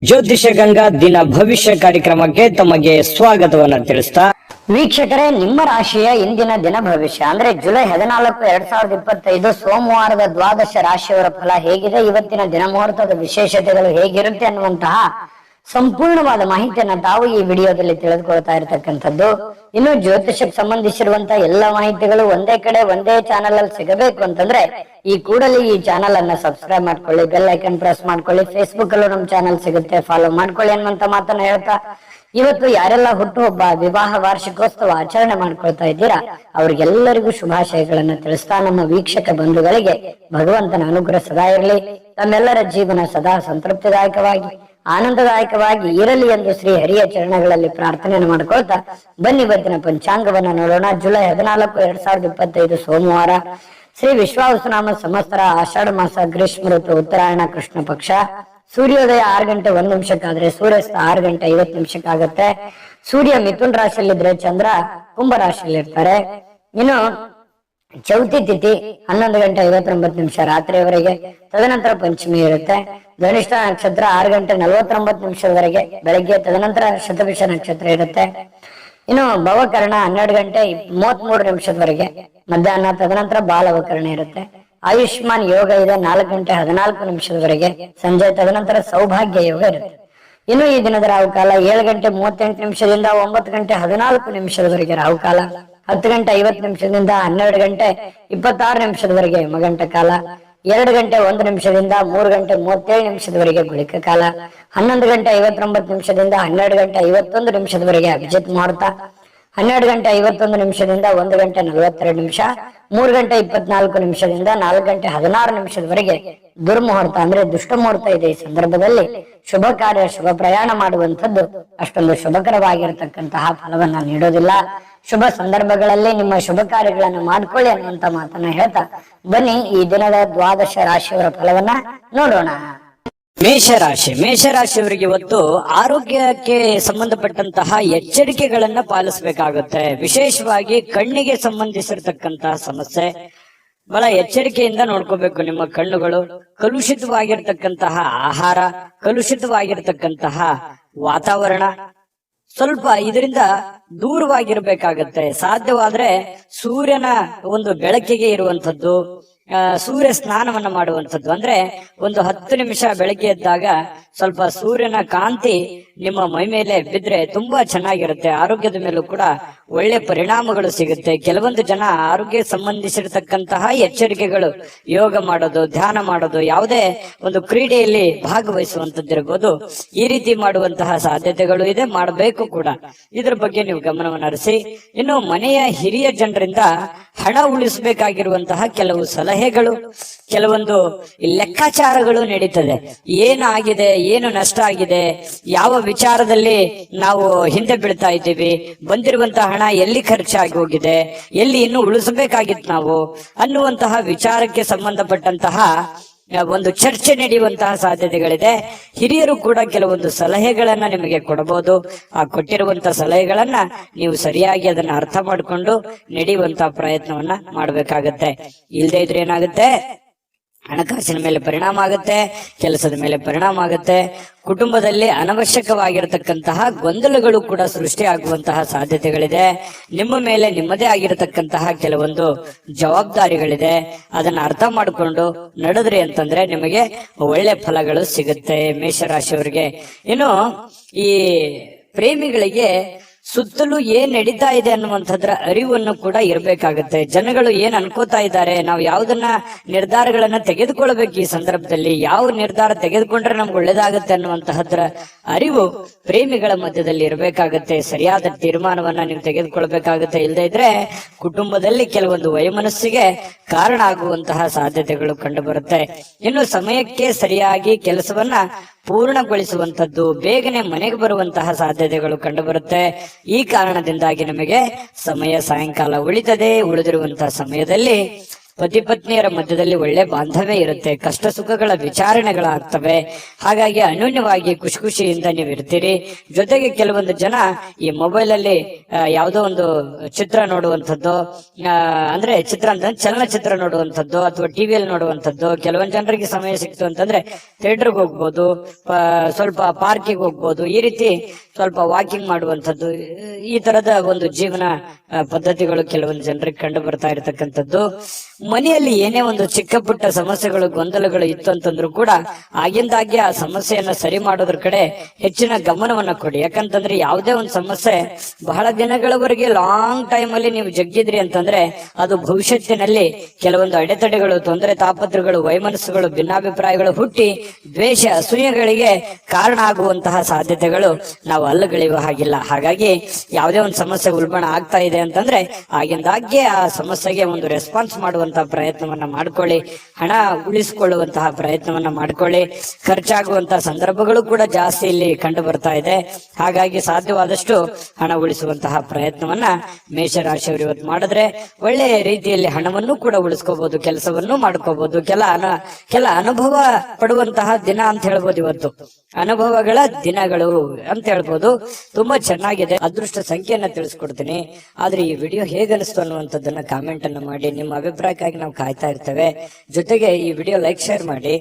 ಜ್ಯೋತಿಷ ಗಂಗಾ ದಿನ ಭವಿಷ್ಯ ಕಾರ್ಯಕ್ರಮಕ್ಕೆ ತಮಗೆ ಸ್ವಾಗತವನ್ನ ತಿಳಿಸ್ತಾ ವೀಕ್ಷಕರೇ, ನಿಮ್ಮ ರಾಶಿಯ ಇಂದಿನ ದಿನ ಭವಿಷ್ಯ ಅಂದ್ರೆ ಜುಲೈ 14, 2025 ಸೋಮವಾರದ ದ್ವಾದಶ ರಾಶಿಯವರ ಫಲ ಹೇಗಿದೆ, ಇವತ್ತಿನ ದಿನ ಮುಹೂರ್ತದ ವಿಶೇಷತೆಗಳು ಹೇಗಿರುತ್ತೆ ಅನ್ನುವಂತಹ ಸಂಪೂರ್ಣವಾದ ಮಾಹಿತಿಯನ್ನ ತಾವು ಈ ವಿಡಿಯೋದಲ್ಲಿ ತಿಳಿದುಕೊಳ್ತಾ ಇರತಕ್ಕಂಥದ್ದು. ಇನ್ನು ಜ್ಯೋತಿಷಕ್ಕೆ ಸಂಬಂಧಿಸಿರುವಂತಹ ಎಲ್ಲ ಮಾಹಿತಿಗಳು ಒಂದೇ ಕಡೆ ಒಂದೇ ಚಾನೆಲ್ ಅಲ್ಲಿ ಸಿಗಬೇಕು ಅಂತಂದ್ರೆ ಈ ಕೂಡಲೇ ಈ ಚಾನೆಲ್ ಅನ್ನ ಸಬ್ಸ್ಕ್ರೈಬ್ ಮಾಡ್ಕೊಳ್ಳಿ, ಬೆಲ್ ಐಕನ್ ಪ್ರೆಸ್ ಮಾಡ್ಕೊಳ್ಳಿ, ಫೇಸ್ಬುಕ್ ಅಲ್ಲೂ ನಮ್ಮ ಚಾನೆಲ್ ಸಿಗುತ್ತೆ, ಫಾಲೋ ಮಾಡ್ಕೊಳ್ಳಿ ಅನ್ನುವಂತ ಮಾತನ್ನ ಹೇಳ್ತಾ ಇವತ್ತು ಯಾರೆಲ್ಲ ಹುಟ್ಟುಹಬ್ಬ, ವಿವಾಹ ವಾರ್ಷಿಕೋತ್ಸವ ಆಚರಣೆ ಮಾಡ್ಕೊಳ್ತಾ ಇದ್ದೀರಾ ಅವ್ರಿಗೆಲ್ಲರಿಗೂ ಶುಭಾಶಯಗಳನ್ನ ತಿಳಿಸ್ತಾ ನಮ್ಮ ವೀಕ್ಷಕ ಬಂಧುಗಳಿಗೆ ಭಗವಂತನ ಅನುಗ್ರಹ ಸದಾ ಇರಲಿ, ತಮ್ಮೆಲ್ಲರ ಜೀವನ ಸದಾ ಸಂತೃಪ್ತಿದಾಯಕವಾಗಿ ಆನಂದದಾಯಕವಾಗಿ ಇರಲಿ ಎಂದು ಶ್ರೀ ಹರಿಯ ಚರಣಗಳಲ್ಲಿ ಪ್ರಾರ್ಥನೆಯನ್ನು ಮಾಡ್ಕೊಳ್ತಾ ಬನ್ನಿ ಇವತ್ತಿನ ಪಂಚಾಂಗವನ್ನ ನೋಡೋಣ. ಜುಲೈ 14, 2025 ಸೋಮವಾರ, ಶ್ರೀ ವಿಶ್ವಾವಸುನಾಮ ಸಂವತ್ಸರ, ಆಷಾಢ ಮಾಸ, ಗ್ರೀಷ್ಮ ಋತು, ಉತ್ತರಾಯಣ, ಕೃಷ್ಣ ಪಕ್ಷ. ಸೂರ್ಯೋದಯ 6 ಗಂಟೆ 1 ನಿಮಿಷಕ್ಕಾದ್ರೆ ಸೂರ್ಯಾಸ್ತ 6 ಗಂಟೆ 50 ನಿಮಿಷಕ್ಕಾಗತ್ತೆ. ಸೂರ್ಯ ಮಿಥುನ್ ರಾಶಿಯಲ್ಲಿದ್ರೆ ಚಂದ್ರ ಕುಂಭ ರಾಶಿಯಲ್ಲಿ ಇರ್ತಾರೆ. ಇನ್ನು ಚೌತಿ ತಿಥಿ 11 ಗಂಟೆ 59 ನಿಮಿಷ ರಾತ್ರಿಯವರೆಗೆ, ತದನಂತರ ಪಂಚಮಿ ಇರುತ್ತೆ. ಧನಿಷ್ಠ ನಕ್ಷತ್ರ 6 ಗಂಟೆ 49 ನಿಮಿಷದವರೆಗೆ ಬೆಳಗ್ಗೆ, ತದನಂತರ ಶತಭಿಷ ನಕ್ಷತ್ರ ಇರುತ್ತೆ. ಇನ್ನು ಭವಕರ್ಣ 12 ಗಂಟೆ 33 ನಿಮಿಷದವರೆಗೆ ಮಧ್ಯಾಹ್ನ, ತದನಂತರ ಬಾಲವಕರ್ಣ ಇರುತ್ತೆ. ಆಯುಷ್ಮಾನ್ ಯೋಗ ಇದೆ 4 ಗಂಟೆ 14 ನಿಮಿಷದವರೆಗೆ ಸಂಜೆ, ತದನಂತರ ಸೌಭಾಗ್ಯ ಯೋಗ ಇರುತ್ತೆ. ಇನ್ನು ಈ ದಿನದ ರಾಹುಕಾಲ 7 ಗಂಟೆ 38 ನಿಮಿಷದಿಂದ 9 ಗಂಟೆ 14 ನಿಮಿಷದವರೆಗೆ ರಾಹುಕಾಲ, 10 ಗಂಟೆ 50 ನಿಮಿಷದಿಂದ 12 ಗಂಟೆ 26 ನಿಮಿಷದವರೆಗೆ ಯಮಗಂಟ ಕಾಲ, 2 ಗಂಟೆ 1 ನಿಮಿಷದಿಂದ 3 ಗಂಟೆ 37 ನಿಮಿಷದವರೆಗೆ ಗುಳಿಕ ಕಾಲ, 11 ಗಂಟೆ 59 ನಿಮಿಷದಿಂದ 12 ಗಂಟೆ 51 ನಿಮಿಷದವರೆಗೆ ಅಭಿಜಿತ್ ಮುಹೂರ್ತ, 12 ಗಂಟೆ 51 ನಿಮಿಷದಿಂದ 1 ಗಂಟೆ 42 ನಿಮಿಷ, 3 ಗಂಟೆ 24 ನಿಮಿಷದಿಂದ 4 ಗಂಟೆ 16 ನಿಮಿಷದವರೆಗೆ ದುರ್ಮುಹೂರ್ತ ಅಂದ್ರೆ ದುಷ್ಟ ಮುಹೂರ್ತ ಇದೆ. ಈ ಸಂದರ್ಭದಲ್ಲಿ ಶುಭ ಕಾರ್ಯ, ಶುಭ ಪ್ರಯಾಣ ಮಾಡುವಂಥದ್ದು ಅಷ್ಟೊಂದು ಶುಭಕರವಾಗಿರತಕ್ಕಂತಹ ಫಲವನ್ನ ನೀಡೋದಿಲ್ಲ. ಶುಭ ಸಂದರ್ಭಗಳಲ್ಲಿ ನಿಮ್ಮ ಶುಭ ಕಾರ್ಯಗಳನ್ನು ಮಾಡ್ಕೊಳ್ಳಿ ಅನ್ನುವಂತ ಮಾತನ್ನ ಹೇಳ್ತಾ ಬನ್ನಿ ಈ ದಿನದ ದ್ವಾದಶ ರಾಶಿಯವರ ಫಲವನ್ನ ನೋಡೋಣ. ಮೇಷರಾಶಿಯವರಿಗೆ ಇವತ್ತು ಆರೋಗ್ಯಕ್ಕೆ ಸಂಬಂಧಪಟ್ಟಂತಹ ಎಚ್ಚರಿಕೆಗಳನ್ನ ಪಾಲಿಸಬೇಕಾಗುತ್ತೆ. ವಿಶೇಷವಾಗಿ ಕಣ್ಣಿಗೆ ಸಂಬಂಧಿಸಿರ್ತಕ್ಕಂತಹ ಸಮಸ್ಯೆ ಬಹಳ ಎಚ್ಚರಿಕೆಯಿಂದ ನೋಡ್ಕೋಬೇಕು. ನಿಮ್ಮ ಕಣ್ಣುಗಳು ಕಲುಷಿತವಾಗಿರ್ತಕ್ಕಂತಹ ಆಹಾರ, ಕಲುಷಿತವಾಗಿರ್ತಕ್ಕಂತಹ ವಾತಾವರಣ, ಸ್ವಲ್ಪ ಇದರಿಂದ ದೂರವಾಗಿರ್ಬೇಕಾಗತ್ತೆ. ಸಾಧ್ಯವಾದ್ರೆ ಸೂರ್ಯನ ಒಂದು ಬೆಳಕಿಗೆ ಇರುವಂತದ್ದು, ಸೂರ್ಯ ಸ್ನಾನವನ್ನ ಮಾಡುವಂಥದ್ದು. ಅಂದ್ರೆ ಒಂದು 10 ನಿಮಿಷ ಬೆಳಗ್ಗೆ ಎದ್ದಾಗ ಸ್ವಲ್ಪ ಸೂರ್ಯನ ಕಾಂತಿ ನಿಮ್ಮ ಮೈ ಮೇಲೆ ಬಿದ್ರೆ ತುಂಬಾ ಚೆನ್ನಾಗಿರುತ್ತೆ. ಆರೋಗ್ಯದ ಮೇಲೂ ಕೂಡ ಒಳ್ಳೆ ಪರಿಣಾಮಗಳು ಸಿಗುತ್ತೆ. ಕೆಲವೊಂದು ಜನ ಆರೋಗ್ಯ ಸಂಬಂಧಿಸಿರತಕ್ಕಂತಹ ಎಚ್ಚರಿಕೆಗಳು, ಯೋಗ ಮಾಡೋದು, ಧ್ಯಾನ ಮಾಡೋದು, ಯಾವುದೇ ಒಂದು ಕ್ರೀಡೆಯಲ್ಲಿ ಭಾಗವಹಿಸುವಂತದ್ದಿರ್ಬೋದು, ಈ ರೀತಿ ಮಾಡುವಂತಹ ಸಾಧ್ಯತೆಗಳು ಇದೆ, ಮಾಡಬೇಕು ಕೂಡ. ಇದ್ರ ಬಗ್ಗೆ ನೀವು ಗಮನವನ್ನು ಹರಿಸಿ. ಇನ್ನು ಮನೆಯ ಹಿರಿಯ ಜನರಿಂದ ಹಣ ಉಳಿಸಬೇಕಾಗಿರುವಂತಹ ಕೆಲವು ಸಲಹೆಗಳು, ಕೆಲವೊಂದು ಲೆಕ್ಕಾಚಾರಗಳು ನಡೀತದೆ. ಏನಾಗಿದೆ, ಏನು ನಷ್ಟ ಆಗಿದೆ, ಯಾವ ವಿಚಾರದಲ್ಲಿ ನಾವು ಹಿಂದೆ ಬೀಳ್ತಾ ಇದ್ದೀವಿ, ಬಂದಿರುವಂತಹ ಹಣ ಎಲ್ಲಿ ಖರ್ಚಾಗಿ ಹೋಗಿದೆ, ಎಲ್ಲಿ ಇನ್ನು ಉಳಿಸಬೇಕಾಗಿತ್ತು ನಾವು ಅನ್ನುವಂತಹ ವಿಚಾರಕ್ಕೆ ಸಂಬಂಧಪಟ್ಟಂತಹ ಒಂದು ಚರ್ಚೆ ನಡೆಯುವಂತಹ ಸಾಧ್ಯತೆಗಳಿದೆ. ಹಿರಿಯರು ಕೂಡ ಕೆಲವೊಂದು ಸಲಹೆಗಳನ್ನ ನಿಮಗೆ ಕೊಡಬಹುದು. ಆ ಕೊಟ್ಟಿರುವಂತಹ ಸಲಹೆಗಳನ್ನ ನೀವು ಸರಿಯಾಗಿ ಅದನ್ನ ಅರ್ಥ ಮಾಡಿಕೊಂಡು ನಡೆಯುವಂತಹ ಪ್ರಯತ್ನವನ್ನ ಮಾಡ್ಬೇಕಾಗತ್ತೆ. ಇಲ್ಲದೆ ಇದ್ರೆ ಏನಾಗುತ್ತೆ, ಹಣಕಾಸಿನ ಮೇಲೆ ಪರಿಣಾಮ ಆಗುತ್ತೆ, ಕೆಲಸದ ಮೇಲೆ ಪರಿಣಾಮ ಆಗುತ್ತೆ, ಕುಟುಂಬದಲ್ಲಿ ಅನವಶ್ಯಕವಾಗಿರತಕ್ಕಂತಹ ಗೊಂದಲಗಳು ಕೂಡ ಸೃಷ್ಟಿಯಾಗುವಂತಹ ಸಾಧ್ಯತೆಗಳಿದೆ. ನಿಮ್ಮ ಮೇಲೆ ನಿಮ್ಮದೇ ಆಗಿರತಕ್ಕಂತಹ ಕೆಲವೊಂದು ಜವಾಬ್ದಾರಿಗಳಿದೆ. ಅದನ್ನ ಅರ್ಥ ಮಾಡಿಕೊಂಡು ನಡೆದ್ರಿ ಅಂತಂದ್ರೆ ನಿಮಗೆ ಒಳ್ಳೆ ಫಲಗಳು ಸಿಗುತ್ತೆ ಮೇಷರಾಶಿಯವರಿಗೆ. ಇನ್ನು ಈ ಪ್ರೇಮಿಗಳಿಗೆ ಸುತ್ತಲೂ ಏನ್ ನಡೀತಾ ಇದೆ ಅನ್ನುವಂಥದ್ರ ಅರಿವನ್ನು ಕೂಡ ಇರಬೇಕಾಗುತ್ತೆ. ಜನಗಳು ಏನ್ ಅನ್ಕೋತಾ ಇದ್ದಾರೆ, ನಾವು ಯಾವ್ದನ್ನ ನಿರ್ಧಾರಗಳನ್ನ ತೆಗೆದುಕೊಳ್ಬೇಕು, ಈ ಸಂದರ್ಭದಲ್ಲಿ ಯಾವ ನಿರ್ಧಾರ ತೆಗೆದುಕೊಂಡ್ರೆ ನಮ್ಗೆ ಒಳ್ಳೇದಾಗುತ್ತೆ ಅನ್ನುವಂತಹದ್ರ ಅರಿವು ಪ್ರೇಮಿಗಳ ಮಧ್ಯದಲ್ಲಿ ಇರಬೇಕಾಗತ್ತೆ. ಸರಿಯಾದ ತೀರ್ಮಾನವನ್ನ ನೀವು ತೆಗೆದುಕೊಳ್ಬೇಕಾಗತ್ತೆ. ಇಲ್ಲದೆ ಇದ್ರೆ ಕುಟುಂಬದಲ್ಲಿ ಕೆಲವೊಂದು ವೈಮನಸ್ಸಿಗೆ ಕಾರಣ ಆಗುವಂತಹ ಸಾಧ್ಯತೆಗಳು ಕಂಡು ಬರುತ್ತೆ. ಇನ್ನು ಸಮಯಕ್ಕೆ ಸರಿಯಾಗಿ ಕೆಲಸವನ್ನ ಪೂರ್ಣಗೊಳಿಸುವಂತದ್ದು, ಬೇಗನೆ ಮನೆಗೆ ಬರುವಂತಹ ಸಾಧ್ಯತೆಗಳು ಕಂಡು ಬರುತ್ತೆ. ಈ ಕಾರಣದಿಂದಾಗಿ ನಮಗೆ ಸಮಯ ಸಾಯಂಕಾಲ ಉಳಿತದೆ. ಉಳಿದಿರುವಂತಹ ಸಮಯದಲ್ಲಿ ಪತಿ ಪತ್ನಿಯರ ಮಧ್ಯದಲ್ಲಿ ಒಳ್ಳೆ ಬಾಂಧವ್ಯ ಇರುತ್ತೆ, ಕಷ್ಟ ಸುಖಗಳ ವಿಚಾರಣೆಗಳಾಗ್ತವೆ. ಹಾಗಾಗಿ ಅನ್ಯೋನ್ಯವಾಗಿ ಖುಷಿ ಖುಷಿಯಿಂದ ನೀವು ಇರ್ತೀರಿ. ಜೊತೆಗೆ ಕೆಲವೊಂದು ಜನ ಈ ಮೊಬೈಲ್ ಅಲ್ಲಿ ಯಾವುದೋ ಒಂದು ಚಿತ್ರ ನೋಡುವಂಥದ್ದು, ಅಂದ್ರೆ ಚಿತ್ರ ಅಂತ ಚಲನಚಿತ್ರ ನೋಡುವಂಥದ್ದು ಅಥವಾ ಟಿವಿಯಲ್ಲಿ ನೋಡುವಂಥದ್ದು. ಕೆಲವೊಂದು ಜನರಿಗೆ ಸಮಯ ಸಿಕ್ತು ಅಂತಂದ್ರೆ ಥಿಯೇಟರ್ಗೆ ಹೋಗ್ಬೋದು, ಸ್ವಲ್ಪ ಪಾರ್ಕಿಗೆ ಹೋಗ್ಬೋದು, ಈ ರೀತಿ ಸ್ವಲ್ಪ ವಾಕಿಂಗ್ ಮಾಡುವಂಥದ್ದು. ಈ ತರದ ಒಂದು ಜೀವನ ಪದ್ಧತಿಗಳು ಕೆಲವೊಂದು ಜನರಿಗೆ ಕಂಡು ಬರ್ತಾ ಇರತಕ್ಕಂಥದ್ದು. ಮನೆಯಲ್ಲಿ ಏನೇ ಒಂದು ಚಿಕ್ಕ ಪುಟ್ಟ ಸಮಸ್ಯೆಗಳು ಗೊಂದಲಗಳು ಇತ್ತು ಅಂತಂದ್ರೂ ಕೂಡ ಆಗಿಂದಾಗ್ಗೆ ಆ ಸಮಸ್ಯೆಯನ್ನ ಸರಿ ಮಾಡೋದ್ರ ಕಡೆ ಹೆಚ್ಚಿನ ಗಮನವನ್ನ ಕೊಡಿ. ಯಾಕಂತಂದ್ರೆ ಯಾವುದೇ ಒಂದು ಸಮಸ್ಯೆ ಬಹಳ ದಿನಗಳವರೆಗೆ ಲಾಂಗ್ ಟೈಮ್ ಅಲ್ಲಿ ನೀವು ಜಗ್ಗಿದ್ರಿ ಅಂತಂದ್ರೆ ಅದು ಭವಿಷ್ಯತ್ತಿನಲ್ಲಿ ಕೆಲವೊಂದು ಅಡೆತಡೆಗಳು, ತೊಂದರೆ ತಾಪತ್ರಗಳು, ವೈಮನಸ್ಸುಗಳು, ಭಿನ್ನಾಭಿಪ್ರಾಯಗಳು ಹುಟ್ಟಿ ದ್ವೇಷ ಅಸೂಯೆಗಳಿಗೆ ಕಾರಣ ಆಗುವಂತಹ ಸಾಧ್ಯತೆಗಳು ನಾವು ಅಲ್ಲಗಳೆಯುವ ಹಾಗಿಲ್ಲ. ಹಾಗಾಗಿ ಯಾವುದೇ ಒಂದು ಸಮಸ್ಯೆ ಉಲ್ಬಣ ಆಗ್ತಾ ಇದೆ ಅಂತಂದ್ರೆ ಆಗಿಂದಾಗ್ಗೆ ಆ ಸಮಸ್ಯೆಗೆ ಒಂದು ರೆಸ್ಪಾನ್ಸ್ ಮಾಡುವಂತಹ ಪ್ರಯತ್ನವನ್ನ ಮಾಡ್ಕೊಳ್ಳಿ. ಹಣ ಉಳಿಸಿಕೊಳ್ಳುವಂತಹ ಪ್ರಯತ್ನವನ್ನ ಮಾಡ್ಕೊಳ್ಳಿ. ಖರ್ಚಾಗುವಂತಹ ಸಂದರ್ಭಗಳು ಕೂಡ ಜಾಸ್ತಿ ಇಲ್ಲಿ ಕಂಡು ಬರ್ತಾ ಇದೆ. ಹಾಗಾಗಿ ಸಾಧ್ಯವಾದಷ್ಟು ಹಣ ಉಳಿಸುವಂತಹ ಪ್ರಯತ್ನವನ್ನ ಮೇಷರಾಶಿಯವರು ಇವತ್ತು ಮಾಡಿದ್ರೆ ಒಳ್ಳೆಯ ರೀತಿಯಲ್ಲಿ ಹಣವನ್ನು ಕೂಡ ಉಳಿಸ್ಕೋಬಹುದು, ಕೆಲಸವನ್ನು ಮಾಡ್ಕೋಬಹುದು. ಕೆಲ ಅನುಭವ ಪಡುವಂತಹ ದಿನ ಅಂತ ಹೇಳ್ಬೋದು. ಇವತ್ತು ಅನುಭವಗಳ ದಿನಗಳು ಅಂತ ಹೇಳ್ಬೋದು. ತುಂಬಾ ಚೆನ್ನಾಗಿದೆ. ಅದೃಷ್ಟ ಸಂಖ್ಯೆಯನ್ನ ತಿಳಿಸ್ಕೊಡ್ತೀನಿ. ಆದ್ರೆ ಈ ವಿಡಿಯೋ ಹೇಗನಿಸ್ತು ಅನ್ನುವಂಥದ್ದನ್ನ ಕಾಮೆಂಟ್ ಅನ್ನು ಮಾಡಿ. ನಿಮ್ಮ ಅಭಿಪ್ರಾಯಕ್ಕಾಗಿ ನಾವು ಕಾಯ್ತಾ ಇರ್ತೇವೆ. ಜೊತೆಗೆ ಈ ವಿಡಿಯೋ ಲೈಕ್, ಶೇರ್ ಮಾಡಿ.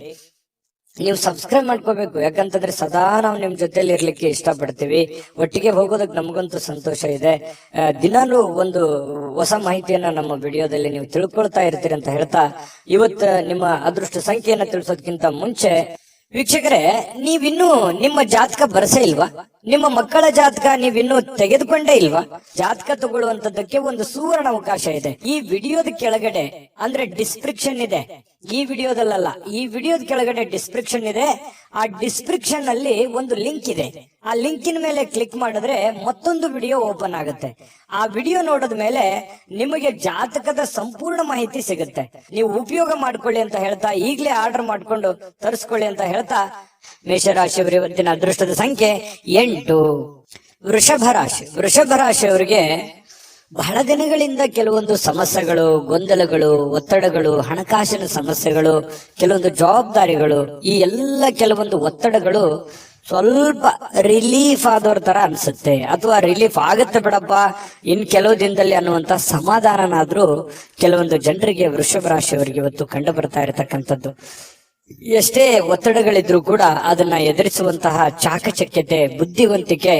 ನೀವು ಸಬ್ಸ್ಕ್ರೈಬ್ ಮಾಡ್ಕೋಬೇಕು. ಯಾಕಂತಂದ್ರೆ ಸದಾ ನಾವು ನಿಮ್ ಜೊತೆಲಿ ಇರ್ಲಿಕ್ಕೆ ಇಷ್ಟಪಡ್ತೀವಿ. ಒಟ್ಟಿಗೆ ಹೋಗೋದಕ್ಕೆ ನಮಗಂತೂ ಸಂತೋಷ ಇದೆ. ದಿನಾಲೂ ಒಂದು ಹೊಸ ಮಾಹಿತಿಯನ್ನ ನಮ್ಮ ವಿಡಿಯೋದಲ್ಲಿ ನೀವು ತಿಳ್ಕೊಳ್ತಾ ಇರ್ತೀರಿ ಅಂತ ಹೇಳ್ತಾ, ಇವತ್ತು ನಿಮ್ಮ ಅದೃಷ್ಟ ಸಂಖ್ಯೆಯನ್ನ ತಿಳಿಸೋದಕ್ಕಿಂತ ಮುಂಚೆ ವೀಕ್ಷಕರೇ, ನೀವಿನ್ನೂ ನಿಮ್ಮ ಜಾತಕ ಬರಸೇ ಇಲ್ವಾ? ನಿಮ್ಮ ಮಕ್ಕಳ ಜಾತಕ ನೀವಿನ್ನೂ ತೆಗೆದುಕೊಂಡೇ ಇಲ್ವಾ? ಜಾತಕ ತಗೊಳ್ಳುವಂತದ್ದಕ್ಕೆ ಒಂದು ಸುವರ್ಣ ಅವಕಾಶ ಇದೆ. ಈ ವಿಡಿಯೋದ ಕೆಳಗಡೆ ಅಂದ್ರೆ ಡಿಸ್ಕ್ರಿಪ್ಷನ್ ಇದೆ. ಈ ವಿಡಿಯೋದಲ್ಲ, ಈ ವಿಡಿಯೋದ ಕೆಳಗಡೆ ಡಿಸ್ಕ್ರಿಪ್ಷನ್ ಇದೆ. ಆ ಡಿಸ್ಕ್ರಿಪ್ಷನ್ ಅಲ್ಲಿ ಒಂದು ಲಿಂಕ್ ಇದೆ. ಆ ಲಿಂಕಿನ ಮೇಲೆ ಕ್ಲಿಕ್ ಮಾಡಿದ್ರೆ ಮತ್ತೊಂದು ವಿಡಿಯೋ ಓಪನ್ ಆಗುತ್ತೆ. ಆ ವಿಡಿಯೋ ನೋಡಿದ ಮೇಲೆ ನಿಮಗೆ ಜಾತಕದ ಸಂಪೂರ್ಣ ಮಾಹಿತಿ ಸಿಗುತ್ತೆ. ನೀವು ಉಪಯೋಗ ಮಾಡ್ಕೊಳ್ಳಿ ಅಂತ ಹೇಳ್ತಾ, ಈಗಲೇ ಆರ್ಡರ್ ಮಾಡ್ಕೊಂಡು ತರಿಸ್ಕೊಳ್ಳಿ ಅಂತ ಹೇಳ್ತಾ, ಮೇಷರಾಶಿಯವರ ಇವತ್ತಿನ ಅದೃಷ್ಟದ ಸಂಖ್ಯೆ 8. ವೃಷಭ ರಾಶಿಯವರಿಗೆ ಬಹಳ ದಿನಗಳಿಂದ ಕೆಲವೊಂದು ಸಮಸ್ಯೆಗಳು, ಗೊಂದಲಗಳು, ಒತ್ತಡಗಳು, ಹಣಕಾಸಿನ ಸಮಸ್ಯೆಗಳು, ಕೆಲವೊಂದು ಜವಾಬ್ದಾರಿಗಳು, ಈ ಎಲ್ಲ ಕೆಲವೊಂದು ಒತ್ತಡಗಳು ಸ್ವಲ್ಪ ರಿಲೀಫ್ ಆದವ್ರ ತರ ಅನ್ಸುತ್ತೆ. ಅಥವಾ ರಿಲೀಫ್ ಆಗತ್ತೆ ಬಿಡಪ್ಪ ಇನ್ ಕೆಲವು ದಿನದಲ್ಲಿ ಅನ್ನುವಂತ ಸಮಾಧಾನನಾದ್ರೂ ಕೆಲವೊಂದು ಜನರಿಗೆ ವೃಷಭ ರಾಶಿಯವರಿಗೆ ಇವತ್ತು ಕಂಡು ಬರ್ತಾ ಇರತಕ್ಕಂಥದ್ದು. ಎಷ್ಟೇ ಒತ್ತಡಗಳಿದ್ರೂ ಕೂಡ ಅದನ್ನ ಎದುರಿಸುವಂತಹ ಚಾಕಚಕ್ಯತೆ, ಬುದ್ಧಿವಂತಿಕೆ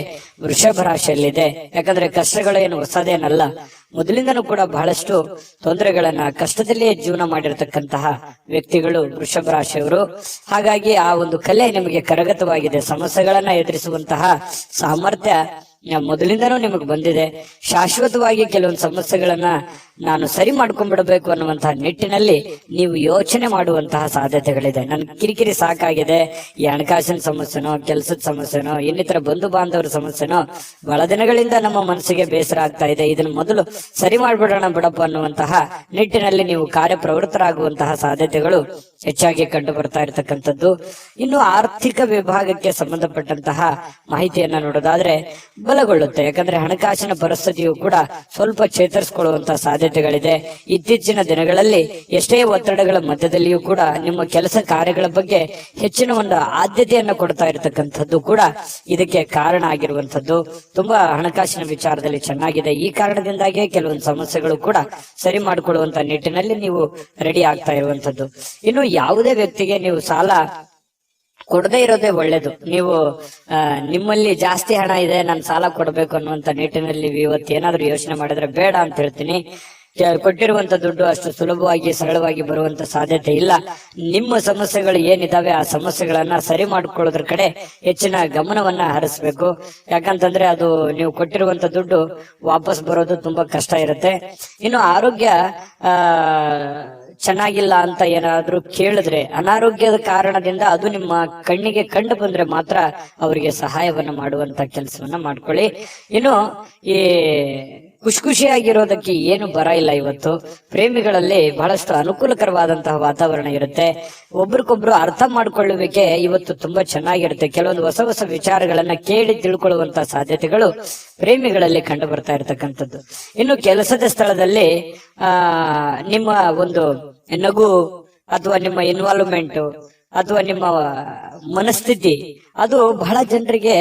ವೃಷಭ ರಾಶಿಯಲ್ಲಿದೆ. ಯಾಕಂದ್ರೆ ಕಷ್ಟಗಳೇನು ಹೊಸದೇನಲ್ಲ. ಮೊದಲಿಂದನೂ ಕೂಡ ಬಹಳಷ್ಟು ತೊಂದರೆಗಳನ್ನ, ಕಷ್ಟದಲ್ಲೇ ಜೀವನ ಮಾಡಿರತಕ್ಕಂತಹ ವ್ಯಕ್ತಿಗಳು ವೃಷಭ ರಾಶಿಯವರು. ಹಾಗಾಗಿ ಆ ಒಂದು ಕಲೆ ನಿಮಗೆ ಕರಗತವಾಗಿದೆ. ಸಮಸ್ಯೆಗಳನ್ನ ಎದುರಿಸುವಂತಹ ಸಾಮರ್ಥ್ಯ ಮೊದಲಿಂದನೂ ನಿಮಗೆ ಬಂದಿದೆ. ಶಾಶ್ವತವಾಗಿ ಕೆಲವೊಂದು ಸಮಸ್ಯೆಗಳನ್ನ ನಾನು ಸರಿ ಮಾಡ್ಕೊಂಡ್ಬಿಡ್ಬೇಕು ಅನ್ನುವಂತಹ ನಿಟ್ಟಿನಲ್ಲಿ ನೀವು ಯೋಚನೆ ಮಾಡುವಂತಹ ಸಾಧ್ಯತೆಗಳಿದೆ. ನನ್ ಕಿರಿಕಿರಿ ಸಾಕಾಗಿದೆ, ಈ ಹಣಕಾಸಿನ ಸಮಸ್ಯೆನೋ, ಕೆಲಸದ ಸಮಸ್ಯೆನೋ, ಇನ್ನಿತರ ಬಂಧು ಬಾಂಧವರ ಸಮಸ್ಯೆನೋ ಬಹಳ ದಿನಗಳಿಂದ ನಮ್ಮ ಮನಸ್ಸಿಗೆ ಬೇಸರ ಆಗ್ತಾ ಇದೆ, ಇದನ್ನ ಮೊದಲು ಸರಿ ಮಾಡ್ಬಿಡೋಣ ಬಿಡಪ್ಪ ಅನ್ನುವಂತಹ ನಿಟ್ಟಿನಲ್ಲಿ ನೀವು ಕಾರ್ಯಪ್ರವೃತ್ತರಾಗುವಂತಹ ಸಾಧ್ಯತೆಗಳು ಹೆಚ್ಚಾಗಿ ಕಂಡು ಬರ್ತಾ ಇರತಕ್ಕಂಥದ್ದು. ಇನ್ನು ಆರ್ಥಿಕ ವಿಭಾಗಕ್ಕೆ ಸಂಬಂಧಪಟ್ಟಂತಹ ಮಾಹಿತಿಯನ್ನ ನೋಡೋದಾದ್ರೆ ಬಲಗೊಳ್ಳುತ್ತೆ. ಯಾಕಂದ್ರೆ ಹಣಕಾಸಿನ ಪರಿಸ್ಥಿತಿಯು ಕೂಡ ಸ್ವಲ್ಪ ಚೇತರಿಸಿಕೊಳ್ಳುವಂತಹ ಸಾಧ್ಯತೆಗಳಿದೆ. ಇತ್ತೀಚಿನ ದಿನಗಳಲ್ಲಿ ಎಷ್ಟೇ ಒತ್ತಡಗಳ ಮಧ್ಯದಲ್ಲಿಯೂ ಕೂಡ ನಿಮ್ಮ ಕೆಲಸ ಕಾರ್ಯಗಳ ಬಗ್ಗೆ ಹೆಚ್ಚಿನ ಒಂದು ಆದ್ಯತೆಯನ್ನು ಕೊಡ್ತಾ ಇರತಕ್ಕಂಥದ್ದು ಕೂಡ ಇದಕ್ಕೆ ಕಾರಣ ಆಗಿರುವಂತದ್ದು. ತುಂಬಾ ಹಣಕಾಸಿನ ವಿಚಾರದಲ್ಲಿ ಚೆನ್ನಾಗಿದೆ. ಈ ಕಾರಣದಿಂದಾಗಿ ಕೆಲವೊಂದು ಸಮಸ್ಯೆಗಳು ಕೂಡ ಸರಿ ಮಾಡಿಕೊಳ್ಳುವಂತ ನಿಟ್ಟಿನಲ್ಲಿ ನೀವು ರೆಡಿ ಆಗ್ತಾ ಇರುವಂತದ್ದು. ಇನ್ನು ಯಾವುದೇ ವ್ಯಕ್ತಿಗೆ ನೀವು ಸಾಲ ಕೊಡದೇ ಇರೋದೇ ಒಳ್ಳೇದು. ನೀವು ನಿಮ್ಮಲ್ಲಿ ಜಾಸ್ತಿ ಹಣ ಇದೆ, ನಾನು ಸಾಲ ಕೊಡಬೇಕು ಅನ್ನುವಂತ ನಿಟ್ಟಿನಲ್ಲಿ ಇವತ್ತು ಏನಾದ್ರೂ ಯೋಚನೆ ಮಾಡಿದ್ರೆ ಬೇಡ ಅಂತ ಹೇಳ್ತೀನಿ. ಕೊಟ್ಟಿರುವಂತ ದುಡ್ಡು ಅಷ್ಟು ಸುಲಭವಾಗಿ ಸರಳವಾಗಿ ಬರುವಂತ ಸಾಧ್ಯತೆ ಇಲ್ಲ. ನಿಮ್ಮ ಸಮಸ್ಯೆಗಳು ಏನಿದಾವೆ ಆ ಸಮಸ್ಯೆಗಳನ್ನ ಸರಿ ಮಾಡ್ಕೊಳ್ಳೋದ್ರ ಕಡೆ ಹೆಚ್ಚಿನ ಗಮನವನ್ನ ಹರಿಸ್ಬೇಕು. ಯಾಕಂತಂದ್ರೆ ಅದು ನೀವು ಕೊಟ್ಟಿರುವಂತ ದುಡ್ಡು ವಾಪಸ್ ಬರೋದು ತುಂಬಾ ಕಷ್ಟ ಇರುತ್ತೆ. ಇನ್ನು ಆರೋಗ್ಯ ಚೆನ್ನಾಗಿಲ್ಲ ಅಂತ ಏನಾದ್ರೂ ಕೇಳಿದ್ರೆ, ಅನಾರೋಗ್ಯದ ಕಾರಣದಿಂದ ಅದು ನಿಮ್ಮ ಕಣ್ಣಿಗೆ ಕಂಡು ಬಂದ್ರೆ ಮಾತ್ರ ಅವರಿಗೆ ಸಹಾಯವನ್ನ ಮಾಡುವಂತ ಕೆಲಸವನ್ನ ಮಾಡ್ಕೊಳ್ಳಿ. ಇನ್ನು ಈ ಖುಷಿಯಾಗಿರೋದಕ್ಕೆ ಏನು ಬರ ಇಲ್ಲ. ಇವತ್ತು ಪ್ರೇಮಿಗಳಲ್ಲಿ ಬಹಳಷ್ಟು ಅನುಕೂಲಕರವಾದಂತಹ ವಾತಾವರಣ ಇರುತ್ತೆ. ಒಬ್ರಿಗೊಬ್ರು ಅರ್ಥ ಮಾಡ್ಕೊಳ್ಳುವಿಕೆ ಇವತ್ತು ತುಂಬಾ ಚೆನ್ನಾಗಿರುತ್ತೆ. ಕೆಲವೊಂದು ಹೊಸ ಹೊಸ ವಿಚಾರಗಳನ್ನ ಕೇಳಿ ತಿಳ್ಕೊಳ್ಳುವಂತಹ ಸಾಧ್ಯತೆಗಳು ಪ್ರೇಮಿಗಳಲ್ಲಿ ಕಂಡು ಬರ್ತಾ ಇರತಕ್ಕಂಥದ್ದು. ಇನ್ನು ಕೆಲಸದ ಸ್ಥಳದಲ್ಲಿ ನಿಮ್ಮ ಒಂದು ನಗು ಅಥವಾ ನಿಮ್ಮ ಇನ್ವಾಲ್ವ್ಮೆಂಟ್ ಅಥವಾ ನಿಮ್ಮ ಮನಸ್ಥಿತಿ ಅದು ಬಹಳ ಜನರಿಗೆ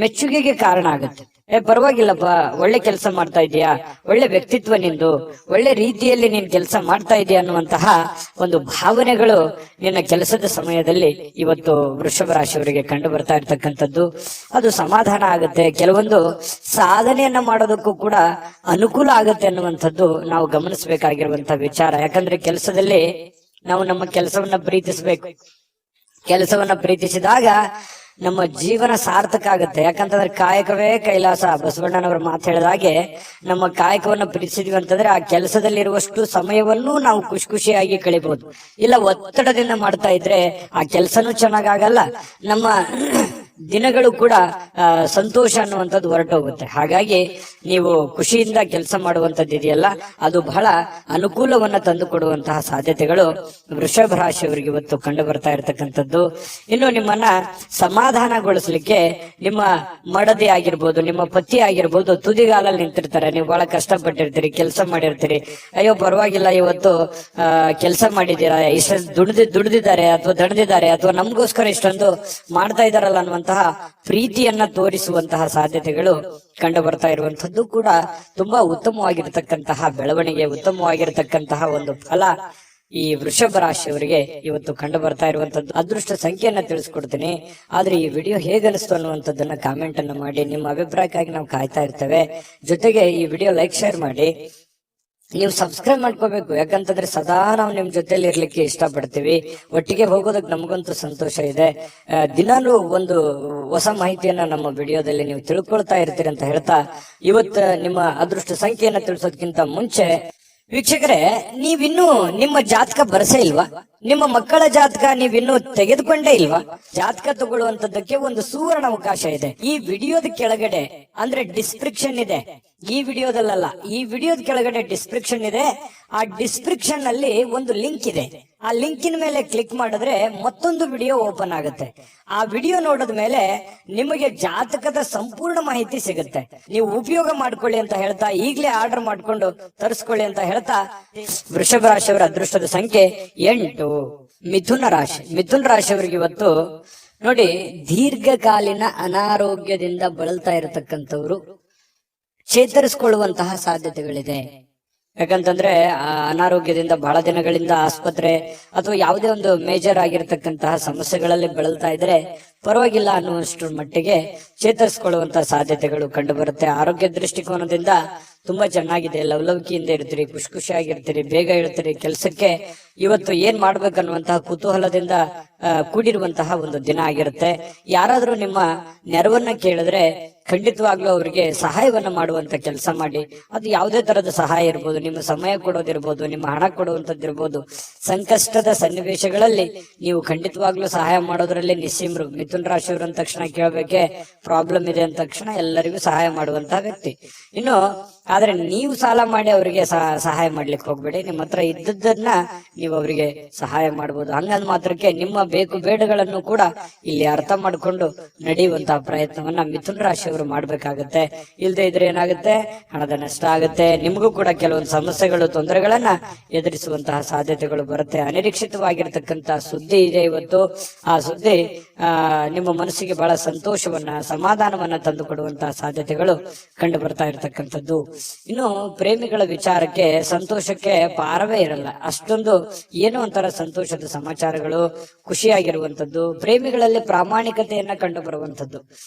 ಮೆಚ್ಚುಗೆಗೆ ಕಾರಣ ಆಗುತ್ತೆ. ಪರವಾಗಿಲ್ಲಪ್ಪ, ಒಳ್ಳೆ ಕೆಲಸ ಮಾಡ್ತಾ ಇದೀಯಾ, ಒಳ್ಳೆ ವ್ಯಕ್ತಿತ್ವ ನಿಂದು, ಒಳ್ಳೆ ರೀತಿಯಲ್ಲಿ ನೀನ್ ಕೆಲಸ ಮಾಡ್ತಾ ಇದೀಯ ಅನ್ನುವಂತಹ ಒಂದು ಭಾವನೆಗಳು ನಿನ್ನ ಕೆಲಸದ ಸಮಯದಲ್ಲಿ ಇವತ್ತು ವೃಷಭ ರಾಶಿಯವರಿಗೆ ಕಂಡು ಬರ್ತಾ ಇರ್ತಕ್ಕಂಥದ್ದು. ಅದು ಸಮಾಧಾನ ಆಗುತ್ತೆ. ಕೆಲವೊಂದು ಸಾಧನೆಯನ್ನ ಮಾಡೋದಕ್ಕೂ ಕೂಡ ಅನುಕೂಲ ಆಗುತ್ತೆ ಅನ್ನುವಂಥದ್ದು ನಾವು ಗಮನಿಸಬೇಕಾಗಿರುವಂತಹ ವಿಚಾರ. ಯಾಕಂದ್ರೆ ಕೆಲಸದಲ್ಲಿ ನಾವು ನಮ್ಮ ಕೆಲಸವನ್ನ ಪ್ರೀತಿಸಬೇಕು. ಕೆಲಸವನ್ನ ಪ್ರೀತಿಸಿದಾಗ ನಮ್ಮ ಜೀವನ ಸಾರ್ಥಕ ಆಗುತ್ತೆ. ಯಾಕಂತಂದ್ರೆ ಕಾಯಕವೇ ಕೈಲಾಸ, ಬಸವಣ್ಣನವರ ಮಾತು ಹೇಳಿದಾಗೆ ನಮ್ಮ ಕಾಯಕವನ್ನು ಪ್ರೀತಿಸಿದ್ವಿ ಅಂತಂದ್ರೆ ಆ ಕೆಲಸದಲ್ಲಿರುವಷ್ಟು ಸಮಯವನ್ನು ನಾವು ಖುಷಿಯಾಗಿ ಕಳಿಬಹುದು. ಇಲ್ಲ ಒತ್ತಡದಿಂದ ಮಾಡ್ತಾ ಇದ್ರೆ ಆ ಕೆಲಸನೂ ಚೆನ್ನಾಗಾಗಲ್ಲ, ನಮ್ಮ ದಿನಗಳು ಕೂಡ ಸಂತೋಷ ಅನ್ನುವಂಥದ್ದು ಹೊರಟೋಗುತ್ತೆ. ಹಾಗಾಗಿ ನೀವು ಖುಷಿಯಿಂದ ಕೆಲಸ ಮಾಡುವಂಥದ್ದು ಇದೆಯಲ್ಲ, ಅದು ಬಹಳ ಅನುಕೂಲವನ್ನ ತಂದು ಕೊಡುವಂತಹ ಸಾಧ್ಯತೆಗಳು ವೃಷಭ ರಾಶಿಯವರಿಗೆ ಇವತ್ತು ಕಂಡು ಬರ್ತಾ ಇರತಕ್ಕಂಥದ್ದು. ಇನ್ನು ನಿಮ್ಮನ್ನ ಸಮಾಧಾನಗೊಳಿಸ್ಲಿಕ್ಕೆ ನಿಮ್ಮ ಮಡದಿ ಆಗಿರ್ಬೋದು, ನಿಮ್ಮ ಪತಿ ಆಗಿರ್ಬೋದು, ತುದಿಗಾಲಲ್ಲಿ ನಿಂತಿರ್ತಾರೆ. ನೀವು ಬಹಳ ಕಷ್ಟಪಟ್ಟಿರ್ತೀರಿ, ಕೆಲಸ ಮಾಡಿರ್ತೀರಿ. ಅಯ್ಯೋ ಪರವಾಗಿಲ್ಲ, ಇವತ್ತು ಕೆಲಸ ಮಾಡಿದ್ದೀರಾ, ಇಷ್ಟು ದುಡಿದಿದ್ದಾರೆ ಅಥವಾ ದಣದಿದ್ದಾರೆ ಅಥವಾ ನಮಗೋಸ್ಕರ ಇಷ್ಟೊಂದು ಮಾಡ್ತಾ ಇದಾರಲ್ಲ ಅನ್ನುವಂತಹ ಪ್ರೀತಿಯನ್ನ ತೋರಿಸುವಂತಹ ಸಾಧ್ಯತೆಗಳು ಕಂಡು ಬರ್ತಾ ಇರುವಂತದ್ದು ಕೂಡ ತುಂಬಾ ಉತ್ತಮವಾಗಿರತಕ್ಕಂತಹ ಬೆಳವಣಿಗೆ, ಉತ್ತಮವಾಗಿರತಕ್ಕಂತಹ ಒಂದು ಫಲ ಈ ವೃಷಭ ರಾಶಿಯವರಿಗೆ ಇವತ್ತು ಕಂಡು ಬರ್ತಾ ಇರುವಂತದ್ದು. ಅದೃಷ್ಟ ಸಂಖ್ಯೆಯನ್ನ ತಿಳಿಸ್ಕೊಡ್ತೀನಿ. ಆದ್ರೆ ಈ ವಿಡಿಯೋ ಹೇಗನಿಸ್ತು ಅನ್ನುವಂಥದ್ದನ್ನ ಕಾಮೆಂಟ್ ಅನ್ನ ಮಾಡಿ. ನಿಮ್ಮ ಅಭಿಪ್ರಾಯಕ್ಕಾಗಿ ನಾವು ಕಾಯ್ತಾ ಇರ್ತೇವೆ. ಜೊತೆಗೆ ಈ ವಿಡಿಯೋ ಲೈಕ್, ಶೇರ್ ಮಾಡಿ. ನೀವು ಸಬ್ಸ್ಕ್ರೈಬ್ ಮಾಡ್ಕೋಬೇಕು. ಯಾಕಂತಂದ್ರೆ ಸದಾ ನಾವು ನಿಮ್ ಜೊತೆಲಿ ಇರ್ಲಿಕ್ಕೆ ಇಷ್ಟಪಡ್ತೀವಿ. ಒಟ್ಟಿಗೆ ಹೋಗೋದಕ್ಕೆ ನಮಗಂತೂ ಸಂತೋಷ ಇದೆ. ದಿನಾಲೂ ಒಂದು ಹೊಸ ಮಾಹಿತಿಯನ್ನ ನಮ್ಮ ವಿಡಿಯೋದಲ್ಲಿ ನೀವು ತಿಳ್ಕೊಳ್ತಾ ಇರ್ತೀರಿ ಅಂತ ಹೇಳ್ತಾ, ಇವತ್ತು ನಿಮ್ಮ ಅದೃಷ್ಟ ಸಂಖ್ಯೆಯನ್ನ ತಿಳಿಸೋದಕ್ಕಿಂತ ಮುಂಚೆ ವೀಕ್ಷಕರೇ, ನೀವಿನ್ನೂ ನಿಮ್ಮ ಜಾತಕ ಬರಸೇ ಇಲ್ವಾ? ನಿಮ್ಮ ಮಕ್ಕಳ ಜಾತಕ ನೀವಿನ್ನೂ ತೆಗೆದುಕೊಂಡೇ ಇಲ್ವಾ? ಜಾತಕ ತಗೊಳ್ಳುವಂತದ್ದಕ್ಕೆ ಒಂದು ಸುವರ್ಣ ಅವಕಾಶ ಇದೆ. ಈ ವಿಡಿಯೋದ ಕೆಳಗಡೆ ಅಂದ್ರೆ ಡಿಸ್ಕ್ರಿಪ್ಷನ್ ಇದೆ. ಈ ವಿಡಿಯೋದಲ್ಲ, ಈ ವಿಡಿಯೋದ ಕೆಳಗಡೆ ಡಿಸ್ಕ್ರಿಪ್ಷನ್ ಇದೆ. ಆ ಡಿಸ್ಕ್ರಿಪ್ಷನ್ ನಲ್ಲಿ ಒಂದು ಲಿಂಕ್ ಇದೆ. ಆ ಲಿಂಕಿನ ಮೇಲೆ ಕ್ಲಿಕ್ ಮಾಡಿದ್ರೆ ಮತ್ತೊಂದು ವಿಡಿಯೋ ಓಪನ್ ಆಗುತ್ತೆ. ಆ ವಿಡಿಯೋ ನೋಡಿದ ಮೇಲೆ ನಿಮಗೆ ಜಾತಕದ ಸಂಪೂರ್ಣ ಮಾಹಿತಿ ಸಿಗುತ್ತೆ. ನೀವು ಉಪಯೋಗ ಮಾಡ್ಕೊಳ್ಳಿ ಅಂತ ಹೇಳ್ತಾ, ಈಗಲೇ ಆರ್ಡರ್ ಮಾಡ್ಕೊಂಡು ತರಿಸ್ಕೊಳ್ಳಿ ಅಂತ ಹೇಳ್ತಾ, ವೃಷಭ ರಾಶಿಯವರ ಅದೃಷ್ಟದ ಸಂಖ್ಯೆ 8. ಮಿಥುನ ರಾಶಿ. ಮಿಥುನ ರಾಶಿಯವರಿಗೆ ಇವತ್ತು ನೋಡಿ, ದೀರ್ಘಕಾಲೀನ ಅನಾರೋಗ್ಯದಿಂದ ಬಳಲ್ತಾ ಇರತಕ್ಕಂಥವ್ರು ಚೇತರಿಸಿಕೊಳ್ಳುವಂತಹ ಸಾಧ್ಯತೆಗಳಿದೆ. ಯಾಕಂತಂದ್ರೆ ಅನಾರೋಗ್ಯದಿಂದ ಬಹಳ ದಿನಗಳಿಂದ ಆಸ್ಪತ್ರೆ ಅಥವಾ ಯಾವುದೇ ಒಂದು ಮೇಜರ್ ಆಗಿರತಕ್ಕಂತಹ ಸಮಸ್ಯೆಗಳಲ್ಲಿ ಬಳಲ್ತಾ ಇದ್ರೆ ಪರವಾಗಿಲ್ಲ ಅನ್ನುವಷ್ಟರ ಮಟ್ಟಿಗೆ ಚೇತರಿಸಿಕೊಳ್ಳುವಂತಹ ಸಾಧ್ಯತೆಗಳು ಕಂಡು ಬರುತ್ತೆ. ಆರೋಗ್ಯ ದೃಷ್ಟಿಕೋನದಿಂದ ತುಂಬಾ ಚೆನ್ನಾಗಿದೆ. ಲವಲವಿಕೆಯಿಂದ ಇರ್ತೀರಿ, ಖುಷಿಯಾಗಿರ್ತೀರಿ, ಬೇಗ ಇರ್ತೀರಿ. ಕೆಲಸಕ್ಕೆ ಇವತ್ತು ಏನ್ ಮಾಡ್ಬೇಕನ್ನುವಂತಹ ಕುತೂಹಲದಿಂದ ಕೂಡಿರುವಂತಹ ಒಂದು ದಿನ ಆಗಿರುತ್ತೆ. ಯಾರಾದ್ರೂ ನಿಮ್ಮ ನೆರವನ್ನ ಕೇಳಿದ್ರೆ ಖಂಡಿತವಾಗ್ಲೂ ಅವರಿಗೆ ಸಹಾಯವನ್ನ ಮಾಡುವಂತ ಕೆಲಸ ಮಾಡಿ. ಅದು ಯಾವುದೇ ತರದ ಸಹಾಯ ಇರ್ಬೋದು, ನಿಮ್ಮ ಸಮಯ ಕೊಡೋದಿರ್ಬೋದು, ನಿಮ್ಮ ಹಣ ಕೊಡುವಂತದ್ದಿರ್ಬೋದು. ಸಂಕಷ್ಟದ ಸನ್ನಿವೇಶಗಳಲ್ಲಿ ನೀವು ಖಂಡಿತವಾಗ್ಲೂ ಸಹಾಯ ಮಾಡೋದ್ರಲ್ಲಿ ನಿಸ್ಸೀಮರು. ಮಿಥುನ ರಾಶಿಯವರು ಅಂದ ತಕ್ಷಣ ಕೇಳಬೇಕೆ, ಪ್ರಾಬ್ಲಮ್ ಇದೆ ಅಂದ ತಕ್ಷಣ ಎಲ್ಲರಿಗೂ ಸಹಾಯ ಮಾಡುವಂತಹ ವ್ಯಕ್ತಿ. ಇನ್ನು ಆದ್ರೆ ನೀವು ಸಾಲ ಮಾಡಿ ಅವರಿಗೆ ಸಹಾಯ ಮಾಡ್ಲಿಕ್ಕೆ ಹೋಗ್ಬೇಡಿ. ನಿಮ್ಮ ಹತ್ರ ಇದ್ದದ್ದನ್ನ ನೀವು ಅವರಿಗೆ ಸಹಾಯ ಮಾಡಬಹುದು. ಹಂಗಂದ್ ಮಾತ್ರಕ್ಕೆ ನಿಮ್ಮ ಬೇಕು ಬೇಡಗಳನ್ನು ಕೂಡ ಇಲ್ಲಿ ಅರ್ಥ ಮಾಡ್ಕೊಂಡು ನಡೆಯುವಂತಹ ಪ್ರಯತ್ನವನ್ನ ಮಿಥುನ ರಾಶಿಯವರು ಮಾಡ್ಬೇಕಾಗತ್ತೆ. ಇಲ್ದೇ ಇದ್ರೆ ಏನಾಗುತ್ತೆ, ಹಣದ ನಷ್ಟ ಆಗುತ್ತೆ. ನಿಮಗೂ ಕೂಡ ಕೆಲವೊಂದು ಸಮಸ್ಯೆಗಳು, ತೊಂದರೆಗಳನ್ನ ಎದುರಿಸುವಂತಹ ಸಾಧ್ಯತೆಗಳು ಬರುತ್ತೆ. ಅನಿರೀಕ್ಷಿತವಾಗಿರ್ತಕ್ಕಂತಹ ಸುದ್ದಿ ಇದೆ ಇವತ್ತು. ಆ ಸುದ್ದಿ ನಿಮ್ಮ ಮನಸ್ಸಿಗೆ ಬಹಳ ಸಂತೋಷವನ್ನ, ಸಮಾಧಾನವನ್ನ ತಂದು ಕೊಡುವಂತಹ ಸಾಧ್ಯತೆಗಳು ಕಂಡು ಬರ್ತಾ ಇರತಕ್ಕಂಥದ್ದು. ಇನ್ನು ಪ್ರೇಮಿಗಳ ವಿಚಾರಕ್ಕೆ ಸಂತೋಷಕ್ಕೆ ಪಾರವೇ ಇರಲ್ಲ. ಅಷ್ಟೊಂದು ಏನೋ ಒಂಥರ ಸಂತೋಷದ ಸಮಾಚಾರಗಳು, ಖುಷಿಯಾಗಿರುವಂತದ್ದು. ಪ್ರೇಮಿಗಳಲ್ಲಿ ಪ್ರಾಮಾಣಿಕತೆಯನ್ನ ಕಂಡು ಬರುವಂತದ್ದು.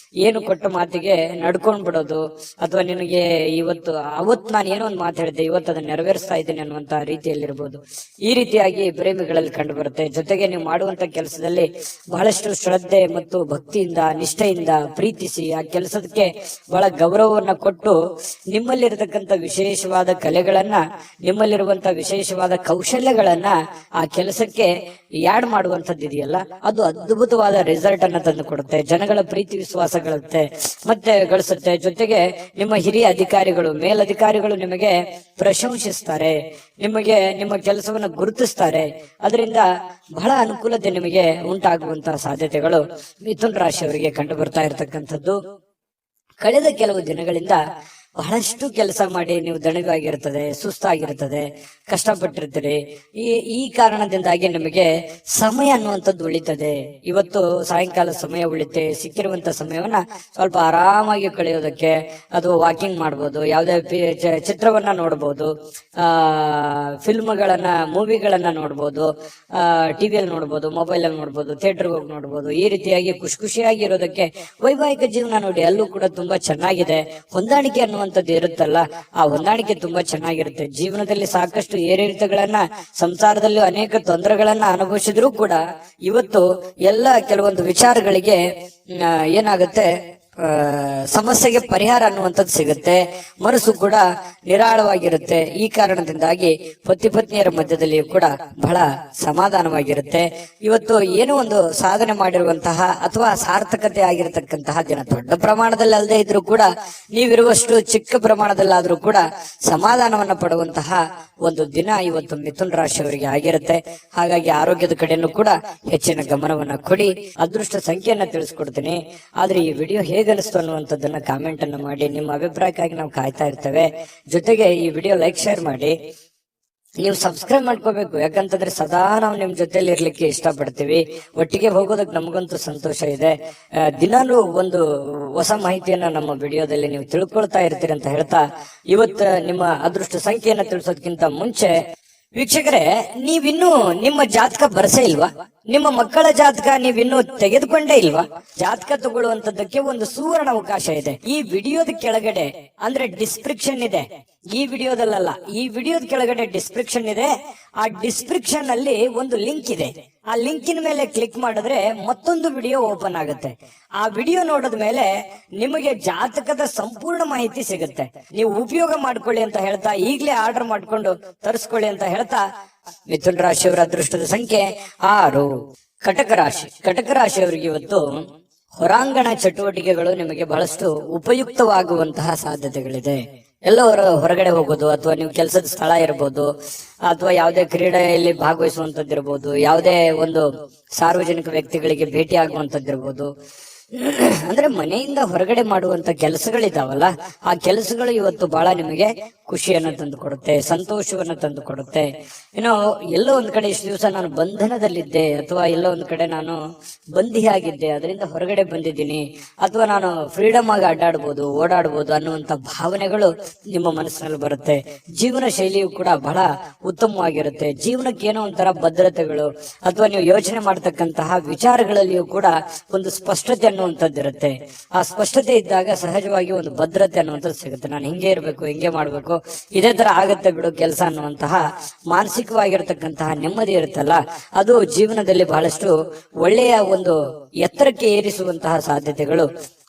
ಏನು ಕೊಟ್ಟ ಮಾತಿಗೆ ನಡ್ಕೊಂಡ್ ಬಿಡೋದು, ಅಥವಾ ನಿನಗೆ ಅವತ್ತು ನಾನು ಏನೋ ಒಂದು ಮಾತು ಹೇಳಿದ್ದೆ, ಇವತ್ತು ಅದನ್ನ ನೆರವೇರಿಸ್ತಾ ಇದ್ದೀನಿ ಅನ್ನುವಂತಹ ರೀತಿಯಲ್ಲಿರ್ಬೋದು. ಈ ರೀತಿಯಾಗಿ ಪ್ರೇಮಿಗಳಲ್ಲಿ ಕಂಡು ಬರುತ್ತೆ. ಜೊತೆಗೆ ನೀವು ಮಾಡುವಂತ ಕೆಲಸದಲ್ಲಿ ಬಹಳಷ್ಟು ಶ್ರದ್ಧೆ ಶ್ರದ್ಧೆ ಮತ್ತು ಭಕ್ತಿಯಿಂದ ನಿಷ್ಠೆಯಿಂದ ಪ್ರೀತಿಸಿ ಆ ಕೆಲಸಕ್ಕೆ ಬಹಳ ಗೌರವವನ್ನ ಕೊಟ್ಟು ನಿಮ್ಮಲ್ಲಿರತಕ್ಕಂಥ ವಿಶೇಷವಾದ ಕಲೆಗಳನ್ನ, ನಿಮ್ಮಲ್ಲಿರುವಂತ ವಿಶೇಷವಾದ ಕೌಶಲ್ಯಗಳನ್ನ ಆ ಕೆಲಸಕ್ಕೆ ಯಾಡ್ ಮಾಡುವಂತದ್ದು ಇದೆಯಲ್ಲ, ಅದು ಅದ್ಭುತವಾದ ರಿಸಲ್ಟ್ ಅನ್ನ ತಂದು ಕೊಡುತ್ತೆ. ಜನಗಳ ಪ್ರೀತಿ ವಿಶ್ವಾಸ ಗಳಿಸುತ್ತೆ. ಜೊತೆಗೆ ನಿಮ್ಮ ಹಿರಿಯ ಅಧಿಕಾರಿಗಳು, ಮೇಲಧಿಕಾರಿಗಳು ನಿಮಗೆ ಪ್ರಶಂಸಿಸ್ತಾರೆ, ನಿಮಗೆ ನಿಮ್ಮ ಕೆಲಸವನ್ನು ಗುರುತಿಸ್ತಾರೆ. ಅದರಿಂದ ಬಹಳ ಅನುಕೂಲತೆ ನಿಮಗೆ ಉಂಟಾಗುವಂತಹ ಸಾಧ್ಯತೆಗಳು ಮಿಥುನ ರಾಶಿಯವರಿಗೆ ಕಂಡು ಬರ್ತಾ ಇರತಕ್ಕಂಥದ್ದು. ಕಳೆದ ಕೆಲವು ದಿನಗಳಿಂದ ಬಹಳಷ್ಟು ಕೆಲಸ ಮಾಡಿ ನೀವು ದಣಿವಾಗಿರ್ತದೆ, ಸುಸ್ತಾಗಿರ್ತದೆ, ಕಷ್ಟಪಟ್ಟಿರ್ತೀರಿ. ಈ ಕಾರಣದಿಂದಾಗಿ ನಿಮಗೆ ಸಮಯ ಅನ್ನುವಂಥದ್ದು ಉಳಿತದೆ. ಇವತ್ತು ಸಾಯಂಕಾಲ ಸಮಯ ಉಳಿತೆ, ಸಿಕ್ಕಿರುವಂತ ಸಮಯವನ್ನ ಸ್ವಲ್ಪ ಆರಾಮಾಗಿ ಕಳೆಯೋದಕ್ಕೆ, ಅಥವಾ ವಾಕಿಂಗ್ ಮಾಡ್ಬೋದು, ಯಾವುದೇ ಚಿತ್ರವನ್ನ ನೋಡ್ಬೋದು, ಫಿಲ್ಮ್ಗಳನ್ನ, ಮೂವಿಗಳನ್ನ ನೋಡ್ಬೋದು, ಟಿವಿಯಲ್ಲಿ ನೋಡ್ಬೋದು, ಮೊಬೈಲ್ ಅಲ್ಲಿ ನೋಡ್ಬೋದು, ಥಿಯೇಟರ್ ಹೋಗಿ ನೋಡ್ಬೋದು. ಈ ರೀತಿಯಾಗಿ ಖುಷಿಯಾಗಿ ಇರೋದಕ್ಕೆ ವೈವಾಹಿಕ ಜೀವನ ನೋಡಿ, ಅಲ್ಲೂ ಕೂಡ ತುಂಬಾ ಚೆನ್ನಾಗಿದೆ. ಹೊಂದಾಣಿಕೆ ಅನ್ನುವಂಥದ್ದು ಇರುತ್ತಲ್ಲ, ಆ ಹೊಂದಾಣಿಕೆ ತುಂಬಾ ಚೆನ್ನಾಗಿರುತ್ತೆ. ಜೀವನದಲ್ಲಿ ಸಾಕಷ್ಟು ಏರಿಳಿತಗಳನ್ನ, ಸಂಸಾರದಲ್ಲಿ ಅನೇಕ ತೊಂದರೆಗಳನ್ನ ಅನುಭವಿಸಿದ್ರು ಕೂಡ ಇವತ್ತು ಎಲ್ಲ ಕೆಲವೊಂದು ವಿಚಾರಗಳಿಗೆ ಏನಾಗುತ್ತೆ, ಸಮಸ್ಯೆಗೆ ಪರಿಹಾರ ಅನ್ನುವಂಥದ್ದು ಸಿಗುತ್ತೆ. ಮನಸ್ಸು ಕೂಡ ನಿರಾಳವಾಗಿರುತ್ತೆ. ಈ ಕಾರಣದಿಂದಾಗಿ ಪತಿ ಪತ್ನಿಯರ ಮಧ್ಯದಲ್ಲಿಯೂ ಕೂಡ ಬಹಳ ಸಮಾಧಾನವಾಗಿರುತ್ತೆ. ಇವತ್ತು ಏನೋ ಒಂದು ಸಾಧನೆ ಮಾಡಿರುವಂತಹ ಅಥವಾ ಸಾರ್ಥಕತೆ ಆಗಿರತಕ್ಕಂತಹ ದಿನ. ದೊಡ್ಡ ಪ್ರಮಾಣದಲ್ಲಿ ಅಲ್ಲದೆ ಇದ್ರೂ ಕೂಡ, ನೀವಿರುವಷ್ಟು ಚಿಕ್ಕ ಪ್ರಮಾಣದಲ್ಲಾದ್ರೂ ಕೂಡ ಸಮಾಧಾನವನ್ನ ಪಡುವಂತಹ ಒಂದು ದಿನ ಇವತ್ತು ಮಿಥುನ ರಾಶಿಯವರಿಗೆ ಆಗಿರುತ್ತೆ. ಹಾಗಾಗಿ ಆರೋಗ್ಯದ ಕಡೆನೂ ಕೂಡ ಹೆಚ್ಚಿನ ಗಮನವನ್ನ ಕೊಡಿ. ಅದೃಷ್ಟ ಸಂಖ್ಯೆಯನ್ನ ತಿಳಿಸ್ಕೊಡ್ತೀನಿ. ಆದ್ರೆ ಈ ವಿಡಿಯೋ ಹೇಗನಿಸ್ತು ಅನ್ನುವಂಥದ್ದನ್ನ ಕಾಮೆಂಟ್ ಅನ್ನು ಮಾಡಿ. ನಿಮ್ಮ ಅಭಿಪ್ರಾಯಕ್ಕಾಗಿ ನಾವು ಕಾಯ್ತಾ ಇರ್ತೇವೆ. ಜೊತೆಗೆ ಈ ವಿಡಿಯೋ ಲೈಕ್, ಶೇರ್ ಮಾಡಿ. ನೀವು ಸಬ್ಸ್ಕ್ರೈಬ್ ಮಾಡ್ಕೋಬೇಕು, ಯಾಕಂತಂದ್ರೆ ಸದಾ ನಾವು ನಿಮ್ ಜೊತೆಲಿ ಇರ್ಲಿಕ್ಕೆ ಇಷ್ಟಪಡ್ತೀವಿ. ಒಟ್ಟಿಗೆ ಹೋಗೋದಕ್ಕೆ ನಮಗಂತೂ ಸಂತೋಷ ಇದೆ. ದಿನಾಲೂ ಒಂದು ಹೊಸ ಮಾಹಿತಿಯನ್ನ ನಮ್ಮ ವಿಡಿಯೋದಲ್ಲಿ ನೀವು ತಿಳ್ಕೊಳ್ತಾ ಇರ್ತೀರಿ ಅಂತ ಹೇಳ್ತಾ, ಇವತ್ತು ನಿಮ್ಮ ಅದೃಷ್ಟ ಸಂಖ್ಯೆಯನ್ನ ತಿಳಿಸೋದಕ್ಕಿಂತ ಮುಂಚೆ ವೀಕ್ಷಕರೇ, ನೀವಿನ್ನೂ ನಿಮ್ಮ ಜಾತಕ ಬರ್ಸೇ ಇಲ್ವಾ? ನಿಮ್ಮ ಮಕ್ಕಳ ಜಾತಕ ನೀವಿನ್ನೂ ತೆಗೆದುಕೊಂಡೇ ಇಲ್ವಾ? ಜಾತಕ ತಗೊಳ್ಳುವಂತದ್ದಕ್ಕೆ ಒಂದು ಸುವರ್ಣ ಅವಕಾಶ ಇದೆ. ಈ ವಿಡಿಯೋದ ಕೆಳಗಡೆ ಅಂದ್ರೆ ಡಿಸ್ಕ್ರಿಪ್ಷನ್ ಇದೆ. ಈ ವಿಡಿಯೋದಲ್ಲ, ಈ ವಿಡಿಯೋದ ಕೆಳಗಡೆ ಡಿಸ್ಕ್ರಿಪ್ಷನ್ ಇದೆ. ಆ ಡಿಸ್ಕ್ರಿಪ್ಷನ್ ಅಲ್ಲಿ ಒಂದು ಲಿಂಕ್ ಇದೆ. ಆ ಲಿಂಕಿನ ಮೇಲೆ ಕ್ಲಿಕ್ ಮಾಡಿದ್ರೆ ಮತ್ತೊಂದು ವಿಡಿಯೋ ಓಪನ್ ಆಗುತ್ತೆ. ಆ ವಿಡಿಯೋ ನೋಡಿದ ಮೇಲೆ ನಿಮಗೆ ಜಾತಕದ ಸಂಪೂರ್ಣ ಮಾಹಿತಿ ಸಿಗುತ್ತೆ. ನೀವು ಉಪಯೋಗ ಮಾಡ್ಕೊಳ್ಳಿ ಅಂತ ಹೇಳ್ತಾ, ಈಗಲೇ ಆರ್ಡರ್ ಮಾಡ್ಕೊಂಡು ತರಿಸ್ಕೊಳ್ಳಿ ಅಂತ ಹೇಳ್ತಾ, ಮಿಥುನ ರಾಶಿಯವರ ಅದೃಷ್ಟದ ಸಂಖ್ಯೆ 6. ಕಟಕ ರಾಶಿ. ಕಟಕ ರಾಶಿಯವರಿಗೆ ಇವತ್ತು ಹೊರಾಂಗಣ ಚಟುವಟಿಕೆಗಳು ನಿಮಗೆ ಬಹಳಷ್ಟು ಉಪಯುಕ್ತವಾಗುವಂತಹ ಸಾಧ್ಯತೆಗಳಿದೆ. ಎಲ್ಲೋ ಹೊರಗಡೆ ಹೋಗೋದು, ಅಥವಾ ನೀವು ಕೆಲಸದ ಸ್ಥಳ ಇರಬಹುದು, ಅಥವಾ ಯಾವುದೇ ಕ್ರೀಡೆಯಲ್ಲಿ ಭಾಗವಹಿಸುವಂತದ್ದು ಇರಬಹುದು, ಯಾವುದೇ ಒಂದು ಸಾರ್ವಜನಿಕ ವ್ಯಕ್ತಿಗಳಿಗೆ ಭೇಟಿ ಆಗುವಂತದ್ದಿರ್ಬೋದು. ಅಂದ್ರೆ ಮನೆಯಿಂದ ಹೊರಗಡೆ ಮಾಡುವಂತ ಕೆಲಸಗಳಿದಾವಲ್ಲ, ಆ ಕೆಲಸಗಳು ಇವತ್ತು ಬಹಳ ನಿಮಗೆ ಖುಷಿಯನ್ನ ತಂದು ಕೊಡುತ್ತೆ, ಸಂತೋಷವನ್ನ ತಂದು ಕೊಡುತ್ತೆ. ಏನೋ ಎಲ್ಲೋ ಒಂದ್ ಕಡೆ ಇಷ್ಟು ದಿವಸ ನಾನು ಬಂಧನದಲ್ಲಿದ್ದೆ, ಅಥವಾ ಎಲ್ಲೋ ಒಂದ್ ಕಡೆ ನಾನು ಬಂದಿಯಾಗಿದ್ದೆ, ಅದರಿಂದ ಹೊರಗಡೆ ಬಂದಿದ್ದೀನಿ, ಅಥವಾ ನಾನು ಫ್ರೀಡಮ್ ಆಗಿ ಅಡ್ಡಾಡ್ಬೋದು, ಓಡಾಡ್ಬೋದು ಅನ್ನುವಂತ ಭಾವನೆಗಳು ನಿಮ್ಮ ಮನಸ್ಸಿನಲ್ಲಿ ಬರುತ್ತೆ. ಜೀವನ ಶೈಲಿಯು ಕೂಡ ಬಹಳ ಉತ್ತಮವಾಗಿರುತ್ತೆ. ಜೀವನಕ್ಕೆ ಏನೋ ಒಂಥರ ಭದ್ರತೆಗಳು, ಅಥವಾ ನೀವು ಯೋಚನೆ ಮಾಡತಕ್ಕಂತಹ ವಿಚಾರಗಳಲ್ಲಿಯೂ ಕೂಡ ಒಂದು ಸ್ಪಷ್ಟತೆ ಅನ್ನುವಂಥದ್ದಿರುತ್ತೆ. ಆ ಸ್ಪಷ್ಟತೆ ಇದ್ದಾಗ ಸಹಜವಾಗಿ ಒಂದು ಭದ್ರತೆ ಅನ್ನುವಂಥದ್ದು ಸಿಗುತ್ತೆ. ನಾನು ಹಿಂಗೆ ಇರಬೇಕು, ಹಿಂಗೆ ಮಾಡ್ಬೇಕು, ಇದೇ ತರ ಆಗತ್ತೆ ಬಿಡು ಕೆಲಸ ಅನ್ನುವಂತಹ ಮಾನಸಿಕವಾಗಿರತಕ್ಕಂತಹ ನೆಮ್ಮದಿ ಇರುತ್ತಲ್ಲ, ಅದು ಜೀವನದಲ್ಲಿ ಬಹಳಷ್ಟು ಒಳ್ಳೆಯ ಒಂದು ಎತ್ತರಕ್ಕೆ ಏರಿಸುವಂತಹ ಸಾಧ್ಯತೆಗಳು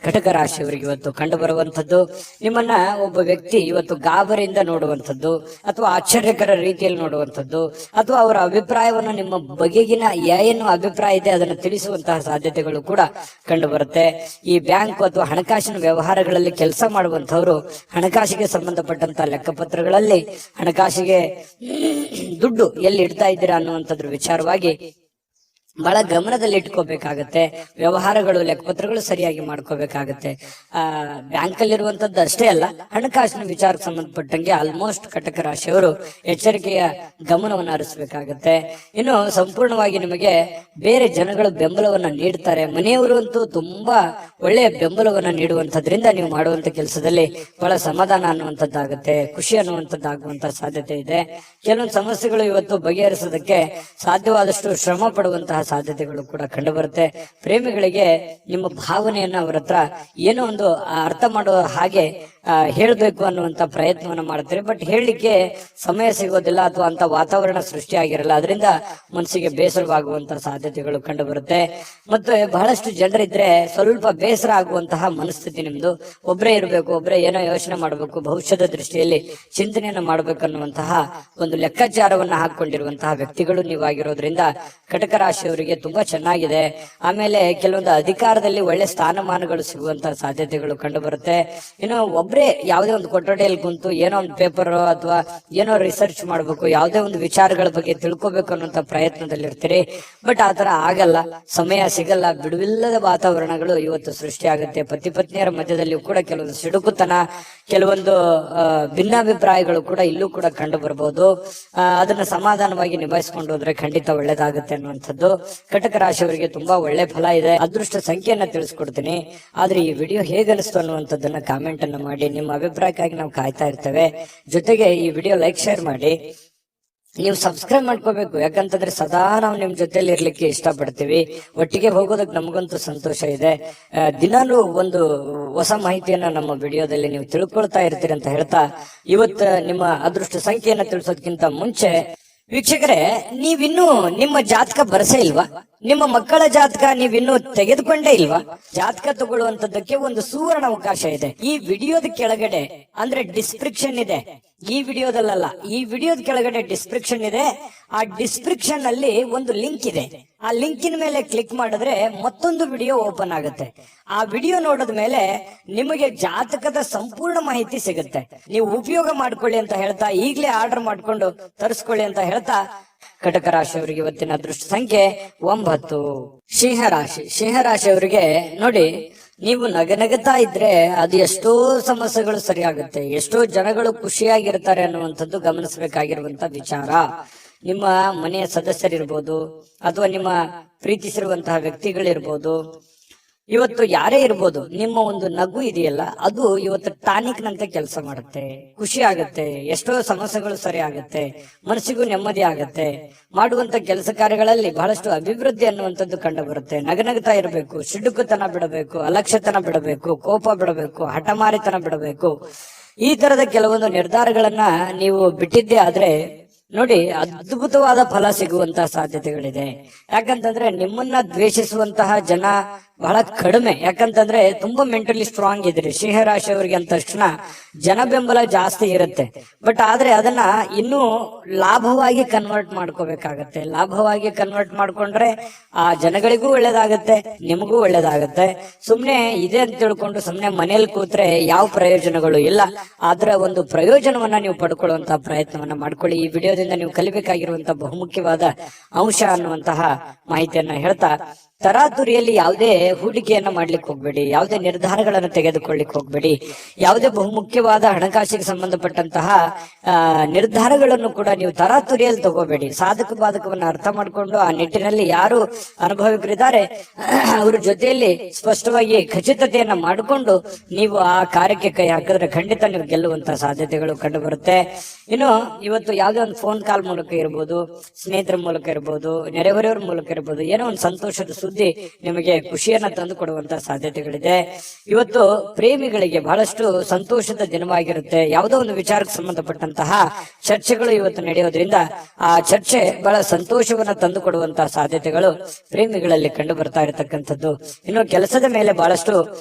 ಕಟಕ ರಾಶಿಯವರಿಗೆ ಇವತ್ತು ಕಂಡು ಬರುವಂತದ್ದು. ನಿಮ್ಮನ್ನ ಒಬ್ಬ ವ್ಯಕ್ತಿ ಇವತ್ತು ಗಾಬರಿಯಿಂದ ನೋಡುವಂಥದ್ದು, ಅಥವಾ ಆಶ್ಚರ್ಯಕರ ರೀತಿಯಲ್ಲಿ ನೋಡುವಂಥದ್ದು, ಅಥವಾ ಅವರ ಅಭಿಪ್ರಾಯವನ್ನು ನಿಮ್ಮ ಬಗೆಗಿನ ಏನು ಅಭಿಪ್ರಾಯ ಇದೆ ಅದನ್ನು ತಿಳಿಸುವಂತಹ ಸಾಧ್ಯತೆಗಳು ಕೂಡ ಕಂಡು ಬರುತ್ತೆ. ಈ ಬ್ಯಾಂಕ್ ಅಥವಾ ಹಣಕಾಸಿನ ವ್ಯವಹಾರಗಳಲ್ಲಿ ಕೆಲಸ ಮಾಡುವಂತವರು ಹಣಕಾಸಿಗೆ ಸಂಬಂಧಪಟ್ಟಂತ ಲೆಕ್ಕಪತ್ರಗಳಲ್ಲಿ ಹಣಕಾಸಿಗೆ ದುಡ್ಡು ಎಲ್ಲಿ ಇಡ್ತಾ ಇದ್ದೀರಾ ಅನ್ನುವಂಥದ್ರ ವಿಚಾರವಾಗಿ ಬಹಳ ಗಮನದಲ್ಲಿ ಇಟ್ಕೋಬೇಕಾಗತ್ತೆ. ವ್ಯವಹಾರಗಳು, ಲೆಕ್ಕಪತ್ರಗಳು ಸರಿಯಾಗಿ ಮಾಡ್ಕೋಬೇಕಾಗತ್ತೆ. ಬ್ಯಾಂಕ್ ಅಲ್ಲಿರುವಂತದ್ದು ಅಷ್ಟೇ ಅಲ್ಲ, ಹಣಕಾಸಿನ ವಿಚಾರಕ್ಕೆ ಸಂಬಂಧಪಟ್ಟಂಗೆ ಆಲ್ಮೋಸ್ಟ್ ಕಟಕ ರಾಶಿಯವರು ಎಚ್ಚರಿಕೆಯ ಗಮನವನ್ನು ಹರಿಸಬೇಕಾಗತ್ತೆ. ಇನ್ನು ಸಂಪೂರ್ಣವಾಗಿ ನಿಮಗೆ ಬೇರೆ ಜನಗಳು ಬೆಂಬಲವನ್ನ ನೀಡ್ತಾರೆ. ಮನೆಯವರು ಅಂತೂ ತುಂಬಾ ಒಳ್ಳೆಯ ಬೆಂಬಲವನ್ನ ನೀಡುವಂತದ್ರಿಂದ ನೀವು ಮಾಡುವಂತ ಕೆಲಸದಲ್ಲಿ ಬಹಳ ಸಮಾಧಾನ ಅನ್ನುವಂಥದ್ದಾಗುತ್ತೆ, ಖುಷಿ ಅನ್ನುವಂಥದ್ದಾಗುವಂತ ಸಾಧ್ಯತೆ ಇದೆ. ಕೆಲವೊಂದು ಸಮಸ್ಯೆಗಳು ಇವತ್ತು ಬಗೆಹರಿಸೋದಕ್ಕೆ ಸಾಧ್ಯವಾದಷ್ಟು ಶ್ರಮ ಪಡುವಂತಹ ಸಾಧ್ಯತೆಗಳು ಕೂಡ ಕಂಡು ಬರುತ್ತೆ. ಪ್ರೇಮಿಗಳಿಗೆ ನಿಮ್ಮ ಭಾವನೆಯನ್ನ ಅವರ ಹತ್ರ ಏನೋ ಒಂದು ಅರ್ಥ ಮಾಡುವ ಹಾಗೆ ಹೇಳ್ಬೇಕು ಅನ್ನುವಂತ ಪ್ರಯತ್ನವನ್ನ ಮಾಡ್ತಾರೆ. ಬಟ್ ಹೇಳಲಿಕ್ಕೆ ಸಮಯ ಸಿಗೋದಿಲ್ಲ ಅಥವಾ ಅಂತ ವಾತಾವರಣ ಸೃಷ್ಟಿಯಾಗಿರಲ್ಲ. ಅದರಿಂದ ಮನಸ್ಸಿಗೆ ಬೇಸರವಾಗುವಂತ ಸಾಧ್ಯತೆಗಳು ಕಂಡು ಬರುತ್ತೆ. ಮತ್ತೆ ಬಹಳಷ್ಟು ಜನರಿದ್ರೆ ಸ್ವಲ್ಪ ಬೇಸರ ಆಗುವಂತಹ ಮನಸ್ಥಿತಿ ನಿಮ್ದು. ಒಬ್ಬರೇ ಇರಬೇಕು, ಒಬ್ಬರೇ ಏನೋ ಯೋಚನೆ ಮಾಡಬೇಕು, ಭವಿಷ್ಯದ ದೃಷ್ಟಿಯಲ್ಲಿ ಚಿಂತನೆಯನ್ನ ಮಾಡಬೇಕನ್ನುವಂತಹ ಒಂದು ಲೆಕ್ಕಾಚಾರವನ್ನ ಹಾಕೊಂಡಿರುವಂತಹ ವ್ಯಕ್ತಿಗಳು ನೀವಾಗಿರೋದ್ರಿಂದ ಕಟಕ ರಾಶಿಯವರಿಗೆ ತುಂಬಾ ಚೆನ್ನಾಗಿದೆ. ಆಮೇಲೆ ಕೆಲವೊಂದು ಅಧಿಕಾರದಲ್ಲಿ ಒಳ್ಳೆ ಸ್ಥಾನಮಾನಗಳು ಸಿಗುವಂತಹ ಸಾಧ್ಯತೆಗಳು ಕಂಡು ಬರುತ್ತೆ. ಇನ್ನು ಒಬ್ಬರೇ ಯಾವುದೇ ಒಂದು ಕೊಠಡಿಯಲ್ಲಿ ಕುಂತು ಏನೋ ಒಂದು ಪೇಪರ್ ಅಥವಾ ಏನೋ ರಿಸರ್ಚ್ ಮಾಡಬೇಕು, ಯಾವುದೇ ಒಂದು ವಿಚಾರಗಳ ಬಗ್ಗೆ ತಿಳ್ಕೊಬೇಕು ಅನ್ನುವಂತ ಪ್ರಯತ್ನದಲ್ಲಿ ಇರ್ತೀರಿ. ಬಟ್ ಆತರ ಆಗಲ್ಲ, ಸಮಯ ಸಿಗಲ್ಲ. ಬಿಡುವಿಲ್ಲದ ವಾತಾವರಣಗಳು ಇವತ್ತು ಸೃಷ್ಟಿಯಾಗುತ್ತೆ. ಪತಿ ಪತ್ನಿಯರ ಮಧ್ಯದಲ್ಲಿಯೂ ಕೂಡ ಕೆಲವೊಂದು ಸಿಡುಕುತನ, ಕೆಲವೊಂದು ಭಿನ್ನಾಭಿಪ್ರಾಯಗಳು ಕೂಡ ಇಲ್ಲೂ ಕೂಡ ಕಂಡು ಬರಬಹುದು. ಅದನ್ನ ಸಮಾಧಾನವಾಗಿ ನಿಭಾಯಿಸಿಕೊಂಡು ಹೋದ್ರೆ ಖಂಡಿತ ಒಳ್ಳೇದಾಗುತ್ತೆ ಅನ್ನುವಂಥದ್ದು. ಕಟಕ ರಾಶಿಯವರಿಗೆ ತುಂಬಾ ಒಳ್ಳೆ ಫಲ ಇದೆ. ಅದೃಷ್ಟ ಸಂಖ್ಯೆಯನ್ನ ತಿಳಿಸ್ಕೊಡ್ತೀನಿ. ಆದ್ರೆ ಈ ವಿಡಿಯೋ ಹೇಗನಿಸ್ತು ಅನ್ನುವಂಥದ್ದನ್ನ ಕಾಮೆಂಟ್ ಅನ್ನ ಮಾಡಿ. ನಿಮ್ಮ ಅಭಿಪ್ರಾಯಕ್ಕಾಗಿ ನಾವು ಕಾಯ್ತಾ ಇರ್ತೇವೆ. ಜೊತೆಗೆ ಈ ವಿಡಿಯೋ ಲೈಕ್ ಶೇರ್ ಮಾಡಿ. ನೀವು ಸಬ್ಸ್ಕ್ರೈಬ್ ಮಾಡ್ಕೋಬೇಕು, ಯಾಕಂತಂದ್ರೆ ಸದಾ ನಾವು ನಿಮ್ ಜೊತೆಲಿ ಇರ್ಲಿಕ್ಕೆ ಇಷ್ಟಪಡ್ತೀವಿ. ಒಟ್ಟಿಗೆ ಹೋಗೋದಕ್ಕೆ ನಮಗಂತೂ ಸಂತೋಷ ಇದೆ. ದಿನಾಲೂ ಒಂದು ಹೊಸ ಮಾಹಿತಿಯನ್ನ ನಮ್ಮ ವಿಡಿಯೋದಲ್ಲಿ ನೀವು ತಿಳ್ಕೊಳ್ತಾ ಇರ್ತೀರಿ ಅಂತ ಹೇಳ್ತಾ, ಇವತ್ತು ನಿಮ್ಮ ಅದೃಷ್ಟ ಸಂಖ್ಯೆಯನ್ನ ತಿಳಿಸೋದಕ್ಕಿಂತ ಮುಂಚೆ ವೀಕ್ಷಕರೇ, ನೀವಿನ್ನೂ ನಿಮ್ಮ ಜಾತಕ ಬರಸೇ ಇಲ್ವಾ? ನಿಮ್ಮ ಮಕ್ಕಳ ಜಾತಕ ನೀವಿನ್ನೂ ತೆಗೆದುಕೊಂಡೇ ಇಲ್ವಾ? ಜಾತಕ ತಗೊಳ್ಳುವಂತದ್ದಕ್ಕೆ ಒಂದು ಸುವರ್ಣ ಅವಕಾಶ ಇದೆ. ಈ ವಿಡಿಯೋದ ಕೆಳಗಡೆ ಅಂದ್ರೆ ಡಿಸ್ಕ್ರಿಪ್ಷನ್ ಇದೆ. ಈ ವಿಡಿಯೋದಲ್ಲ, ಈ ವಿಡಿಯೋದ ಕೆಳಗಡೆ ಡಿಸ್ಕ್ರಿಪ್ಷನ್ ಇದೆ. ಆ ಡಿಸ್ಕ್ರಿಪ್ಷನ್ ಅಲ್ಲಿ ಒಂದು ಲಿಂಕ್ ಇದೆ. ಆ ಲಿಂಕಿನ ಮೇಲೆ ಕ್ಲಿಕ್ ಮಾಡಿದ್ರೆ ಮತ್ತೊಂದು ವಿಡಿಯೋ ಓಪನ್ ಆಗುತ್ತೆ. ಆ ವಿಡಿಯೋ ನೋಡಿದ ಮೇಲೆ ನಿಮಗೆ ಜಾತಕದ ಸಂಪೂರ್ಣ ಮಾಹಿತಿ ಸಿಗುತ್ತೆ. ನೀವು ಉಪಯೋಗ ಮಾಡ್ಕೊಳ್ಳಿ ಅಂತ ಹೇಳ್ತಾ, ಈಗಲೇ ಆರ್ಡರ್ ಮಾಡ್ಕೊಂಡು ತರಿಸ್ಕೊಳ್ಳಿ ಅಂತ ಹೇಳ್ತಾ, ಕಟಕ ರಾಶಿಯವರಿಗೆ ಇವತ್ತಿನ ಅದೃಷ್ಟ ಸಂಖ್ಯೆ 9. ಸಿಂಹರಾಶಿ. ಸಿಂಹರಾಶಿಯವರಿಗೆ ನೋಡಿ, ನೀವು ನಗನಗುತ್ತಾ ಇದ್ರೆ ಅದು ಎಷ್ಟೋ ಸಮಸ್ಯೆಗಳು ಸರಿಯಾಗುತ್ತೆ, ಎಷ್ಟೋ ಜನಗಳು ಖುಷಿಯಾಗಿರ್ತಾರೆ ಅನ್ನುವಂಥದ್ದು ಗಮನಿಸಬೇಕಾಗಿರುವಂತ ವಿಚಾರ. ನಿಮ್ಮ ಮನೆಯ ಸದಸ್ಯರಿರ್ಬೋದು ಅಥವಾ ನಿಮ್ಮ ಪ್ರೀತಿಸಿರುವಂತಹ ವ್ಯಕ್ತಿಗಳಿರ್ಬೋದು, ಇವತ್ತು ಯಾರೇ ಇರ್ಬೋದು, ನಿಮ್ಮ ಒಂದು ನಗು ಇದೆಯಲ್ಲ ಅದು ಇವತ್ತು ಟಾನಿಕ್ ನಂತೆ ಕೆಲಸ ಮಾಡುತ್ತೆ. ಖುಷಿ ಆಗುತ್ತೆ, ಎಷ್ಟೋ ಸಮಸ್ಯೆಗಳು ಸರಿ ಆಗುತ್ತೆ, ಮನಸ್ಸಿಗೂ ನೆಮ್ಮದಿ ಆಗತ್ತೆ. ಮಾಡುವಂತ ಕೆಲಸ ಕಾರ್ಯಗಳಲ್ಲಿ ಬಹಳಷ್ಟು ಅಭಿವೃದ್ಧಿ ಅನ್ನುವಂಥದ್ದು ಕಂಡು ಬರುತ್ತೆ. ನಗನಗ್ತಾ ಇರಬೇಕು, ಸಿಡುಕುತನ ಬಿಡಬೇಕು, ಅಲಕ್ಷ್ಯತನ ಬಿಡಬೇಕು, ಕೋಪ ಬಿಡಬೇಕು, ಹಠಮಾರಿತನ ಬಿಡಬೇಕು. ಈ ತರದ ಕೆಲವೊಂದು ನಿರ್ಧಾರಗಳನ್ನ ನೀವು ಬಿಟ್ಟಿದ್ದೇ ಆದ್ರೆ ನೋಡಿ, ಅದ್ಭುತವಾದ ಫಲ ಸಿಗುವಂತಹ ಸಾಧ್ಯತೆಗಳಿದೆ. ಯಾಕಂತಂದ್ರೆ ನಿಮ್ಮನ್ನ ದ್ವೇಷಿಸುವಂತಹ ಜನ ಬಹಳ ಕಡಿಮೆ. ಯಾಕಂತಂದ್ರೆ ತುಂಬಾ ಮೆಂಟಲಿ ಸ್ಟ್ರಾಂಗ್ ಇದ್ರಿ ಸಿಂಹರಾಶಿಯವರಿಗೆ ಅಂದ ತಕ್ಷಣ ಜನ ಬೆಂಬಲ ಜಾಸ್ತಿ ಇರುತ್ತೆ. ಬಟ್ ಆದ್ರೆ ಅದನ್ನ ಇನ್ನೂ ಲಾಭವಾಗಿ ಕನ್ವರ್ಟ್ ಮಾಡ್ಕೋಬೇಕಾಗತ್ತೆ. ಲಾಭವಾಗಿ ಕನ್ವರ್ಟ್ ಮಾಡ್ಕೊಂಡ್ರೆ ಆ ಜನಗಳಿಗೂ ಒಳ್ಳೇದಾಗತ್ತೆ, ನಿಮಗೂ ಒಳ್ಳೇದಾಗತ್ತೆ. ಸುಮ್ನೆ ಇದೆ ಅಂತ ತಿಳ್ಕೊಂಡು ಸುಮ್ನೆ ಮನೇಲಿ ಕೂತ್ರೆ ಯಾವ ಪ್ರಯೋಜನಗಳು ಇಲ್ಲ. ಆದ್ರೆ ಒಂದು ಪ್ರಯೋಜನವನ್ನ ನೀವು ಪಡ್ಕೊಳ್ಳುವಂತಹ ಪ್ರಯತ್ನವನ್ನ ಮಾಡ್ಕೊಳ್ಳಿ. ಈ ವಿಡಿಯೋದಿಂದ ನೀವು ಕಲಿಬೇಕಾಗಿರುವಂತಹ ಬಹುಮುಖ್ಯವಾದ ಅಂಶ ಅನ್ನುವಂತಹ ಮಾಹಿತಿಯನ್ನ ಹೇಳ್ತಾ, ತರಾತುರಿಯಲ್ಲಿ ಯಾವುದೇ ಹೂಡಿಕೆಯನ್ನ ಮಾಡ್ಲಿಕ್ಕೆ ಹೋಗ್ಬೇಡಿ, ಯಾವುದೇ ನಿರ್ಧಾರಗಳನ್ನು ತೆಗೆದುಕೊಳ್ಳಿಕ್ ಹೋಗ್ಬೇಡಿ. ಯಾವುದೇ ಬಹುಮುಖ್ಯವಾದ ಹಣಕಾಸಿಗೆ ಸಂಬಂಧಪಟ್ಟಂತಹ ನಿರ್ಧಾರಗಳನ್ನು ಕೂಡ ನೀವು ತರಾತುರಿಯಲ್ಲಿ ತಗೋಬೇಡಿ. ಸಾಧಕ ಬಾಧಕವನ್ನ ಅರ್ಥ ಮಾಡ್ಕೊಂಡು ಆ ನಿಟ್ಟಿನಲ್ಲಿ ಯಾರು ಅನುಭವಿಕರಿದ್ದಾರೆ ಅವ್ರ ಜೊತೆಯಲ್ಲಿ ಸ್ಪಷ್ಟವಾಗಿ ಖಚಿತತೆಯನ್ನ ಮಾಡಿಕೊಂಡು ನೀವು ಆ ಕಾರ್ಯಕ್ಕೆ ಕೈ ಹಾಕಿದ್ರೆ ಖಂಡಿತ ನೀವು ಗೆಲ್ಲುವಂತಹ ಸಾಧ್ಯತೆಗಳು ಕಂಡು ಬರುತ್ತೆ. ಇನ್ನು ಇವತ್ತು ಯಾವುದೇ ಒಂದು ಫೋನ್ ಕಾಲ್ ಮೂಲಕ ಇರ್ಬೋದು, ಸ್ನೇಹಿತರ ಮೂಲಕ ಇರ್ಬೋದು, ನೆರೆಹೊರೆಯವರ ಮೂಲಕ ಇರ್ಬೋದು, ಏನೋ ಒಂದು ಸಂತೋಷದ ಸುದ್ದಿ ನಿಮಗೆ ಖುಷಿಯನ್ನ ತಂದು ಕೊಡುವಂತಹ ಸಾಧ್ಯತೆಗಳಿದೆ. ಇವತ್ತು ಪ್ರೇಮಿಗಳಿಗೆ ಬಹಳಷ್ಟು ಸಂತೋಷದ ದಿನವಾಗಿರುತ್ತೆ. ಯಾವುದೋ ಒಂದು ವಿಚಾರಕ್ಕೆ ಸಂಬಂಧಪಟ್ಟಂತಹ ಚರ್ಚೆಗಳು ಇವತ್ತು ನಡೆಯೋದ್ರಿಂದ ಆ ಚರ್ಚೆ ಬಹಳ ಸಂತೋಷವನ್ನ ತಂದು ಕೊಡುವಂತಹ ಸಾಧ್ಯತೆಗಳು ಪ್ರೇಮಿಗಳಲ್ಲಿ ಕಂಡು ಬರ್ತಾ ಇರತಕ್ಕಂಥದ್ದು. ಇನ್ನು ಕೆಲಸದ ಮೇಲೆ ಬಹಳಷ್ಟು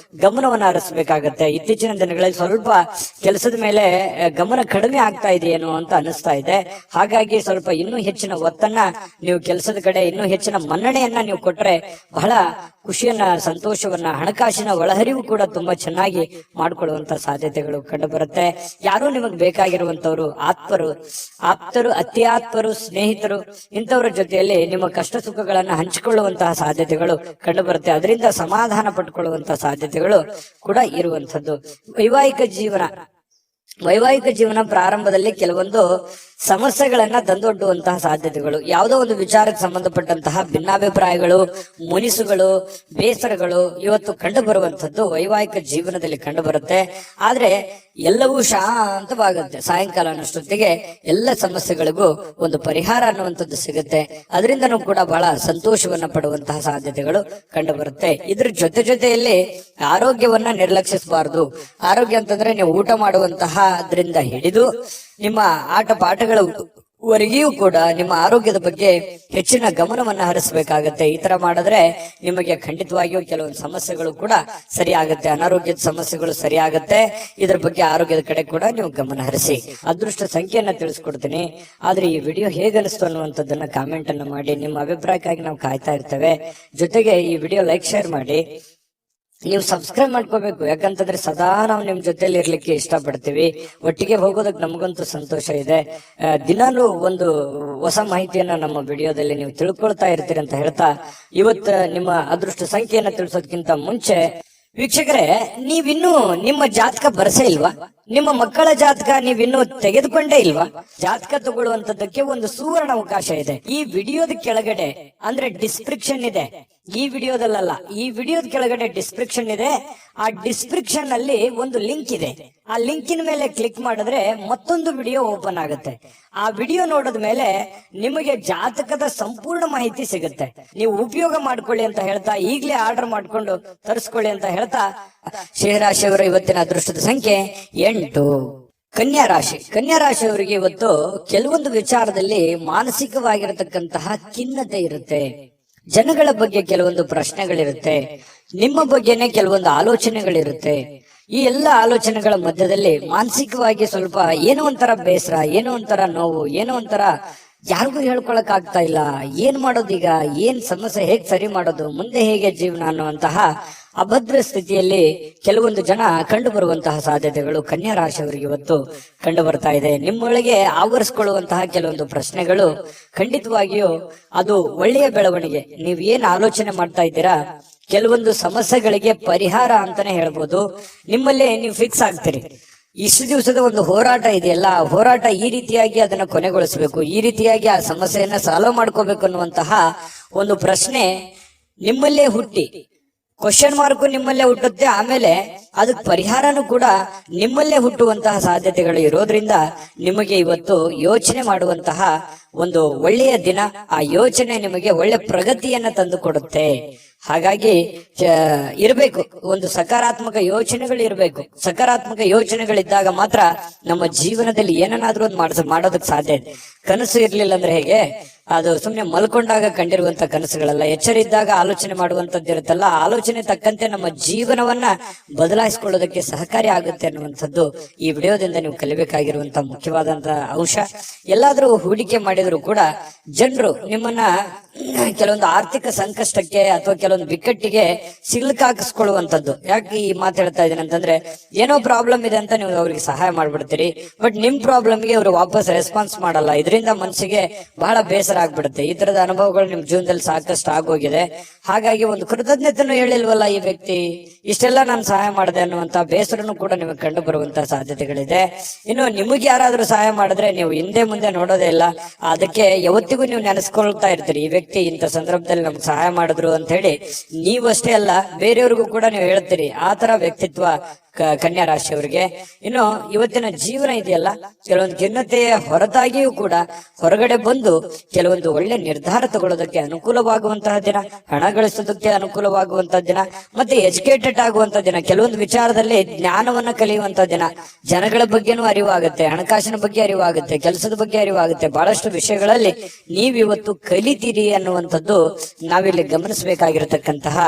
ಗಮನವನ್ನ ಹರಿಸಬೇಕಾಗತ್ತೆ. ಇತ್ತೀಚಿನ ದಿನಗಳಲ್ಲಿ ಸ್ವಲ್ಪ ಕೆಲಸದ ಮೇಲೆ ಗಮನ ಕಡಿಮೆ ಆಗ್ತಾ ಇದೆಯೇನೋ ಅಂತ ಅನಿಸ್ತಾ ಇದೆ. ಹಾಗಾಗಿ ಸ್ವಲ್ಪ ಇನ್ನೂ ಹೆಚ್ಚಿನ ಒತ್ತನ್ನ ನೀವು ಕೆಲಸದ ಕಡೆ, ಇನ್ನೂ ಹೆಚ್ಚಿನ ಮನ್ನಣೆಯನ್ನ ನೀವು ಕೊಟ್ರೆ ಬಹಳ ಖುಷಿಯನ್ನ, ಸಂತೋಷವನ್ನ, ಹಣಕಾಸಿನ ಒಳಹರಿವು ಕೂಡ ತುಂಬಾ ಚೆನ್ನಾಗಿ ಮಾಡಿಕೊಳ್ಳುವಂತ ಸಾಧ್ಯತೆಗಳು ಕಂಡು ಬರುತ್ತೆ. ಯಾರು ನಿಮಗೆ ಬೇಕಾಗಿರುವಂತವ್ರು, ಆಪ್ತರು, ಅತ್ಯಾತ್ಮರು, ಸ್ನೇಹಿತರು, ಇಂಥವ್ರ ಜೊತೆಯಲ್ಲಿ ನಿಮ್ಮ ಕಷ್ಟ ಸುಖಗಳನ್ನ ಹಂಚಿಕೊಳ್ಳುವಂತಹ ಸಾಧ್ಯತೆಗಳು ಕಂಡು ಬರುತ್ತೆ. ಅದರಿಂದ ಸಮಾಧಾನ ಪಟ್ಕೊಳ್ಳುವಂತಹ ಸಾಧ್ಯತೆಗಳು ಕೂಡ ಇರುವಂತದ್ದು. ವೈವಾಹಿಕ ಜೀವನ ಪ್ರಾರಂಭದಲ್ಲಿ ಕೆಲವೊಂದು ಸಮಸ್ಯೆಗಳನ್ನ ತಂದೊಡ್ಡುವಂತಹ ಸಾಧ್ಯತೆಗಳು, ಯಾವುದೋ ಒಂದು ವಿಚಾರಕ್ಕೆ ಸಂಬಂಧಪಟ್ಟಂತಹ ಭಿನ್ನಾಭಿಪ್ರಾಯಗಳು, ಮುನಿಸುಗಳು, ಬೇಸರಗಳು ಇವತ್ತು ಕಂಡು ಬರುವಂತದ್ದು ವೈವಾಹಿಕ ಜೀವನದಲ್ಲಿ ಕಂಡು ಬರುತ್ತೆ. ಆದ್ರೆ ಎಲ್ಲವೂ ಶಾಂತವಾಗುತ್ತೆ. ಸಾಯಂಕಾಲ ಅನ್ನೋಷ್ಟೊತ್ತಿಗೆ ಎಲ್ಲ ಸಮಸ್ಯೆಗಳಿಗೂ ಒಂದು ಪರಿಹಾರ ಅನ್ನುವಂಥದ್ದು ಸಿಗುತ್ತೆ. ಅದರಿಂದನೂ ಕೂಡ ಬಹಳ ಸಂತೋಷವನ್ನ ಪಡುವಂತಹ ಸಾಧ್ಯತೆಗಳು ಕಂಡು ಬರುತ್ತೆ. ಇದ್ರ ಜೊತೆಯಲ್ಲಿ ಆರೋಗ್ಯವನ್ನ ನಿರ್ಲಕ್ಷಿಸಬಾರದು. ಆರೋಗ್ಯ ಅಂತಂದ್ರೆ ನೀವು ಊಟ ಮಾಡುವಂತಹ ಅದರಿಂದ ಹಿಡಿದು ನಿಮ್ಮ ಆಟ ಪಾಠಗಳ ವರೆಗೂ ಕೂಡ ನಿಮ್ಮ ಆರೋಗ್ಯದ ಬಗ್ಗೆ ಹೆಚ್ಚಿನ ಗಮನವನ್ನ ಹರಿಸಬೇಕಾಗತ್ತೆ. ಈ ತರ ಮಾಡಿದ್ರೆ ನಿಮಗೆ ಖಂಡಿತವಾಗಿಯೂ ಕೆಲವೊಂದು ಸಮಸ್ಯೆಗಳು ಕೂಡ ಸರಿಯಾಗತ್ತೆ, ಅನಾರೋಗ್ಯದ ಸಮಸ್ಯೆಗಳು ಸರಿಯಾಗತ್ತೆ. ಇದ್ರ ಬಗ್ಗೆ ಆರೋಗ್ಯದ ಕಡೆ ಕೂಡ ನೀವು ಗಮನ ಹರಿಸಿ. ಅದೃಷ್ಟ ಸಂಖ್ಯೆಯನ್ನ ತಿಳಿಸ್ಕೊಡ್ತೀನಿ. ಆದ್ರೆ ಈ ವಿಡಿಯೋ ಹೇಗನಿಸ್ತು ಅನ್ನುವಂಥದ್ದನ್ನ ಕಾಮೆಂಟ್ ಅನ್ನು ಮಾಡಿ. ನಿಮ್ಮ ಅಭಿಪ್ರಾಯಕ್ಕಾಗಿ ನಾವು ಕಾಯ್ತಾ ಇರ್ತೇವೆ. ಜೊತೆಗೆ ಈ ವಿಡಿಯೋ ಲೈಕ್ ಶೇರ್ ಮಾಡಿ. ನೀವು ಸಬ್ಸ್ಕ್ರೈಬ್ ಮಾಡ್ಕೋಬೇಕು, ಯಾಕಂತಂದ್ರೆ ಸದಾ ನಾವು ನಿಮ್ ಜೊತೆಲಿ ಇರ್ಲಿಕ್ಕೆ ಇಷ್ಟಪಡ್ತೀವಿ. ಒಟ್ಟಿಗೆ ಹೋಗೋದಕ್ಕೆ ನಮಗಂತೂ ಸಂತೋಷ ಇದೆ. ದಿನಾಲೂ ಒಂದು ಹೊಸ ಮಾಹಿತಿಯನ್ನ ನಮ್ಮ ವಿಡಿಯೋದಲ್ಲಿ ನೀವು ತಿಳ್ಕೊಳ್ತಾ ಇರ್ತೀರಿ ಅಂತ ಹೇಳ್ತಾ, ಇವತ್ತು ನಿಮ್ಮ ಅದೃಷ್ಟ ಸಂಖ್ಯೆಯನ್ನ ತಿಳಿಸೋದಕ್ಕಿಂತ ಮುಂಚೆ ವೀಕ್ಷಕರೇ, ನೀವಿನ್ನೂ ನಿಮ್ಮ ಜಾತಕ ಬರಸೇ ಇಲ್ವಾ? ನಿಮ್ಮ ಮಕ್ಕಳ ಜಾತಕ ನೀವಿನ್ನೂ ತೆಗೆದುಕೊಂಡೇ ಇಲ್ವಾ? ಜಾತಕ ತಗೊಳ್ಳುವಂತದ್ದಕ್ಕೆ ಒಂದು ಸುವರ್ಣ ಅವಕಾಶ ಇದೆ. ಈ ವಿಡಿಯೋದ ಕೆಳಗಡೆ ಅಂದ್ರೆ ಡಿಸ್ಕ್ರಿಪ್ಷನ್ ಇದೆ. ಈ ವಿಡಿಯೋದಲ್ಲ, ಈ ವಿಡಿಯೋದ ಕೆಳಗಡೆ ಡಿಸ್ಕ್ರಿಪ್ಷನ್ ಇದೆ. ಆ ಡಿಸ್ಕ್ರಿಪ್ಷನ್ ಅಲ್ಲಿ ಒಂದು ಲಿಂಕ್ ಇದೆ. ಆ ಲಿಂಕಿನ ಮೇಲೆ ಕ್ಲಿಕ್ ಮಾಡಿದ್ರೆ ಮತ್ತೊಂದು ವಿಡಿಯೋ ಓಪನ್ ಆಗುತ್ತೆ. ಆ ವಿಡಿಯೋ ನೋಡಿದ ಮೇಲೆ ನಿಮಗೆ ಜಾತಕದ ಸಂಪೂರ್ಣ ಮಾಹಿತಿ ಸಿಗುತ್ತೆ. ನೀವು ಉಪಯೋಗ ಮಾಡ್ಕೊಳ್ಳಿ ಅಂತ ಹೇಳ್ತಾ, ಈಗಲೇ ಆರ್ಡರ್ ಮಾಡ್ಕೊಂಡು ತರಿಸ್ಕೊಳ್ಳಿ ಅಂತ ಹೇಳ್ತಾ, ಸಿಂಹರಾಶಿಯವರ ಇವತ್ತಿನ ಅದೃಷ್ಟದ ಸಂಖ್ಯೆ 8. ಕನ್ಯಾ ರಾಶಿ. ಕನ್ಯಾ ರಾಶಿಯವರಿಗೆ ಇವತ್ತು ಕೆಲವೊಂದು ವಿಚಾರದಲ್ಲಿ ಮಾನಸಿಕವಾಗಿರತಕ್ಕಂತಹ ಖಿನ್ನತೆ ಇರುತ್ತೆ. ಜನಗಳ ಬಗ್ಗೆ ಕೆಲವೊಂದು ಪ್ರಶ್ನೆಗಳಿರುತ್ತೆ. ನಿಮ್ಮ ಬಗ್ಗೆನೆ ಕೆಲವೊಂದು ಆಲೋಚನೆಗಳಿರುತ್ತೆ. ಈ ಎಲ್ಲ ಆಲೋಚನೆಗಳ ಮಧ್ಯದಲ್ಲಿ ಮಾನಸಿಕವಾಗಿ ಸ್ವಲ್ಪ ಏನೋ ಒಂಥರ ಬೇಸರ, ಏನೋ ಒಂಥರ ನೋವು, ಏನೋ ಒಂಥರ ಯಾರಿಗೂ ಹೇಳ್ಕೊಳಕ್ ಆಗ್ತಾ ಇಲ್ಲ. ಏನ್ ಮಾಡೋದೀಗ, ಏನ್ ಸಮಸ್ಯೆ, ಹೇಗ್ ಸರಿ ಮಾಡೋದು, ಮುಂದೆ ಹೇಗೆ ಜೀವನ ಅನ್ನುವಂತಹ ಅಭದ್ರ ಸ್ಥಿತಿಯಲ್ಲಿ ಕೆಲವೊಂದು ಜನ ಕಂಡು ಬರುವಂತಹ ಸಾಧ್ಯತೆಗಳು ಕನ್ಯಾ ರಾಶಿಯವರಿಗೆ ಇವತ್ತು ಕಂಡು ಬರ್ತಾ ಇದೆ. ನಿಮ್ಮೊಳಗೆ ಆವರಿಸಿಕೊಳ್ಳುವಂತಹ ಕೆಲವೊಂದು ಪ್ರಶ್ನೆಗಳು ಖಂಡಿತವಾಗಿಯೂ ಅದು ಒಳ್ಳೆಯ ಬೆಳವಣಿಗೆ. ನೀವ್ ಏನ್ ಆಲೋಚನೆ ಮಾಡ್ತಾ ಇದ್ದೀರಾ, ಕೆಲವೊಂದು ಸಮಸ್ಯೆಗಳಿಗೆ ಪರಿಹಾರ ಅಂತಾನೆ ಹೇಳ್ಬೋದು. ನಿಮ್ಮಲ್ಲೇ ನೀವು ಫಿಕ್ಸ್ ಆಗ್ತೀರಿ. ಇಷ್ಟು ದಿವಸದ ಒಂದು ಹೋರಾಟ ಇದೆಯಲ್ಲ, ಹೋರಾಟ ಈ ರೀತಿಯಾಗಿ ಅದನ್ನ ಕೊನೆಗೊಳಿಸಬೇಕು, ಈ ರೀತಿಯಾಗಿ ಆ ಸಮಸ್ಯೆಯನ್ನ ಸಾಲ್ವ್ ಮಾಡ್ಕೋಬೇಕು ಅನ್ನುವಂತಹ ಒಂದು ಪ್ರಶ್ನೆ ನಿಮ್ಮಲ್ಲೇ ಹುಟ್ಟಿ, ಕ್ವಶನ್ ಮಾರ್ಕ್ ನಿಮ್ಮಲ್ಲೇ ಹುಟ್ಟುತ್ತೆ. ಆಮೇಲೆ ಅದಕ್ಕೆ ಪರಿಹಾರನೂ ಕೂಡ ನಿಮ್ಮಲ್ಲೇ ಹುಟ್ಟುವಂತಹ ಸಾಧ್ಯತೆಗಳು ಇರೋದ್ರಿಂದ ನಿಮಗೆ ಇವತ್ತು ಯೋಚನೆ ಮಾಡುವಂತಹ ಒಂದು ಒಳ್ಳೆಯ ದಿನ. ಆ ಯೋಚನೆ ನಿಮಗೆ ಒಳ್ಳೆ ಪ್ರಗತಿಯನ್ನ ತಂದು ಕೊಡುತ್ತೆ. ಹಾಗಾಗಿ ಇರಬೇಕು, ಒಂದು ಸಕಾರಾತ್ಮಕ ಯೋಚನೆಗಳು ಇರಬೇಕು. ಸಕಾರಾತ್ಮಕ ಯೋಚನೆಗಳಿದ್ದಾಗ ಮಾತ್ರ ನಮ್ಮ ಜೀವನದಲ್ಲಿ ಏನನ್ನಾದ್ರೂ ಒಂದು ಮಾಡೋದಕ್ಕೆ ಸಾಧ್ಯ ಇದೆ. ಕನಸು ಇರ್ಲಿಲ್ಲ ಅಂದ್ರೆ ಹೇಗೆ, ಅದು ಸುಮ್ನೆ ಮಲ್ಕೊಂಡಾಗ ಕಂಡಿರುವಂತ ಕನಸುಗಳಲ್ಲ. ಎಚ್ಚರಿದ್ದಾಗ ಆಲೋಚನೆ ಮಾಡುವಂತದ್ದು ಇರುತ್ತಲ್ಲ, ಆಲೋಚನೆ ತಕ್ಕಂತೆ ನಮ್ಮ ಜೀವನವನ್ನ ಬದಲಾಯಿಸಿಕೊಳ್ಳೋದಕ್ಕೆ ಸಹಕಾರಿ ಆಗುತ್ತೆ ಅನ್ನುವಂಥದ್ದು ಈ ವಿಡಿಯೋದಿಂದ ನೀವು ಕಲಿಬೇಕಾಗಿರುವಂತಹ ಮುಖ್ಯವಾದಂತಹ ಅಂಶ. ಎಲ್ಲಾದ್ರೂ ಹೂಡಿಕೆ ಮಾಡಿದ್ರು ಕೂಡ ಜನರು ನಿಮ್ಮನ್ನ ಕೆಲವೊಂದು ಆರ್ಥಿಕ ಸಂಕಷ್ಟಕ್ಕೆ ಅಥವಾ ಕೆಲವೊಂದು ಬಿಕ್ಕಟ್ಟಿಗೆ ಸಿಲುಕಾಕಿಸ್ಕೊಳ್ಳುವಂಥದ್ದು. ಯಾಕೆ ಈ ಮಾತು ಹೇಳ್ತಾ ಇದ್ದೀನಿ ಅಂತಂದ್ರೆ, ಏನೋ ಪ್ರಾಬ್ಲಮ್ ಇದೆ ಅಂತ ನೀವು ಅವ್ರಿಗೆ ಸಹಾಯ ಮಾಡ್ಬಿಡ್ತೀರಿ, ಬಟ್ ನಿಮ್ ಪ್ರಾಬ್ಲಮ್ಗೆ ಅವರು ವಾಪಸ್ ರೆಸ್ಪಾನ್ಸ್ ಮಾಡಲ್ಲ. ಇದರಿಂದ ಮನಸ್ಸಿಗೆ ಬಹಳ ಬೇಸರ ಆಗ್ಬಿಡುತ್ತೆ. ಈ ತರದ ಅನುಭವಗಳು ನಿಮ್ ಜೀವನದಲ್ಲಿ ಸಾಕಷ್ಟು ಆಗೋಗಿದೆ. ಹಾಗಾಗಿ ಒಂದು ಕೃತಜ್ಞತೆಯನ್ನು ಹೇಳಿಲ್ವಲ್ಲ ಈ ವ್ಯಕ್ತಿ, ಇಷ್ಟೆಲ್ಲ ನಾನು ಸಹಾಯ ಮಾಡಿದೆ ಅನ್ನುವಂತ ಬೇಸರನು ಕೂಡ ನಿಮಗೆ ಕಂಡು ಬರುವಂತಹ ಸಾಧ್ಯತೆಗಳಿದೆ. ಇನ್ನು ನಿಮಗೆ ಯಾರಾದ್ರೂ ಸಹಾಯ ಮಾಡಿದ್ರೆ ನೀವು ಹಿಂದೆ ಮುಂದೆ ನೋಡೋದೇ ಇಲ್ಲ. ಅದಕ್ಕೆ ಯಾವತ್ತಿಗೂ ನೀವು ನೆನೆಸ್ಕೊಳ್ತಾ ಇರ್ತೀರಿ, ಈ ವ್ಯಕ್ತಿ ಇಂಥ ಸಂದರ್ಭದಲ್ಲಿ ನಮ್ಗೆ ಸಹಾಯ ಮಾಡಿದ್ರು ಅಂತ ಹೇಳಿ. ನೀವು ಅಷ್ಟೇ ಅಲ್ಲ, ಬೇರೆಯವ್ರಿಗೂ ಕೂಡ ನೀವು ಹೇಳ್ತೀರಿ. ಆ ತರ ವ್ಯಕ್ತಿತ್ವ ಕನ್ಯಾ ರಾಶಿಯವರಿಗೆ. ಇನ್ನು ಇವತ್ತಿನ ಜೀವನ ಇದೆಯಲ್ಲ, ಕೆಲವೊಂದು ಖಿನ್ನತೆಯ ಹೊರತಾಗಿಯೂ ಕೂಡ ಹೊರಗಡೆ ಬಂದು ಕೆಲವೊಂದು ಒಳ್ಳೆ ನಿರ್ಧಾರ ತಗೊಳ್ಳೋದಕ್ಕೆ ಅನುಕೂಲವಾಗುವಂತಹ ದಿನ, ಹಣ ಗಳಿಸೋದಕ್ಕೆ ಅನುಕೂಲವಾಗುವಂತಹ ದಿನ, ಮತ್ತೆ ಎಜುಕೇಟೆಡ್ ಆಗುವಂತಹ ದಿನ, ಕೆಲವೊಂದು ವಿಚಾರದಲ್ಲಿ ಜ್ಞಾನವನ್ನ ಕಲಿಯುವಂತಹ ದಿನ. ಜನಗಳ ಬಗ್ಗೆನೂ ಅರಿವಾಗುತ್ತೆ, ಹಣಕಾಸಿನ ಬಗ್ಗೆ ಅರಿವಾಗುತ್ತೆ, ಕೆಲಸದ ಬಗ್ಗೆ ಅರಿವಾಗುತ್ತೆ. ಬಹಳಷ್ಟು ವಿಷಯಗಳಲ್ಲಿ ನೀವಿವತ್ತು ಕಲಿತೀರಿ ಅನ್ನುವಂಥದ್ದು ನಾವಿಲ್ಲಿ ಗಮನಿಸಬೇಕಾಗಿರತಕ್ಕಂತಹ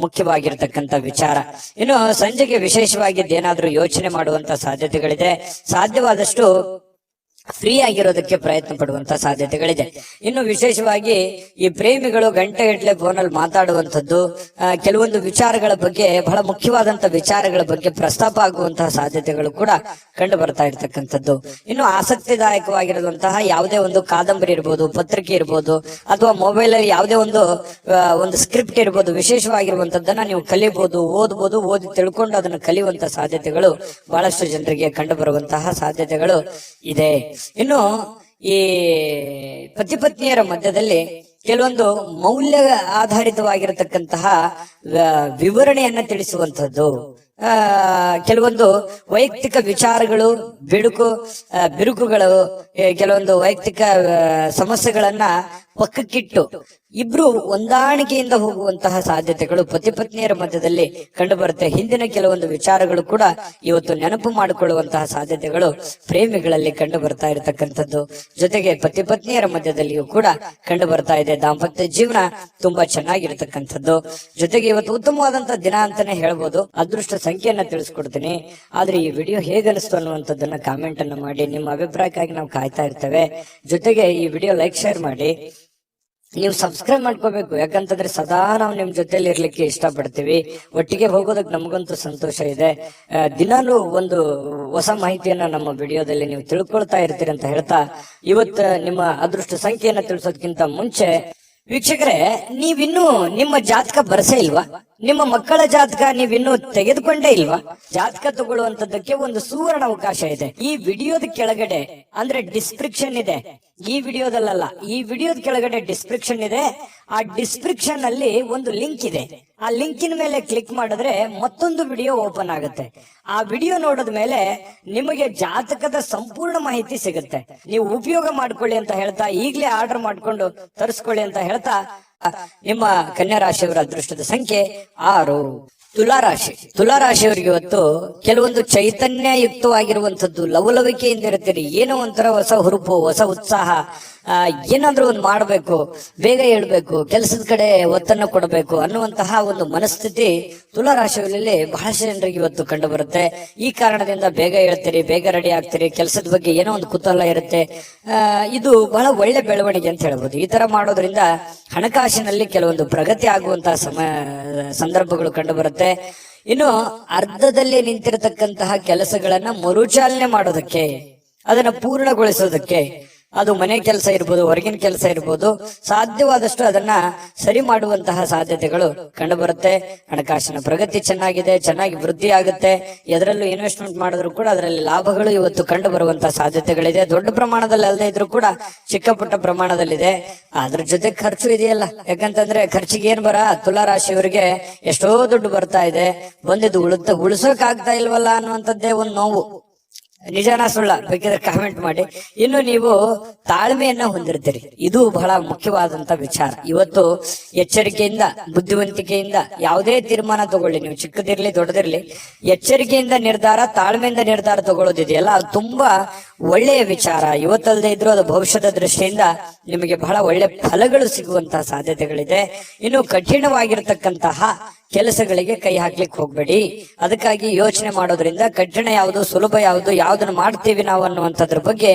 ಮುಖ್ಯವಾಗಿರತಕ್ಕಂತ ವಿಚಾರ. ಇನ್ನು ಸಂಜೆಗೆ ವಿಶೇಷವಾಗಿ ಏನಾದ್ರೂ ಯೋಚನೆ ಮಾಡುವಂತ ಸಾಧ್ಯತೆಗಳಿದೆ. ಸಾಧ್ಯವಾದಷ್ಟು ಫ್ರೀ ಆಗಿರೋದಕ್ಕೆ ಪ್ರಯತ್ನ ಪಡುವಂತ ಸಾಧ್ಯತೆಗಳಿದೆ. ಇನ್ನು ವಿಶೇಷವಾಗಿ ಈ ಪ್ರೇಮಿಗಳು ಗಂಟೆಗಟ್ಟಲೆ ಫೋನಲ್ಲಿ ಮಾತಾಡುವಂಥದ್ದು, ಕೆಲವೊಂದು ವಿಚಾರಗಳ ಬಗ್ಗೆ, ಬಹಳ ಮುಖ್ಯವಾದಂತ ವಿಚಾರಗಳ ಬಗ್ಗೆ ಪ್ರಸ್ತಾಪ ಆಗುವಂತಹ ಸಾಧ್ಯತೆಗಳು ಕೂಡ ಕಂಡು ಬರ್ತಾ ಇರ್ತಕ್ಕಂಥದ್ದು. ಇನ್ನು ಆಸಕ್ತಿದಾಯಕವಾಗಿರುವಂತಹ ಯಾವುದೇ ಒಂದು ಕಾದಂಬರಿ ಇರ್ಬೋದು, ಪತ್ರಿಕೆ ಇರ್ಬೋದು, ಅಥವಾ ಮೊಬೈಲ್ ಅಲ್ಲಿ ಯಾವುದೇ ಒಂದು ಸ್ಕ್ರಿಪ್ಟ್ ಇರ್ಬೋದು, ವಿಶೇಷವಾಗಿರುವಂತದ್ದನ್ನ ನೀವು ಕಲಿಬಹುದು, ಓದ್ಬೋದು. ಓದಿ ತಿಳ್ಕೊಂಡು ಅದನ್ನು ಕಲಿಯುವಂತ ಸಾಧ್ಯತೆಗಳು ಬಹಳಷ್ಟು ಜನರಿಗೆ ಕಂಡು ಬರುವಂತಹ ಸಾಧ್ಯತೆಗಳು ಇದೆ. ಇನ್ನು ಈ ಪತಿ ಪತ್ನಿಯರ ಮಧ್ಯದಲ್ಲಿ ಕೆಲವೊಂದು ಮೌಲ್ಯ ಆಧಾರಿತವಾಗಿರತಕ್ಕಂತಹ ವಿವರಣೆಯನ್ನ ತಿಳಿಸುವಂತದ್ದು, ಕೆಲವೊಂದು ವೈಯಕ್ತಿಕ ವಿಚಾರಗಳು, ಬಿರುಕುಗಳು, ಕೆಲವೊಂದು ವೈಯಕ್ತಿಕ ಸಮಸ್ಯೆಗಳನ್ನ ಪಕ್ಕಕ್ಕಿಟ್ಟು ಇಬ್ರು ಹೊಂದಾಣಿಕೆಯಿಂದ ಹೋಗುವಂತಹ ಸಾಧ್ಯತೆಗಳು ಪತಿ ಪತ್ನಿಯರ ಮಧ್ಯದಲ್ಲಿ ಕಂಡು ಬರುತ್ತೆ. ಹಿಂದಿನ ಕೆಲವೊಂದು ವಿಚಾರಗಳು ಕೂಡ ಇವತ್ತು ನೆನಪು ಮಾಡಿಕೊಳ್ಳುವಂತಹ ಸಾಧ್ಯತೆಗಳು ಪ್ರೇಮಿಗಳಲ್ಲಿ ಕಂಡು ಬರ್ತಾ ಇರತಕ್ಕಂಥದ್ದು. ಜೊತೆಗೆ ಪತಿ ಪತ್ನಿಯರ ಮಧ್ಯದಲ್ಲಿಯೂ ಕೂಡ ಕಂಡು ಬರ್ತಾ ಇದೆ. ದಾಂಪತ್ಯ ಜೀವನ ತುಂಬಾ ಚೆನ್ನಾಗಿರ್ತಕ್ಕಂಥದ್ದು. ಜೊತೆಗೆ ಇವತ್ತು ಉತ್ತಮವಾದಂತಹ ದಿನ ಅಂತಾನೆ ಹೇಳ್ಬೋದು. ಅದೃಷ್ಟ ಸಂಖ್ಯೆಯನ್ನ ತಿಳಿಸ್ಕೊಡ್ತೀನಿ. ಆದ್ರೆ ಈ ವಿಡಿಯೋ ಹೇಗನಿಸ್ತು ಅನ್ನುವಂಥದ್ದನ್ನ ಕಾಮೆಂಟ್ ಅನ್ನು ಮಾಡಿ. ನಿಮ್ಮ ಅಭಿಪ್ರಾಯಕ್ಕಾಗಿ ನಾವು ಕಾಯ್ತಾ ಇರ್ತೇವೆ. ಜೊತೆಗೆ ಈ ವಿಡಿಯೋ ಲೈಕ್ ಶೇರ್ ಮಾಡಿ. ನೀವು ಸಬ್ಸ್ಕ್ರೈಬ್ ಮಾಡ್ಕೋಬೇಕು, ಯಾಕಂತಂದ್ರೆ ಸದಾ ನಾವು ನಿಮ್ ಜೊತೆಲಿ ಇರ್ಲಿಕ್ಕೆ ಇಷ್ಟಪಡ್ತೀವಿ. ಒಟ್ಟಿಗೆ ಹೋಗೋದಕ್ಕೆ ನಮಗಂತೂ ಸಂತೋಷ ಇದೆ. ದಿನಾಲೂ ಒಂದು ಹೊಸ ಮಾಹಿತಿಯನ್ನ ನಮ್ಮ ವಿಡಿಯೋದಲ್ಲಿ ನೀವು ತಿಳ್ಕೊಳ್ತಾ ಇರ್ತೀರಿ ಅಂತ ಹೇಳ್ತಾ, ಇವತ್ತು ನಿಮ್ಮ ಅದೃಷ್ಟ ಸಂಖ್ಯೆಯನ್ನ ತಿಳಿಸೋದಕ್ಕಿಂತ ಮುಂಚೆ ವೀಕ್ಷಕರೇ, ನೀವಿನ್ನೂ ನಿಮ್ಮ ಜಾತಕ ಬರಸೇ ಇಲ್ವಾ? ನಿಮ್ಮ ಮಕ್ಕಳ ಜಾತಕ ನೀವಿನ್ನೂ ತೆಗೆದುಕೊಂಡೇ ಇಲ್ವಾ? ಜಾತಕ ತಗೊಳ್ಳುವಂತದ್ದಕ್ಕೆ ಒಂದು ಸುವರ್ಣ ಅವಕಾಶ ಇದೆ. ಈ ವಿಡಿಯೋದ ಕೆಳಗಡೆ ಅಂದ್ರೆ ಡಿಸ್ಕ್ರಿಪ್ಷನ್ ಇದೆ. ಈ ವಿಡಿಯೋದಲ್ಲ, ಈ ವಿಡಿಯೋದ ಕೆಳಗಡೆ ಡಿಸ್ಕ್ರಿಪ್ಷನ್ ಇದೆ. ಆ ಡಿಸ್ಕ್ರಿಪ್ಷನ್ ಅಲ್ಲಿ ಒಂದು ಲಿಂಕ್ ಇದೆ. ಆ ಲಿಂಕಿನ ಮೇಲೆ ಕ್ಲಿಕ್ ಮಾಡಿದ್ರೆ ಮತ್ತೊಂದು ವಿಡಿಯೋ ಓಪನ್ ಆಗುತ್ತೆ. ಆ ವಿಡಿಯೋ ನೋಡಿದ ಮೇಲೆ ನಿಮಗೆ ಜಾತಕದ ಸಂಪೂರ್ಣ ಮಾಹಿತಿ ಸಿಗುತ್ತೆ. ನೀವು ಉಪಯೋಗ ಮಾಡ್ಕೊಳ್ಳಿ ಅಂತ ಹೇಳ್ತಾ, ಈಗಲೇ ಆರ್ಡರ್ ಮಾಡ್ಕೊಂಡು ತರಿಸ್ಕೊಳ್ಳಿ ಅಂತ ಹೇಳ್ತಾ, ನಿಮ್ಮ ಕನ್ಯಾ ರಾಶಿಯವರ ಅದೃಷ್ಟದ ಸಂಖ್ಯೆ 6. ತುಲಾರಾಶಿಯವರಿಗೆ ಇವತ್ತು ಕೆಲವೊಂದು ಚೈತನ್ಯಯುಕ್ತವಾಗಿರುವಂತದ್ದು, ಲವಲವಿಕೆಯಿಂದ ಇರ್ತೀರಿ. ಏನೋ ಒಂಥರ ಹೊಸ ಹುರುಪು, ಹೊಸ ಉತ್ಸಾಹ, ಏನಾದ್ರೂ ಒಂದು ಮಾಡಬೇಕು, ಬೇಗ ಹೇಳ್ಬೇಕು, ಕೆಲಸದ ಕಡೆ ಒತ್ತನ್ನು ಕೊಡಬೇಕು ಅನ್ನುವಂತಹ ಒಂದು ಮನಸ್ಥಿತಿ ತುಲಾರಾಶಿಯಲ್ಲಿ ಬಹಳಷ್ಟು ಜನರಿಗೆ ಇವತ್ತು ಕಂಡು ಬರುತ್ತೆ. ಈ ಕಾರಣದಿಂದ ಬೇಗ ಹೇಳ್ತೀರಿ, ಬೇಗ ರೆಡಿ ಆಗ್ತೀರಿ, ಕೆಲಸದ ಬಗ್ಗೆ ಏನೋ ಒಂದು ಕುತೂಹಲ ಇರುತ್ತೆ. ಇದು ಬಹಳ ಒಳ್ಳೆ ಬೆಳವಣಿಗೆ ಅಂತ ಹೇಳ್ಬೋದು. ಈ ತರ ಮಾಡೋದ್ರಿಂದ ಹಣಕಾಸಿನಲ್ಲಿ ಕೆಲವೊಂದು ಪ್ರಗತಿ ಆಗುವಂತಹ ಸಂದರ್ಭಗಳು ಕಂಡು ಬರುತ್ತೆ. ಇನ್ನು ಅರ್ಧದಲ್ಲಿ ನಿಂತಿರತಕ್ಕಂತಹ ಕೆಲಸಗಳನ್ನ ಮರುಚಾಲನೆ ಮಾಡೋದಕ್ಕೆ, ಅದನ್ನ ಪೂರ್ಣಗೊಳಿಸೋದಕ್ಕೆ, ಅದು ಮನೆ ಕೆಲಸ ಇರ್ಬೋದು, ಹೊರಗಿನ ಕೆಲಸ ಇರ್ಬೋದು, ಸಾಧ್ಯವಾದಷ್ಟು ಅದನ್ನ ಸರಿ ಮಾಡುವಂತಹ ಸಾಧ್ಯತೆಗಳು ಕಂಡು ಬರುತ್ತೆ. ಹಣಕಾಸಿನ ಪ್ರಗತಿ ಚೆನ್ನಾಗಿ ವೃದ್ಧಿ ಆಗುತ್ತೆ. ಎದರಲ್ಲೂ ಇನ್ವೆಸ್ಟ್ಮೆಂಟ್ ಮಾಡಿದ್ರು ಕೂಡ ಅದರಲ್ಲಿ ಲಾಭಗಳು ಇವತ್ತು ಕಂಡು ಬರುವಂತಹ ಸಾಧ್ಯತೆಗಳಿದೆ. ದೊಡ್ಡ ಪ್ರಮಾಣದಲ್ಲಿ ಅಲ್ಲದೆ ಇದ್ರೂ ಕೂಡ ಚಿಕ್ಕ ಪುಟ್ಟ ಪ್ರಮಾಣದಲ್ಲಿದೆ. ಅದ್ರ ಜೊತೆ ಖರ್ಚು ಇದೆಯಲ್ಲ, ಯಾಕಂತಂದ್ರೆ ಖರ್ಚಿಗೆ ಏನ್ ಬರ, ತುಲಾರಾಶಿಯವರಿಗೆ ಎಷ್ಟೋ ದುಡ್ಡು ಬರ್ತಾ ಇದೆ, ಬಂದಿದ್ದು ಉಳಿಸೋಕ್ ಆಗ್ತಾ ಇಲ್ವಲ್ಲ ಅನ್ನುವಂಥದ್ದೇ ಒಂದು ನೋವು. ನಿಜಾನ ಸುಳ್ಳ ಬೇಕಿದ್ರೆ ಕಾಮೆಂಟ್ ಮಾಡಿ. ಇನ್ನು ನೀವು ತಾಳ್ಮೆಯನ್ನ ಹೊಂದಿರ್ತೀರಿ, ಇದು ಬಹಳ ಮುಖ್ಯವಾದಂತ ವಿಚಾರ. ಇವತ್ತು ಎಚ್ಚರಿಕೆಯಿಂದ, ಬುದ್ಧಿವಂತಿಕೆಯಿಂದ ಯಾವುದೇ ತೀರ್ಮಾನ ತಗೊಳ್ಳಿ, ನೀವು ಚಿಕ್ಕದಿರ್ಲಿ ದೊಡ್ಡದಿರ್ಲಿ, ಎಚ್ಚರಿಕೆಯಿಂದ ನಿರ್ಧಾರ, ತಾಳ್ಮೆಯಿಂದ ನಿರ್ಧಾರ ತಗೊಳ್ಳೋದಿದೆಯಲ್ಲ, ಅದು ತುಂಬಾ ಒಳ್ಳೆಯ ವಿಚಾರ. ಇವತ್ತಲ್ಲದೆ ಇದ್ರೂ ಅದು ಭವಿಷ್ಯದ ದೃಷ್ಟಿಯಿಂದ ನಿಮಗೆ ಬಹಳ ಒಳ್ಳೆ ಫಲಗಳು ಸಿಗುವಂತಹ ಸಾಧ್ಯತೆಗಳಿದೆ. ಇನ್ನು ಕಠಿಣವಾಗಿರ್ತಕ್ಕಂತಹ ಕೆಲಸಗಳಿಗೆ ಕೈ ಹಾಕ್ಲಿಕ್ಕೆ ಹೋಗ್ಬೇಡಿ. ಅದಕ್ಕಾಗಿ ಯೋಚನೆ ಮಾಡೋದ್ರಿಂದ ಕಠಿಣ ಯಾವುದು, ಸುಲಭ ಯಾವುದು, ಯಾವ್ದನ್ನ ಮಾಡ್ತೀವಿ ನಾವು ಅನ್ನುವಂಥದ್ರ ಬಗ್ಗೆ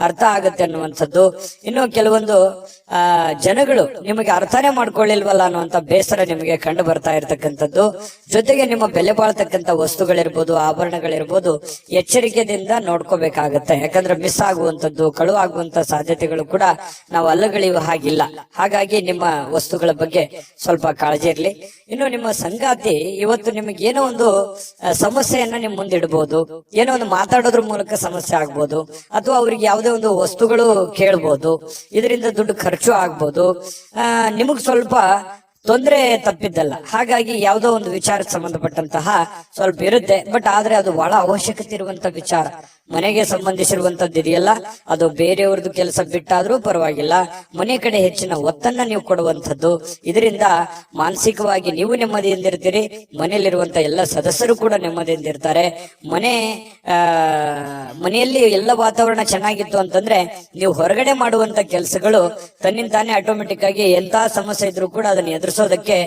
ಅರ್ಥ ಆಗುತ್ತೆ ಅನ್ನುವಂಥದ್ದು. ಇನ್ನು ಕೆಲವೊಂದು ಜನಗಳು ನಿಮಗೆ ಅರ್ಥನೇ ಮಾಡ್ಕೊಳ್ಳಿಲ್ವಲ್ಲ ಅನ್ನುವಂಥ ಬೇಸರ ನಿಮಗೆ ಕಂಡು ಬರ್ತಾ ಇರತಕ್ಕಂಥದ್ದು. ಜೊತೆಗೆ ನಿಮ್ಮ ಬೆಲೆ ಬಾಳ್ತಕ್ಕಂಥ ವಸ್ತುಗಳಿರ್ಬೋದು, ಆಭರಣಗಳಿರ್ಬೋದು, ಎಚ್ಚರಿಕೆಯಿಂದ ನೋಡ್ಕೋಬೇಕಾಗತ್ತೆ. ಯಾಕಂದ್ರೆ ಮಿಸ್ ಆಗುವಂಥದ್ದು, ಕಳು ಆಗುವಂತ ಸಾಧ್ಯತೆಗಳು ಕೂಡ ನಾವು ಅಲ್ಲಗಳೆಯುವ ಹಾಗಿಲ್ಲ. ಹಾಗಾಗಿ ನಿಮ್ಮ ವಸ್ತುಗಳ ಬಗ್ಗೆ ಸ್ವಲ್ಪ ಕಾಳಜಿ ಇರ್ಲಿ. ಇನ್ನು ನಿಮ್ಮ ಸಂಗಾತಿ ಇವತ್ತು ನಿಮಗೆ ಏನೋ ಒಂದು ಸಮಸ್ಯೆಯನ್ನ ನಿಮ್ ಮುಂದಿಡ್ಬೋದು, ಏನೋ ಒಂದು ಮಾತಾಡೋದ್ರ ಮೂಲಕ ಸಮಸ್ಯೆ ಆಗ್ಬೋದು, ಅಥವಾ ಅವ್ರಿಗೆ ಯಾವುದೇ ಒಂದು ವಸ್ತುಗಳು ಕೇಳ್ಬೋದು, ಇದರಿಂದ ದುಡ್ಡು ಖರ್ಚು ಆಗ್ಬೋದು, ನಿಮಗ್ ಸ್ವಲ್ಪ ತೊಂದರೆ ತಪ್ಪಿದ್ದಲ್ಲ. ಹಾಗಾಗಿ ಯಾವುದೋ ಒಂದು ವಿಚಾರಕ್ಕೆ ಸಂಬಂಧಪಟ್ಟಂತಹ ಸ್ವಲ್ಪ ಇರುತ್ತೆ. ಬಟ್ ಆದ್ರೆ ಅದು ಬಹಳ ಅವಶ್ಯಕತೆ ಇರುವಂತ ವಿಚಾರ. ಮನೆಗೆ ಸಂಬಂಧಿಸಿರುವಂತದ್ದು ಇದೆಯಲ್ಲ, ಅದು ಬೇರೆಯವ್ರದ್ದು ಕೆಲಸ ಬಿಟ್ಟಾದ್ರೂ ಪರವಾಗಿಲ್ಲ, ಮನೆ ಕಡೆ ಹೆಚ್ಚಿನ ಒತ್ತನ್ನ ನೀವು ಕೊಡುವಂಥದ್ದು. ಇದರಿಂದ ಮಾನಸಿಕವಾಗಿ ನೀವು ನೆಮ್ಮದಿಯಿಂದಿರ್ತೀರಿ, ಮನೆಯಲ್ಲಿರುವಂತ ಎಲ್ಲ ಸದಸ್ಯರು ಕೂಡ ನೆಮ್ಮದಿಯಿಂದಿರ್ತಾರೆ. ಮನೆಯಲ್ಲಿ ಎಲ್ಲ ವಾತಾವರಣ ಚೆನ್ನಾಗಿತ್ತು ಅಂತಂದ್ರೆ ನೀವು ಹೊರಗಡೆ ಮಾಡುವಂತ ಕೆಲಸಗಳು ತನ್ನಿಂತಾನೇ ಆಟೋಮೆಟಿಕ್ ಆಗಿ ಎಂತ ಸಮಸ್ಯೆ ಇದ್ರೂ ಕೂಡ ಅದನ್ನ ಎದುರಿಸೋದಕ್ಕೆ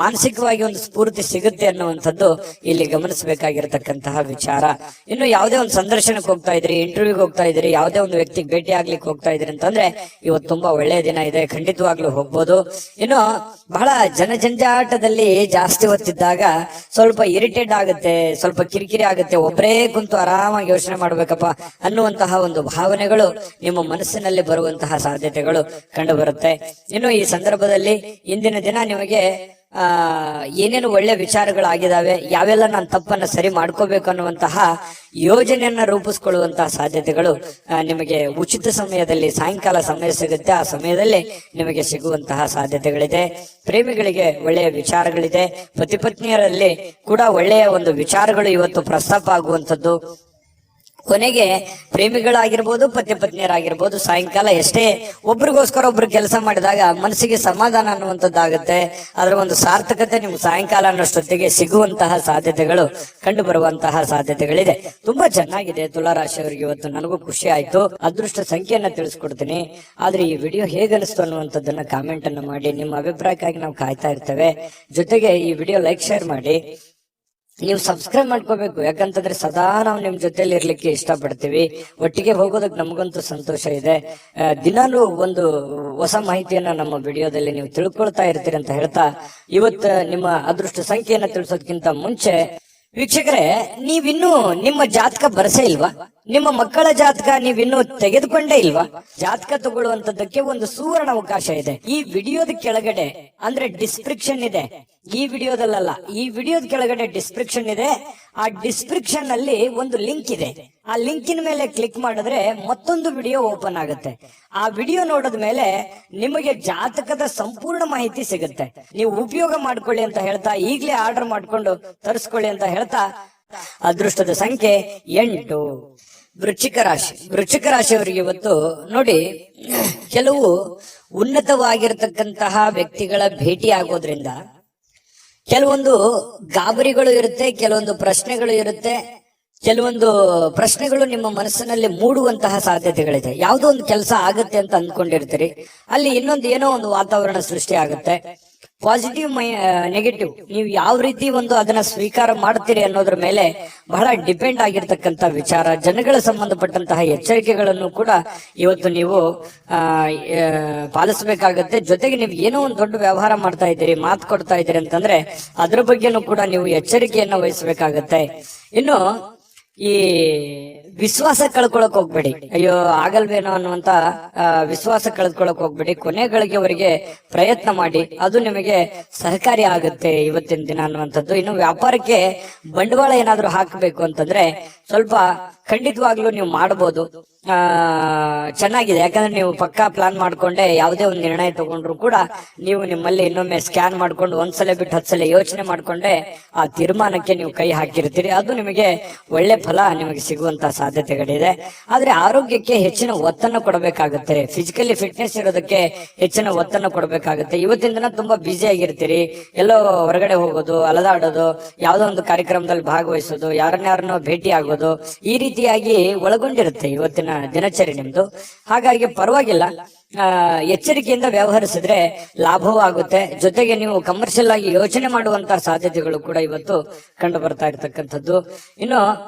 ಮಾನಸಿಕವಾಗಿ ಒಂದು ಸ್ಫೂರ್ತಿ ಸಿಗುತ್ತೆ ಅನ್ನುವಂಥದ್ದು ಇಲ್ಲಿ ಗಮನಿಸಬೇಕಾಗಿರತಕ್ಕಂತಹ ವಿಚಾರ. ಇನ್ನು ಯಾವುದೇ ಒಂದು ಸಂದರ್ಶನಕ್ಕೆ ಹೋಗ್ತಾ ಇದ್ರಿ, ಇಂಟರ್ವ್ಯೂಗೆ ಹೋಗ್ತಾ ಇದ್ರಿ, ಯಾವುದೇ ಒಂದು ವ್ಯಕ್ತಿಗೆ ಭೇಟಿ ಆಗ್ಲಿಕ್ಕೆ ಹೋಗ್ತಾ ಇದ್ರಿ ಅಂತಂದ್ರೆ ಇವತ್ತು ತುಂಬಾ ಒಳ್ಳೆಯ ದಿನ ಇದೆ, ಖಂಡಿತವಾಗ್ಲೂ ಹೋಗ್ಬೋದು. ಇನ್ನು ಬಹಳ ಜನಜಂಜಾಟದಲ್ಲಿ ಜಾಸ್ತಿ ಹೊತ್ತಿದ್ದಾಗ ಸ್ವಲ್ಪ ಇರಿಟೇಟ್ ಆಗುತ್ತೆ, ಸ್ವಲ್ಪ ಕಿರಿಕಿರಿ ಆಗುತ್ತೆ, ಒಬ್ಬರೇ ಕುಂತು ಆರಾಮಾಗಿ ಯೋಚನೆ ಮಾಡ್ಬೇಕಪ್ಪ ಅನ್ನುವಂತಹ ಒಂದು ಭಾವನೆಗಳು ನಿಮ್ಮ ಮನಸ್ಸಿನಲ್ಲಿ ಬರುವಂತಹ ಸಾಧ್ಯತೆಗಳು ಕಂಡು ಬರುತ್ತೆ. ಇನ್ನು ಈ ಸಂದರ್ಭದಲ್ಲಿ ಇಂದಿನ ದಿನ ನಿಮಗೆ ಏನೇನು ಒಳ್ಳೆ ವಿಚಾರಗಳಾಗಿದ್ದಾವೆ, ಯಾವೆಲ್ಲ ನಾನು ತಪ್ಪನ್ನ ಸರಿ ಮಾಡ್ಕೋಬೇಕು ಅನ್ನುವಂತಹ ಯೋಜನೆಯನ್ನ ರೂಪಿಸ್ಕೊಳ್ಳುವಂತಹ ಸಾಧ್ಯತೆಗಳು ನಿಮಗೆ ಉಚಿತ ಸಮಯದಲ್ಲಿ ಸಾಯಂಕಾಲ ಸಮಯ ಸಿಗುತ್ತೆ, ಆ ಸಮಯದಲ್ಲಿ ನಿಮಗೆ ಸಿಗುವಂತಹ ಸಾಧ್ಯತೆಗಳಿದೆ. ಪ್ರೇಮಿಗಳಿಗೆ ಒಳ್ಳೆಯ ವಿಚಾರಗಳಿದೆ, ಪತಿ ಪತ್ನಿಯರಲ್ಲಿ ಕೂಡ ಒಳ್ಳೆಯ ಒಂದು ವಿಚಾರಗಳು ಇವತ್ತು ಪ್ರಸ್ತಾಪ ಆಗುವಂಥದ್ದು. ಕೊನೆಗೆ ಪ್ರೇಮಿಗಳಾಗಿರ್ಬೋದು, ಪತಿ ಪತ್ನಿಯರಾಗಿರ್ಬೋದು, ಸಾಯಂಕಾಲ ಎಷ್ಟೇ ಒಬ್ರಿಗೋಸ್ಕರ ಒಬ್ರು ಕೆಲಸ ಮಾಡಿದಾಗ ಮನಸ್ಸಿಗೆ ಸಮಾಧಾನ ಅನ್ನುವಂಥದ್ದಾಗುತ್ತೆ. ಅದರ ಒಂದು ಸಾರ್ಥಕತೆ ನಿಮ್ಗೆ ಸಾಯಂಕಾಲ ಅನ್ನೋಷ್ಟೊತ್ತಿಗೆ ಸಿಗುವಂತಹ ಸಾಧ್ಯತೆಗಳು ಕಂಡು ಬರುವಂತಹ ಸಾಧ್ಯತೆಗಳಿದೆ. ತುಂಬಾ ಚೆನ್ನಾಗಿದೆ ತುಲಾರಾಶಿಯವರಿಗೆ ಇವತ್ತು. ನನಗೂ ಖುಷಿ ಆಯ್ತು. ಅದೃಷ್ಟ ಸಂಖ್ಯೆಯನ್ನ ತಿಳಿಸ್ಕೊಡ್ತೀನಿ. ಆದ್ರೆ ಈ ವಿಡಿಯೋ ಹೇಗನಿಸ್ತು ಅನ್ನುವಂಥದ್ದನ್ನ ಕಾಮೆಂಟ್ ಅನ್ನು ಮಾಡಿ. ನಿಮ್ಮ ಅಭಿಪ್ರಾಯಕ್ಕಾಗಿ ನಾವು ಕಾಯ್ತಾ ಇರ್ತೇವೆ. ಜೊತೆಗೆ ಈ ವಿಡಿಯೋ ಲೈಕ್ ಶೇರ್ ಮಾಡಿ. ನೀವು ಸಬ್ಸ್ಕ್ರೈಬ್ ಮಾಡ್ಕೋಬೇಕು, ಯಾಕಂತಂದ್ರೆ ಸದಾ ನಾವು ನಿಮ್ ಜೊತೆಲಿ ಇರ್ಲಿಕ್ಕೆ ಇಷ್ಟಪಡ್ತೀವಿ. ಒಟ್ಟಿಗೆ ಹೋಗೋದಕ್ಕೆ ನಮಗಂತೂ ಸಂತೋಷ ಇದೆ. ದಿನಾಲೂ ಒಂದು ಹೊಸ ಮಾಹಿತಿಯನ್ನ ನಮ್ಮ ವಿಡಿಯೋದಲ್ಲಿ ನೀವು ತಿಳ್ಕೊಳ್ತಾ ಇರ್ತೀರಿ ಅಂತ ಹೇಳ್ತಾ, ಇವತ್ತು ನಿಮ್ಮ ಅದೃಷ್ಟ ಸಂಖ್ಯೆಯನ್ನ ತಿಳಿಸೋದಕ್ಕಿಂತ ಮುಂಚೆ ವೀಕ್ಷಕರೇ, ನೀವಿನ್ನೂ ನಿಮ್ಮ ಜಾತಕ ಬರಸೇ ಇಲ್ವಾ? ನಿಮ್ಮ ಮಕ್ಕಳ ಜಾತಕ ನೀವಿನ್ನೂ ತೆಗೆದುಕೊಂಡೇ ಇಲ್ವಾ? ಜಾತಕ ತಗೊಳ್ಳುವಂತದ್ದಕ್ಕೆ ಒಂದು ಸುವರ್ಣ ಅವಕಾಶ ಇದೆ. ಈ ವಿಡಿಯೋದ ಕೆಳಗಡೆ ಅಂದ್ರೆ ಡಿಸ್ಕ್ರಿಪ್ಷನ್ ಇದೆ. ಈ ವಿಡಿಯೋದಲ್ಲ, ಈ ವಿಡಿಯೋದ ಕೆಳಗಡೆ ಡಿಸ್ಕ್ರಿಪ್ಷನ್ ಇದೆ. ಆ ಡಿಸ್ಕ್ರಿಪ್ಷನ್ ಅಲ್ಲಿ ಒಂದು ಲಿಂಕ್ ಇದೆ. ಆ ಲಿಂಕಿನ ಮೇಲೆ ಕ್ಲಿಕ್ ಮಾಡಿದ್ರೆ ಮತ್ತೊಂದು ವಿಡಿಯೋ ಓಪನ್ ಆಗುತ್ತೆ. ಆ ವಿಡಿಯೋ ನೋಡಿದ ಮೇಲೆ ನಿಮಗೆ ಜಾತಕದ ಸಂಪೂರ್ಣ ಮಾಹಿತಿ ಸಿಗುತ್ತೆ. ನೀವು ಉಪಯೋಗ ಮಾಡ್ಕೊಳ್ಳಿ ಅಂತ ಹೇಳ್ತಾ, ಈಗಲೇ ಆರ್ಡರ್ ಮಾಡ್ಕೊಂಡು ತರಿಸ್ಕೊಳ್ಳಿ ಅಂತ ಹೇಳ್ತಾ, ಅದೃಷ್ಟದ ಸಂಖ್ಯೆ 8. ವೃಶ್ಚಿಕ ರಾಶಿ. ವೃಶ್ಚಿಕ ರಾಶಿಯವರಿಗೆ ಇವತ್ತು ನೋಡಿ, ಕೆಲವು ಉನ್ನತವಾಗಿರತಕ್ಕಂತಹ ವ್ಯಕ್ತಿಗಳ ಭೇಟಿ ಆಗೋದ್ರಿಂದ ಕೆಲವೊಂದು ಗಾಬರಿಗಳು ಇರುತ್ತೆ, ಕೆಲವೊಂದು ಪ್ರಶ್ನೆಗಳು ಇರುತ್ತೆ. ಕೆಲವೊಂದು ಪ್ರಶ್ನೆಗಳು ನಿಮ್ಮ ಮನಸ್ಸಿನಲ್ಲಿ ಮೂಡುವಂತಹ ಸಾಧ್ಯತೆಗಳಿದೆ. ಯಾವುದೋ ಒಂದು ಕೆಲಸ ಆಗುತ್ತೆ ಅಂತ ಅಂದ್ಕೊಂಡಿರ್ತೀರಿ, ಅಲ್ಲಿ ಇನ್ನೊಂದು ಏನೋ ಒಂದು ವಾತಾವರಣ ಸೃಷ್ಟಿ ಆಗುತ್ತೆ. ಪಾಸಿಟಿವ್ ನೆಗೆಟಿವ್ ನೀವು ಯಾವ ರೀತಿ ಒಂದು ಅದನ್ನ ಸ್ವೀಕಾರ ಮಾಡ್ತೀರಿ ಅನ್ನೋದ್ರ ಮೇಲೆ ಬಹಳ ಡಿಪೆಂಡ್ ಆಗಿರ್ತಕ್ಕಂಥ ವಿಚಾರ. ಜನಗಳ ಸಂಬಂಧಪಟ್ಟಂತಹ ಎಚ್ಚರಿಕೆಗಳನ್ನು ಕೂಡ ಇವತ್ತು ನೀವು ಪಾಲಿಸಬೇಕಾಗತ್ತೆ. ಜೊತೆಗೆ ನೀವು ಏನೋ ಒಂದು ದೊಡ್ಡ ವ್ಯವಹಾರ ಮಾಡ್ತಾ ಇದ್ದೀರಿ, ಮಾತು ಕೊಡ್ತಾ ಇದ್ದೀರಿ ಅಂತಂದ್ರೆ ಅದ್ರ ಬಗ್ಗೆನೂ ಕೂಡ ನೀವು ಎಚ್ಚರಿಕೆಯನ್ನು ವಹಿಸಬೇಕಾಗತ್ತೆ. ಇನ್ನು ಈ ವಿಶ್ವಾಸ ಕಳ್ಕೊಳಕ್ ಹೋಗ್ಬೇಡಿ. ಅಯ್ಯೋ ಆಗಲ್ವೇನೋ ಅನ್ನುವಂತ ವಿಶ್ವಾಸ ಕಳ್ಕೊಳಕ್ ಹೋಗ್ಬೇಡಿ. ಕೊನೆಗಳಿಗೆವರೆಗೆ ಪ್ರಯತ್ನ ಮಾಡಿ, ಅದು ನಿಮಗೆ ಸಹಕಾರಿ ಆಗುತ್ತೆ ಇವತ್ತಿನ ದಿನ ಅನ್ನುವಂಥದ್ದು. ಇನ್ನು ವ್ಯಾಪಾರಕ್ಕೆ ಬಂಡವಾಳ ಏನಾದ್ರೂ ಹಾಕಬೇಕು ಅಂತಂದ್ರೆ ಸ್ವಲ್ಪ ಖಂಡಿತವಾಗ್ಲೂ ನೀವು ಮಾಡಬಹುದು. ಚೆನ್ನಾಗಿದೆ, ಯಾಕಂದ್ರೆ ನೀವು ಪಕ್ಕಾ ಪ್ಲಾನ್ ಮಾಡ್ಕೊಂಡೆ ಯಾವುದೇ ಒಂದು ನಿರ್ಣಯ ತಗೊಂಡ್ರು ಕೂಡ ನೀವು ನಿಮ್ಮಲ್ಲಿ ಇನ್ನೊಮ್ಮೆ ಸ್ಕ್ಯಾನ್ ಮಾಡ್ಕೊಂಡು ಒಂದ್ಸಲ ಬಿಟ್ಟು 10 ಸಲ ಯೋಚನೆ ಮಾಡ್ಕೊಂಡೆ ಆ ತೀರ್ಮಾನಕ್ಕೆ ನೀವು ಕೈ ಹಾಕಿರ್ತೀರಿ. ಅದು ನಿಮಗೆ ಒಳ್ಳೆ ಫಲ ನಿಮಗೆ ಸಿಗುವಂತಹ ಸಾಧ್ಯತೆಗಳಿದೆ. ಆದ್ರೆ ಆರೋಗ್ಯಕ್ಕೆ ಹೆಚ್ಚಿನ ಒತ್ತನ್ನು ಕೊಡಬೇಕಾಗುತ್ತೆ. ಫಿಸಿಕಲಿ ಫಿಟ್ನೆಸ್ ಇರೋದಕ್ಕೆ ಹೆಚ್ಚಿನ ಒತ್ತನ್ನು ಕೊಡಬೇಕಾಗುತ್ತೆ. ಇವತ್ತಿನ ದಿನ ತುಂಬಾ ಬ್ಯುಸಿ ಆಗಿರ್ತೀರಿ. ಎಲ್ಲೋ ಹೊರಗಡೆ ಹೋಗೋದು, ಅಲದಾಡೋದು, ಯಾವುದೋ ಒಂದು ಕಾರ್ಯಕ್ರಮದಲ್ಲಿ ಭಾಗವಹಿಸೋದು, ಯಾರನ್ನಾರನ್ನೋ ಭೇಟಿ ಆಗೋದು, ಈ ರೀತಿಯಾಗಿ ಒಳಗೊಂಡಿರುತ್ತೆ ಇವತ್ತಿನ ದಿನಚರಿ ನಿಮ್ದು. ಹಾಗಾಗಿ ಪರವಾಗಿಲ್ಲ, ಎಚ್ಚರಿಕೆಯಿಂದ ವ್ಯವಹರಿಸಿದ್ರೆ ಲಾಭವೂ ಆಗುತ್ತೆ. ಜೊತೆಗೆ ನೀವು ಕಮರ್ಷಿಯಲ್ ಆಗಿ ಯೋಚನೆ ಮಾಡುವಂತಹ ಸಾಧ್ಯತೆಗಳು ಕೂಡ ಇವತ್ತು ಕಂಡು ಬರ್ತಾ ಇರತಕ್ಕಂಥದ್ದು. ಇನ್ನು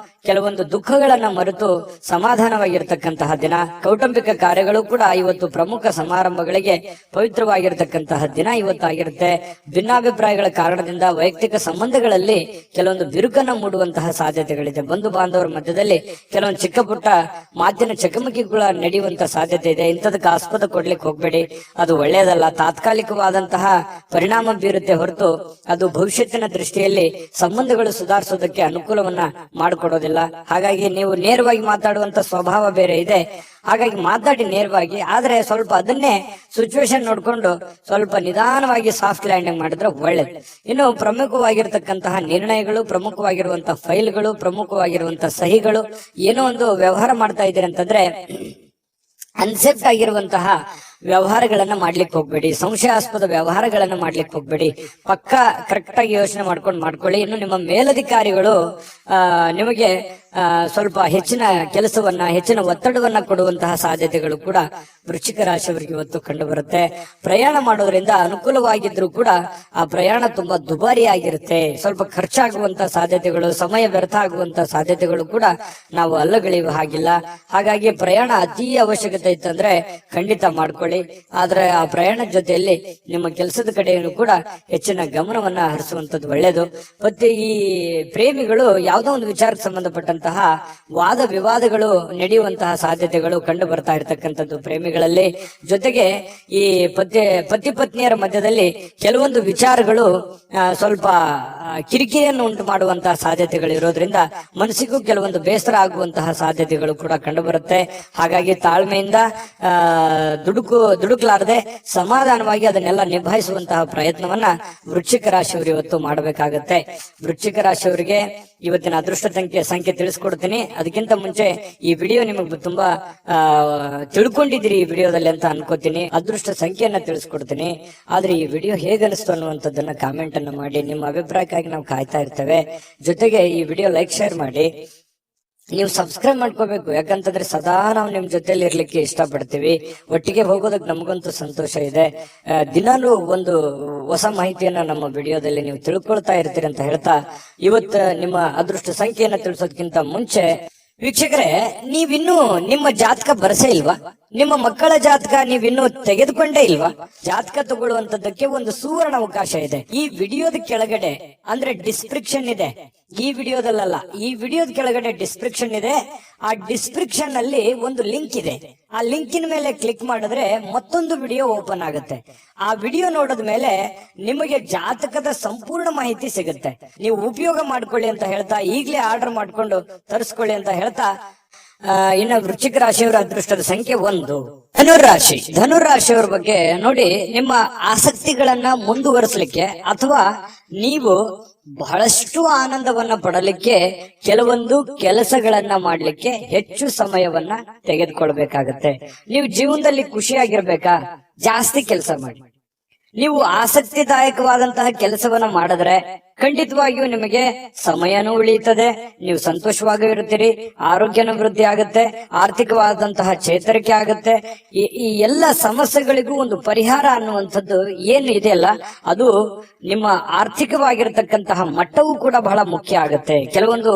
ಕೆಲವೊಂದು ದುಃಖಗಳನ್ನ ಮರೆತು ಸಮಾಧಾನವಾಗಿರ್ತಕ್ಕಂತಹ ದಿನ. ಕೌಟುಂಬಿಕ ಕಾರ್ಯಗಳು ಕೂಡ ಇವತ್ತು ಪ್ರಮುಖ ಸಮಾರಂಭಗಳಿಗೆ ಪವಿತ್ರವಾಗಿರ್ತಕ್ಕಂತಹ ದಿನ ಇವತ್ತಾಗಿರುತ್ತೆ. ಭಿನ್ನಾಭಿಪ್ರಾಯಗಳ ಕಾರಣದಿಂದ ವೈಯಕ್ತಿಕ ಸಂಬಂಧಗಳಲ್ಲಿ ಕೆಲವೊಂದು ಬಿರುಕನ್ನ ಮೂಡುವಂತಹ ಸಾಧ್ಯತೆಗಳಿದೆ. ಬಂಧು ಬಾಂಧವರ ಮಧ್ಯದಲ್ಲಿ ಕೆಲವೊಂದು ಚಿಕ್ಕ ಪುಟ್ಟ ಮಾತಿನ ಚಕಮಕಿಗಳ ನಡೆಯುವಂತಹ ಸಾಧ್ಯತೆ ಇದೆ. ಇಂಥದಕ್ಕೆ ಆಸ್ಪದ ಕೊಡ್ಲಿಕ್ಕೆ ಹೋಗ್ಬೇಡಿ, ಅದು ಒಳ್ಳೆಯದಲ್ಲ. ತಾತ್ಕಾಲಿಕವಾದಂತಹ ಪರಿಣಾಮ ಬೀರುತ್ತೆ ಹೊರತು ಅದು ಭವಿಷ್ಯತ್ತಿನ ದೃಷ್ಟಿಯಲ್ಲಿ ಸಂಬಂಧಗಳು ಸುಧಾರಿಸೋದಕ್ಕೆ ಅನುಕೂಲವನ್ನ ಮಾಡಿಕೊಡೋದಿಲ್ಲ. ಹಾಗಾಗಿ ನೀವು ನೇರವಾಗಿ ಮಾತಾಡುವಂತ ಸ್ವಭಾವ ಬೇರೆ ಇದೆ. ಹಾಗಾಗಿ ಮಾತಾಡಿ ನೇರವಾಗಿ, ಆದ್ರೆ ಸ್ವಲ್ಪ ಅದನ್ನೇ ಸಿಚುವೇಶನ್ ನೋಡ್ಕೊಂಡು ಸ್ವಲ್ಪ ನಿಧಾನವಾಗಿ ಸಾಫ್ಟ್ ಲ್ಯಾಂಡಿಂಗ್ ಮಾಡಿದ್ರೆ ಒಳ್ಳೇದು. ಇನ್ನು ಪ್ರಮುಖವಾಗಿರ್ತಕ್ಕಂತಹ ನಿರ್ಣಯಗಳು, ಪ್ರಮುಖವಾಗಿರುವಂತಹ ಫೈಲ್ಗಳು, ಪ್ರಮುಖವಾಗಿರುವಂತಹ ಸಹಿಗಳು, ಏನೋ ಒಂದು ವ್ಯವಹಾರ ಮಾಡ್ತಾ ಇದ್ದೀರಿ ಅಂತಂದ್ರೆ ಅನ್ಸೆಪ್ಟ್ ಆಗಿರುವಂತಹ ವ್ಯವಹಾರಗಳನ್ನ ಮಾಡ್ಲಿಕ್ಕೆ ಹೋಗ್ಬೇಡಿ. ಸಂಶಯಾಸ್ಪದ ವ್ಯವಹಾರಗಳನ್ನ ಮಾಡ್ಲಿಕ್ಕೆ ಹೋಗ್ಬೇಡಿ. ಪಕ್ಕಾ ಕರೆಕ್ಟ್ ಆಗಿ ಯೋಚನೆ ಮಾಡ್ಕೊಳ್ಳಿ. ಇನ್ನು ನಿಮ್ಮ ಮೇಲಧಿಕಾರಿಗಳು ನಿಮಗೆ ಸ್ವಲ್ಪ ಹೆಚ್ಚಿನ ಕೆಲಸವನ್ನ, ಹೆಚ್ಚಿನ ಒತ್ತಡವನ್ನ ಕೊಡುವಂತಹ ಸಾಧ್ಯತೆಗಳು ಕೂಡ ವೃಶ್ಚಿಕ ರಾಶಿಯವರಿಗೆ ಇವತ್ತು ಕಂಡು ಬರುತ್ತೆ. ಪ್ರಯಾಣ ಮಾಡೋದ್ರಿಂದ ಅನುಕೂಲವಾಗಿದ್ರು ಕೂಡ ಆ ಪ್ರಯಾಣ ತುಂಬಾ ದುಬಾರಿ ಆಗಿರುತ್ತೆ. ಸ್ವಲ್ಪ ಖರ್ಚಾಗುವಂತಹ ಸಾಧ್ಯತೆಗಳು, ಸಮಯ ವ್ಯರ್ಥ ಆಗುವಂತಹ ಸಾಧ್ಯತೆಗಳು ಕೂಡ ನಾವು ಅಲ್ಲಗಳೆಯುವ ಹಾಗಿಲ್ಲ. ಹಾಗಾಗಿ ಪ್ರಯಾಣ ಅತಿ ಅವಶ್ಯಕತೆ ಇತ್ತಂದ್ರೆ ಖಂಡಿತ ಮಾಡ್ಕೊಳ್ಳಿ. ಮಾಡಿ. ಆದ್ರೆ ಆ ಪ್ರಯಾಣದ ಜೊತೆಯಲ್ಲಿ ನಿಮ್ಮ ಕೆಲಸದ ಕಡೆಯನ್ನು ಕೂಡ ಹೆಚ್ಚಿನ ಗಮನವನ್ನ ಹರಿಸುವಂತದ್ದು ಒಳ್ಳೇದು. ಮತ್ತೆ ಈ ಪ್ರೇಮಿಗಳು ಯಾವುದೋ ಒಂದು ವಿಚಾರಕ್ಕೆ ಸಂಬಂಧಪಟ್ಟಂತಹ ವಾದ ವಿವಾದಗಳು ನಡೆಯುವಂತಹ ಸಾಧ್ಯತೆಗಳು ಕಂಡು ಬರ್ತಾ ಇರತಕ್ಕಂಥದ್ದು ಪ್ರೇಮಿಗಳಲ್ಲಿ. ಜೊತೆಗೆ ಈ ಪತಿ ಪತ್ನಿಯರ ಮಧ್ಯದಲ್ಲಿ ಕೆಲವೊಂದು ವಿಚಾರಗಳು ಸ್ವಲ್ಪ ಕಿರಿಕಿರಿಯನ್ನು ಉಂಟು ಮಾಡುವಂತಹ ಸಾಧ್ಯತೆಗಳು ಇರೋದ್ರಿಂದ ಮನಸ್ಸಿಗೂ ಕೆಲವೊಂದು ಬೇಸರ ಆಗುವಂತಹ ಸಾಧ್ಯತೆಗಳು ಕೂಡ ಕಂಡು ಬರುತ್ತೆ. ಹಾಗಾಗಿ ತಾಳ್ಮೆಯಿಂದ ದುಡುಕ್ಲಾರದೆ ಸಮಾಧಾನವಾಗಿ ಅದನ್ನೆಲ್ಲ ನಿಭಾಯಿಸುವಂತಹ ಪ್ರಯತ್ನವನ್ನ ವೃಶ್ಚಿಕ ರಾಶಿಯವರು ಇವತ್ತು ಮಾಡಬೇಕಾಗತ್ತೆ. ವೃಶ್ಚಿಕ ರಾಶಿಯವರಿಗೆ ಇವತ್ತಿನ ಅದೃಷ್ಟ ಸಂಖ್ಯೆ ತಿಳಿಸ್ಕೊಡ್ತೀನಿ. ಅದಕ್ಕಿಂತ ಮುಂಚೆ ಈ ವಿಡಿಯೋ ನಿಮಗೆ ತುಂಬಾ ತಿಳ್ಕೊಂಡಿದ್ದೀರಿ ಈ ವಿಡಿಯೋದಲ್ಲಿ ಅಂತ ಅನ್ಕೋತೀನಿ. ಅದೃಷ್ಟ ಸಂಖ್ಯೆಯನ್ನ ತಿಳಿಸ್ಕೊಡ್ತೀನಿ. ಆದ್ರೆ ಈ ವಿಡಿಯೋ ಹೇಗನಿಸ್ತು ಅನ್ನುವಂಥದ್ದನ್ನ ಕಾಮೆಂಟ್ ಅನ್ನು ಮಾಡಿ. ನಿಮ್ಮ ಅಭಿಪ್ರಾಯಕ್ಕಾಗಿ ನಾವು ಕಾಯ್ತಾ ಇರ್ತೇವೆ. ಜೊತೆಗೆ ಈ ವಿಡಿಯೋ ಲೈಕ್ ಶೇರ್ ಮಾಡಿ. ನೀವು ಸಬ್ಸ್ಕ್ರೈಬ್ ಮಾಡ್ಕೋಬೇಕು, ಯಾಕಂತಂದ್ರೆ ಸದಾ ನಾವು ನಿಮ್ ಜೊತೆಲಿ ಇರ್ಲಿಕ್ಕೆ ಇಷ್ಟಪಡ್ತೀವಿ. ಒಟ್ಟಿಗೆ ಹೋಗೋದಕ್ಕೆ ನಮಗಂತೂ ಸಂತೋಷ ಇದೆ. ದಿನಾಲೂ ಒಂದು ಹೊಸ ಮಾಹಿತಿಯನ್ನ ನಮ್ಮ ವಿಡಿಯೋದಲ್ಲಿ ನೀವು ತಿಳ್ಕೊಳ್ತಾ ಇರ್ತೀರಿ ಅಂತ ಹೇಳ್ತಾ, ಇವತ್ತು ನಿಮ್ಮ ಅದೃಷ್ಟ ಸಂಖ್ಯೆಯನ್ನ ತಿಳಿಸೋದಕ್ಕಿಂತ ಮುಂಚೆ ವೀಕ್ಷಕರೇ, ನೀವಿನ್ನೂ ನಿಮ್ಮ ಜಾತಕ ಬರಸೇ ಇಲ್ವಾ? ನಿಮ್ಮ ಮಕ್ಕಳ ಜಾತಕ ನೀವಿನ್ನೂ ತೆಗೆದುಕೊಂಡೇ ಇಲ್ವಾ? ಜಾತಕ ತಗೊಳ್ಳುವಂತದ್ದಕ್ಕೆ ಒಂದು ಸುವರ್ಣ ಅವಕಾಶ ಇದೆ. ಈ ವಿಡಿಯೋದ ಕೆಳಗಡೆ ಅಂದ್ರೆ ಡಿಸ್ಕ್ರಿಪ್ಷನ್ ಇದೆ. ಈ ವಿಡಿಯೋದಲ್ಲ, ಈ ವಿಡಿಯೋದ ಕೆಳಗಡೆ ಡಿಸ್ಕ್ರಿಪ್ಷನ್ ಇದೆ. ಆ ಡಿಸ್ಕ್ರಿಪ್ಷನ್ ಅಲ್ಲಿ ಒಂದು ಲಿಂಕ್ ಇದೆ. ಆ ಲಿಂಕಿನ ಮೇಲೆ ಕ್ಲಿಕ್ ಮಾಡಿದ್ರೆ ಮತ್ತೊಂದು ವಿಡಿಯೋ ಓಪನ್ ಆಗುತ್ತೆ. ಆ ವಿಡಿಯೋ ನೋಡಿದ ಮೇಲೆ ನಿಮಗೆ ಜಾತಕದ ಸಂಪೂರ್ಣ ಮಾಹಿತಿ ಸಿಗುತ್ತೆ. ನೀವು ಉಪಯೋಗ ಮಾಡ್ಕೊಳ್ಳಿ ಅಂತ ಹೇಳ್ತಾ, ಈಗಲೇ ಆರ್ಡರ್ ಮಾಡ್ಕೊಂಡು ತರಿಸ್ಕೊಳ್ಳಿ ಅಂತ ಹೇಳ್ತಾ, ಇನ್ನು ವೃಶ್ಚಿಕ ರಾಶಿಯವರ ಅದೃಷ್ಟದ ಸಂಖ್ಯೆ 1. ಧನುರಾಶಿ. ಧನುರಾಶಿಯವರ ಬಗ್ಗೆ ನೋಡಿ, ನಿಮ್ಮ ಆಸಕ್ತಿಗಳನ್ನ ಮುಂದುವರಿಸಲಿಕ್ಕೆ ಅಥವಾ ನೀವು ಬಹಳಷ್ಟು ಆನಂದವನ್ನ ಪಡಲಿಕ್ಕೆ ಕೆಲವೊಂದು ಕೆಲಸಗಳನ್ನ ಮಾಡ್ಲಿಕ್ಕೆ ಹೆಚ್ಚು ಸಮಯವನ್ನ ತೆಗೆದುಕೊಳ್ಬೇಕಾಗತ್ತೆ. ನೀವು ಜೀವನದಲ್ಲಿ ಖುಷಿಯಾಗಿರ್ಬೇಕಾ? ಜಾಸ್ತಿ ಕೆಲಸ ಮಾಡಿ. ನೀವು ಆಸಕ್ತಿದಾಯಕವಾದಂತಹ ಕೆಲಸವನ್ನ ಮಾಡಿದ್ರೆ ಖಂಡಿತವಾಗಿಯೂ ನಿಮಗೆ ಸಮಯನೂ ಉಳಿಯುತ್ತದೆ, ನೀವು ಸಂತೋಷವಾಗಿ ಇರುತ್ತೀರಿ, ಆರೋಗ್ಯನೂ ವೃದ್ಧಿ ಆಗುತ್ತೆ, ಆರ್ಥಿಕವಾದಂತಹ ಚೇತರಿಕೆ ಆಗುತ್ತೆ. ಈ ಎಲ್ಲ ಸಮಸ್ಯೆಗಳಿಗೂ ಒಂದು ಪರಿಹಾರ ಅನ್ನುವಂಥದ್ದು ಏನು ಇದೆಯಲ್ಲ, ಅದು ನಿಮ್ಮ ಆರ್ಥಿಕವಾಗಿರತಕ್ಕಂತಹ ಮಟ್ಟವೂ ಕೂಡ ಬಹಳ ಮುಖ್ಯ ಆಗುತ್ತೆ. ಕೆಲವೊಂದು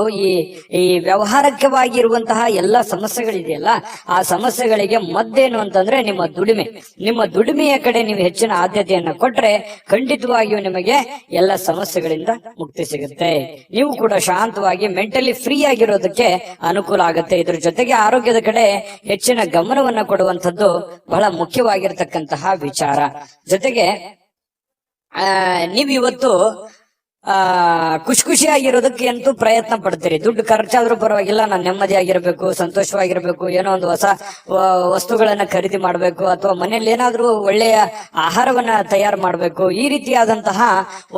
ಈ ವ್ಯವಹಾರಕವಾಗಿ ಇರುವಂತಹ ಎಲ್ಲ ಸಮಸ್ಯೆಗಳಿದೆಯಲ್ಲ, ಆ ಸಮಸ್ಯೆಗಳಿಗೆ ಮದ್ದೇನು ಅಂತಂದ್ರೆ ನಿಮ್ಮ ದುಡಿಮೆಯ ಕಡೆ ನೀವು ಹೆಚ್ಚಿನ ಆದ್ಯತೆಯನ್ನ ಕೊಟ್ರೆ ಖಂಡಿತವಾಗಿಯೂ ನಿಮಗೆ ಎಲ್ಲ ಸಮಸ್ಯೆಗಳಿಂದ ಮುಕ್ತಿ ಸಿಗುತ್ತೆ. ನೀವು ಕೂಡ ಶಾಂತವಾಗಿ ಮೆಂಟಲಿ ಫ್ರೀ ಆಗಿರೋದಕ್ಕೆ ಅನುಕೂಲ ಆಗುತ್ತೆ. ಇದ್ರ ಜೊತೆಗೆ ಆರೋಗ್ಯದ ಕಡೆ ಹೆಚ್ಚಿನ ಗಮನವನ್ನ ಕೊಡುವಂಥದ್ದು ಬಹಳ ಮುಖ್ಯವಾಗಿರ್ತಕ್ಕಂತಹ ವಿಚಾರ. ಜೊತೆಗೆ ನೀವು ಇವತ್ತು ಖುಷಿಯಾಗಿರೋದಕ್ಕೆ ಅಂತೂ ಪ್ರಯತ್ನ ಪಡ್ತೀರಿ. ದುಡ್ಡು ಖರ್ಚಾದ್ರೂ ಪರವಾಗಿಲ್ಲ, ನಾನು ನೆಮ್ಮದಿಯಾಗಿರ್ಬೇಕು, ಸಂತೋಷವಾಗಿರ್ಬೇಕು, ಏನೋ ಒಂದು ಹೊಸ ವಸ್ತುಗಳನ್ನ ಖರೀದಿ ಮಾಡ್ಬೇಕು, ಅಥವಾ ಮನೆಯಲ್ಲಿ ಏನಾದ್ರೂ ಒಳ್ಳೆಯ ಆಹಾರವನ್ನ ತಯಾರು ಮಾಡ್ಬೇಕು. ಈ ರೀತಿಯಾದಂತಹ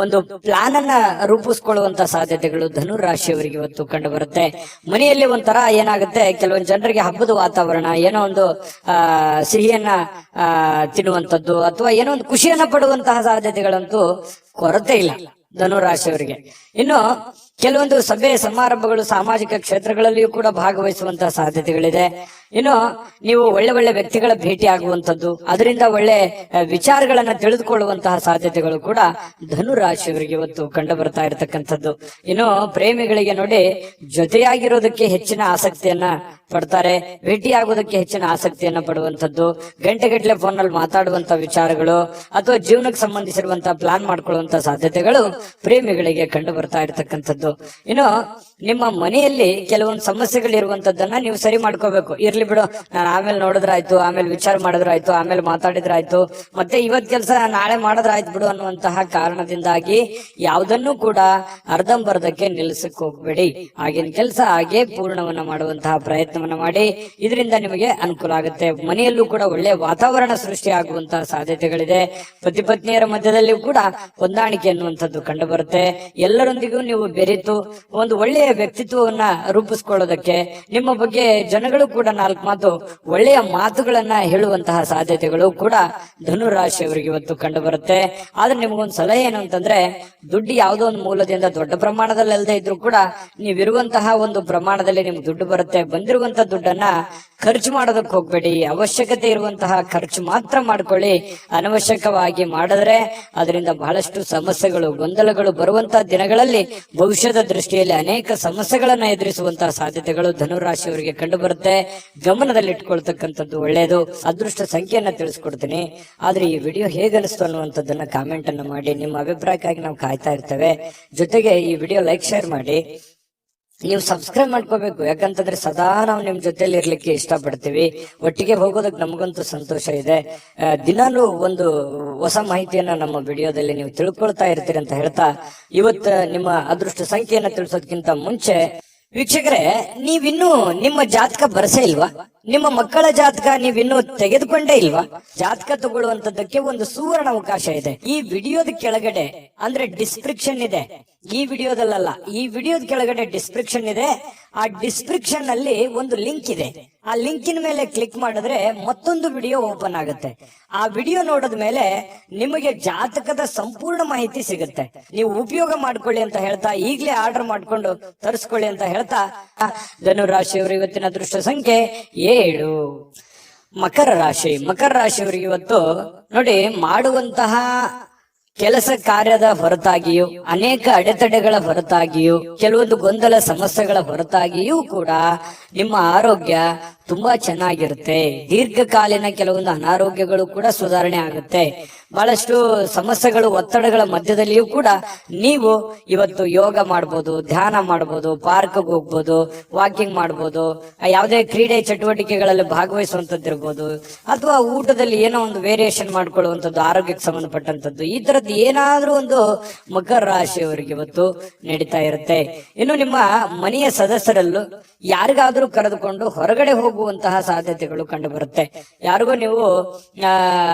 ಒಂದು ಪ್ಲಾನ್ ಅನ್ನ ರೂಪಿಸ್ಕೊಳ್ಳುವಂತ ಸಾಧ್ಯತೆಗಳು ಧನುರಾಶಿಯವರಿಗೆ ಇವತ್ತು ಕಂಡು ಬರುತ್ತೆ. ಮನೆಯಲ್ಲಿ ಒಂಥರ ಏನಾಗುತ್ತೆ, ಕೆಲವೊಂದು ಜನರಿಗೆ ಹಬ್ಬದ ವಾತಾವರಣ, ಏನೋ ಒಂದು ಸಿಹಿಯನ್ನ ತಿನ್ನುವಂಥದ್ದು ಅಥವಾ ಏನೋ ಒಂದು ಖುಷಿಯನ್ನ ಪಡುವಂತಹ ಸಾಧ್ಯತೆಗಳಂತೂ ಕೊರತೆ ಇಲ್ಲ ಧನುರಾಶಿಯವರಿಗೆ. ಇನ್ನು ಕೆಲವೊಂದು ಸಭೆ ಸಮಾರಂಭಗಳು, ಸಾಮಾಜಿಕ ಕ್ಷೇತ್ರಗಳಲ್ಲಿಯೂ ಕೂಡ ಭಾಗವಹಿಸುವಂತಹ ಸಾಧ್ಯತೆಗಳಿದೆ. ಇನ್ನು ನೀವು ಒಳ್ಳೆ ವ್ಯಕ್ತಿಗಳ ಭೇಟಿ ಆಗುವಂಥದ್ದು, ಅದರಿಂದ ಒಳ್ಳೆ ವಿಚಾರಗಳನ್ನ ತಿಳಿದುಕೊಳ್ಳುವಂತಹ ಸಾಧ್ಯತೆಗಳು ಕೂಡ ಧನುರಾಶಿಯವರಿಗೆ ಇವತ್ತು ಕಂಡು ಬರ್ತಾ ಇರತಕ್ಕಂಥದ್ದು. ಇನ್ನು ಪ್ರೇಮಿಗಳಿಗೆ ನೋಡಿ, ಜೊತೆಯಾಗಿರೋದಕ್ಕೆ ಹೆಚ್ಚಿನ ಆಸಕ್ತಿಯನ್ನ ಪಡ್ತಾರೆ, ಭೇಟಿಯಾಗೋದಕ್ಕೆ ಹೆಚ್ಚಿನ ಆಸಕ್ತಿಯನ್ನ ಪಡುವಂಥದ್ದು, ಗಂಟೆಗಟ್ಟಲೆ ಫೋನ್ ನಲ್ಲಿ ಮಾತಾಡುವಂತ ವಿಚಾರಗಳು ಅಥವಾ ಜೀವನಕ್ಕೆ ಸಂಬಂಧಿಸಿರುವಂತಹ ಪ್ಲಾನ್ ಮಾಡ್ಕೊಳ್ಳುವಂತ ಸಾಧ್ಯತೆಗಳು ಪ್ರೇಮಿಗಳಿಗೆ ಕಂಡು ಬರ್ತಾ ಇರತಕ್ಕಂಥದ್ದು. ಇನ್ನು ನಿಮ್ಮ ಮನೆಯಲ್ಲಿ ಕೆಲವೊಂದು ಸಮಸ್ಯೆಗಳಿರುವಂತದ್ದನ್ನ ನೀವು ಸರಿ ಮಾಡ್ಕೋಬೇಕು. ಇರ್ಲಿ ಬಿಡು, ನಾನು ಆಮೇಲೆ ನೋಡಿದ್ರಾಯ್ತು, ಆಮೇಲೆ ವಿಚಾರ ಮಾಡಿದ್ರಾಯ್ತು, ಆಮೇಲೆ ಮಾತಾಡಿದ್ರಾಯ್ತು, ಮತ್ತೆ ಇವತ್ ಕೆಲಸ ನಾಳೆ ಮಾಡಿದ್ರಾಯ್ತು ಬಿಡು ಅನ್ನುವಂತಹ ಕಾರಣದಿಂದಾಗಿ ಯಾವುದನ್ನು ಕೂಡ ಅರ್ಧಂಬರ್ಧಕ್ಕೆ ನಿಲ್ಲಿಸಕ್ ಹೋಗ್ಬೇಡಿ. ಆಗಿನ ಕೆಲಸ ಹಾಗೆ ಪೂರ್ಣವನ್ನ ಮಾಡುವಂತಹ ಪ್ರಯತ್ನವನ್ನ ಮಾಡಿ. ಇದರಿಂದ ನಿಮಗೆ ಅನುಕೂಲ ಆಗುತ್ತೆ. ಮನೆಯಲ್ಲೂ ಕೂಡ ಒಳ್ಳೆಯ ವಾತಾವರಣ ಸೃಷ್ಟಿ ಆಗುವಂತಹ ಸಾಧ್ಯತೆಗಳಿದೆ. ಪತಿ ಪತ್ನಿಯರ ಮಧ್ಯದಲ್ಲಿಯೂ ಕೂಡ ಹೊಂದಾಣಿಕೆ ಅನ್ನುವಂಥದ್ದು ಕಂಡು ಬರುತ್ತೆ. ಎಲ್ಲರೊಂದಿಗೂ ನೀವು ಬೆರೆತು ಒಂದು ಒಳ್ಳೆಯ ವ್ಯಕ್ತಿತ್ವವನ್ನ ರೂಪಿಸ್ಕೊಳ್ಳೋದಕ್ಕೆ, ನಿಮ್ಮ ಬಗ್ಗೆ ಜನಗಳು ಕೂಡ 4 ಮಾತು ಒಳ್ಳೆಯ ಮಾತುಗಳನ್ನ ಹೇಳುವಂತಹ ಸಾಧ್ಯತೆಗಳು ಕೂಡ ಧನುರಾಶಿಯವರಿಗೆ ಇವತ್ತು ಕಂಡು ಬರುತ್ತೆ. ಆದ್ರೆ ನಿಮಗೊಂದು ಸಲಹೆ ಏನು ಅಂತಂದ್ರೆ, ದುಡ್ಡು ಯಾವುದೋ ಒಂದು ಮೂಲದಿಂದ ದೊಡ್ಡ ಪ್ರಮಾಣದಲ್ಲಿ ಅಲ್ಲದೆ ಇದ್ರು ಕೂಡ ನೀವಿರುವಂತಹ ಒಂದು ಪ್ರಮಾಣದಲ್ಲಿ ನಿಮ್ಗೆ ದುಡ್ಡು ಬರುತ್ತೆ. ಬಂದಿರುವಂತ ದುಡ್ಡನ್ನ ಖರ್ಚು ಮಾಡೋದಕ್ಕೆ ಹೋಗ್ಬೇಡಿ. ಅವಶ್ಯಕತೆ ಇರುವಂತಹ ಖರ್ಚು ಮಾತ್ರ ಮಾಡ್ಕೊಳ್ಳಿ. ಅನವಶ್ಯಕವಾಗಿ ಮಾಡಿದ್ರೆ ಅದರಿಂದ ಬಹಳಷ್ಟು ಸಮಸ್ಯೆಗಳು, ಗೊಂದಲಗಳು ಬರುವಂತಹ ದಿನಗಳಲ್ಲಿ ಭವಿಷ್ಯದ ದೃಷ್ಟಿಯಲ್ಲಿ ಅನೇಕ ಸಮಸ್ಯೆಗಳನ್ನ ಎದುರಿಸುವಂತಹ ಸಾಧ್ಯತೆಗಳು ಧನುರಾಶಿಯವರಿಗೆ ಕಂಡು ಬರುತ್ತೆ. ಗಮನದಲ್ಲಿಟ್ಕೊಳ್ತಕ್ಕಂಥದ್ದು ಒಳ್ಳೆಯದು. ಅದೃಷ್ಟ ಸಂಖ್ಯೆಯನ್ನ ತಿಳಿಸ್ಕೊಡ್ತೀನಿ. ಆದ್ರೆ ಈ ವಿಡಿಯೋ ಹೇಗನಿಸ್ತು ಅನ್ನುವಂಥದ್ದನ್ನ ಕಾಮೆಂಟ್ ಅನ್ನ ಮಾಡಿ. ನಿಮ್ಮ ಅಭಿಪ್ರಾಯಕ್ಕಾಗಿ ನಾವು ಕಾಯ್ತಾ ಇರ್ತೇವೆ. ಜೊತೆಗೆ ಈ ವಿಡಿಯೋ ಲೈಕ್ ಶೇರ್ ಮಾಡಿ. ನೀವು ಸಬ್ಸ್ಕ್ರೈಬ್ ಮಾಡ್ಕೋಬೇಕು, ಯಾಕಂತಂದ್ರೆ ಸದಾ ನಾವು ನಿಮ್ ಜೊತೆಲಿ ಇರ್ಲಿಕ್ಕೆ ಇಷ್ಟಪಡ್ತೀವಿ. ಒಟ್ಟಿಗೆ ಹೋಗೋದಕ್ಕೆ ನಮಗಂತೂ ಸಂತೋಷ ಇದೆ. ದಿನಾಲೂ ಒಂದು ಹೊಸ ಮಾಹಿತಿಯನ್ನ ನಮ್ಮ ವಿಡಿಯೋದಲ್ಲಿ ನೀವು ತಿಳ್ಕೊಳ್ತಾ ಇರ್ತೀರಿ ಅಂತ ಹೇಳ್ತಾ, ಇವತ್ತು ನಿಮ್ಮ ಅದೃಷ್ಟ ಸಂಖ್ಯೆಯನ್ನ ತಿಳಿಸೋದಕ್ಕಿಂತ ಮುಂಚೆ ವೀಕ್ಷಕರೇ, ನೀವಿನ್ನೂ ನಿಮ್ಮ ಜಾತಕ ಬರಸೇ ಇಲ್ವಾ? ನಿಮ್ಮ ಮಕ್ಕಳ ಜಾತಕ ನೀವಿನ್ನೂ ತೆಗೆದುಕೊಂಡೇ ಇಲ್ವಾ? ಜಾತಕ ತಗೊಳ್ಳುವಂತದ್ದಕ್ಕೆ ಒಂದು ಸುವರ್ಣ ಅವಕಾಶ ಇದೆ. ಈ ವಿಡಿಯೋದ ಕೆಳಗಡೆ ಅಂದ್ರೆ ಡಿಸ್ಕ್ರಿಪ್ಷನ್ ಇದೆ. ಈ ವಿಡಿಯೋದಲ್ಲ, ಈ ವಿಡಿಯೋದ ಕೆಳಗಡೆ ಡಿಸ್ಕ್ರಿಪ್ಷನ್ ಇದೆ. ಆ ಡಿಸ್ಕ್ರಿಪ್ಷನ್ ಅಲ್ಲಿ ಒಂದು ಲಿಂಕ್ ಇದೆ. ಆ ಲಿಂಕಿನ ಮೇಲೆ ಕ್ಲಿಕ್ ಮಾಡಿದ್ರೆ ಮತ್ತೊಂದು ವಿಡಿಯೋ ಓಪನ್ ಆಗುತ್ತೆ. ಆ ವಿಡಿಯೋ ನೋಡಿದ ಮೇಲೆ ನಿಮಗೆ ಜಾತಕದ ಸಂಪೂರ್ಣ ಮಾಹಿತಿ ಸಿಗುತ್ತೆ. ನೀವು ಉಪಯೋಗ ಮಾಡ್ಕೊಳ್ಳಿ ಅಂತ ಹೇಳ್ತಾ, ಈಗಲೇ ಆರ್ಡರ್ ಮಾಡ್ಕೊಂಡು ತರಿಸ್ಕೊಳ್ಳಿ ಅಂತ ಹೇಳ್ತಾ, ಧನುರಾಶಿಯವರು ಇವತ್ತಿನ ಅದೃಷ್ಟ ಸಂಖ್ಯೆ 7. ಮಕರ ರಾಶಿ. ಮಕರ ರಾಶಿಯವರಿಗೆ ಇವತ್ತು ನೋಡಿ, ಮಾಡುವಂತಹ ಕೆಲಸ ಕಾರ್ಯದ ಹೊರತಾಗಿಯೂ, ಅನೇಕ ಅಡೆತಡೆಗಳ ಹೊರತಾಗಿಯೂ, ಕೆಲವೊಂದು ಗೊಂದಲ ಸಮಸ್ಯೆಗಳ ಹೊರತಾಗಿಯೂ ಕೂಡ ನಿಮ್ಮ ಆರೋಗ್ಯ ತುಂಬಾ ಚೆನ್ನಾಗಿರುತ್ತೆ. ದೀರ್ಘಕಾಲೀನ ಕೆಲವೊಂದು ಅನಾರೋಗ್ಯಗಳು ಕೂಡ ಸುಧಾರಣೆ ಆಗುತ್ತೆ. ಬಹಳಷ್ಟು ಸಮಸ್ಯೆಗಳು, ಒತ್ತಡಗಳ ಮಧ್ಯದಲ್ಲಿಯೂ ಕೂಡ ನೀವು ಇವತ್ತು ಯೋಗ ಮಾಡ್ಬೋದು, ಧ್ಯಾನ ಮಾಡ್ಬೋದು, ಪಾರ್ಕ್ಗೆ ಹೋಗ್ಬೋದು, ವಾಕಿಂಗ್ ಮಾಡ್ಬೋದು, ಯಾವುದೇ ಕ್ರೀಡೆ ಚಟುವಟಿಕೆಗಳಲ್ಲಿ ಭಾಗವಹಿಸುವಂತದ್ದಿರ್ಬೋದು, ಅಥವಾ ಊಟದಲ್ಲಿ ಏನೋ ಒಂದು ವೇರಿಯೇಷನ್ ಮಾಡ್ಕೊಳ್ಳುವಂಥದ್ದು, ಆರೋಗ್ಯಕ್ಕೆ ಸಂಬಂಧಪಟ್ಟಂತದ್ದು, ಈ ತರದ್ದು ಏನಾದ್ರೂ ಒಂದು ಮಕರ ರಾಶಿಯವರಿಗೆ ಇವತ್ತು ನಡೀತಾ ಇರುತ್ತೆ. ಇನ್ನು ನಿಮ್ಮ ಮನೆಯ ಸದಸ್ಯರಲ್ಲೂ ಯಾರಿಗಾದ್ರೂ ಕರೆದುಕೊಂಡು ಹೊರಗಡೆ ಹೋಗುವಂತಹ ಸಾಧ್ಯತೆಗಳು ಕಂಡು ಬರುತ್ತೆ. ಯಾರಿಗೋ ನೀವು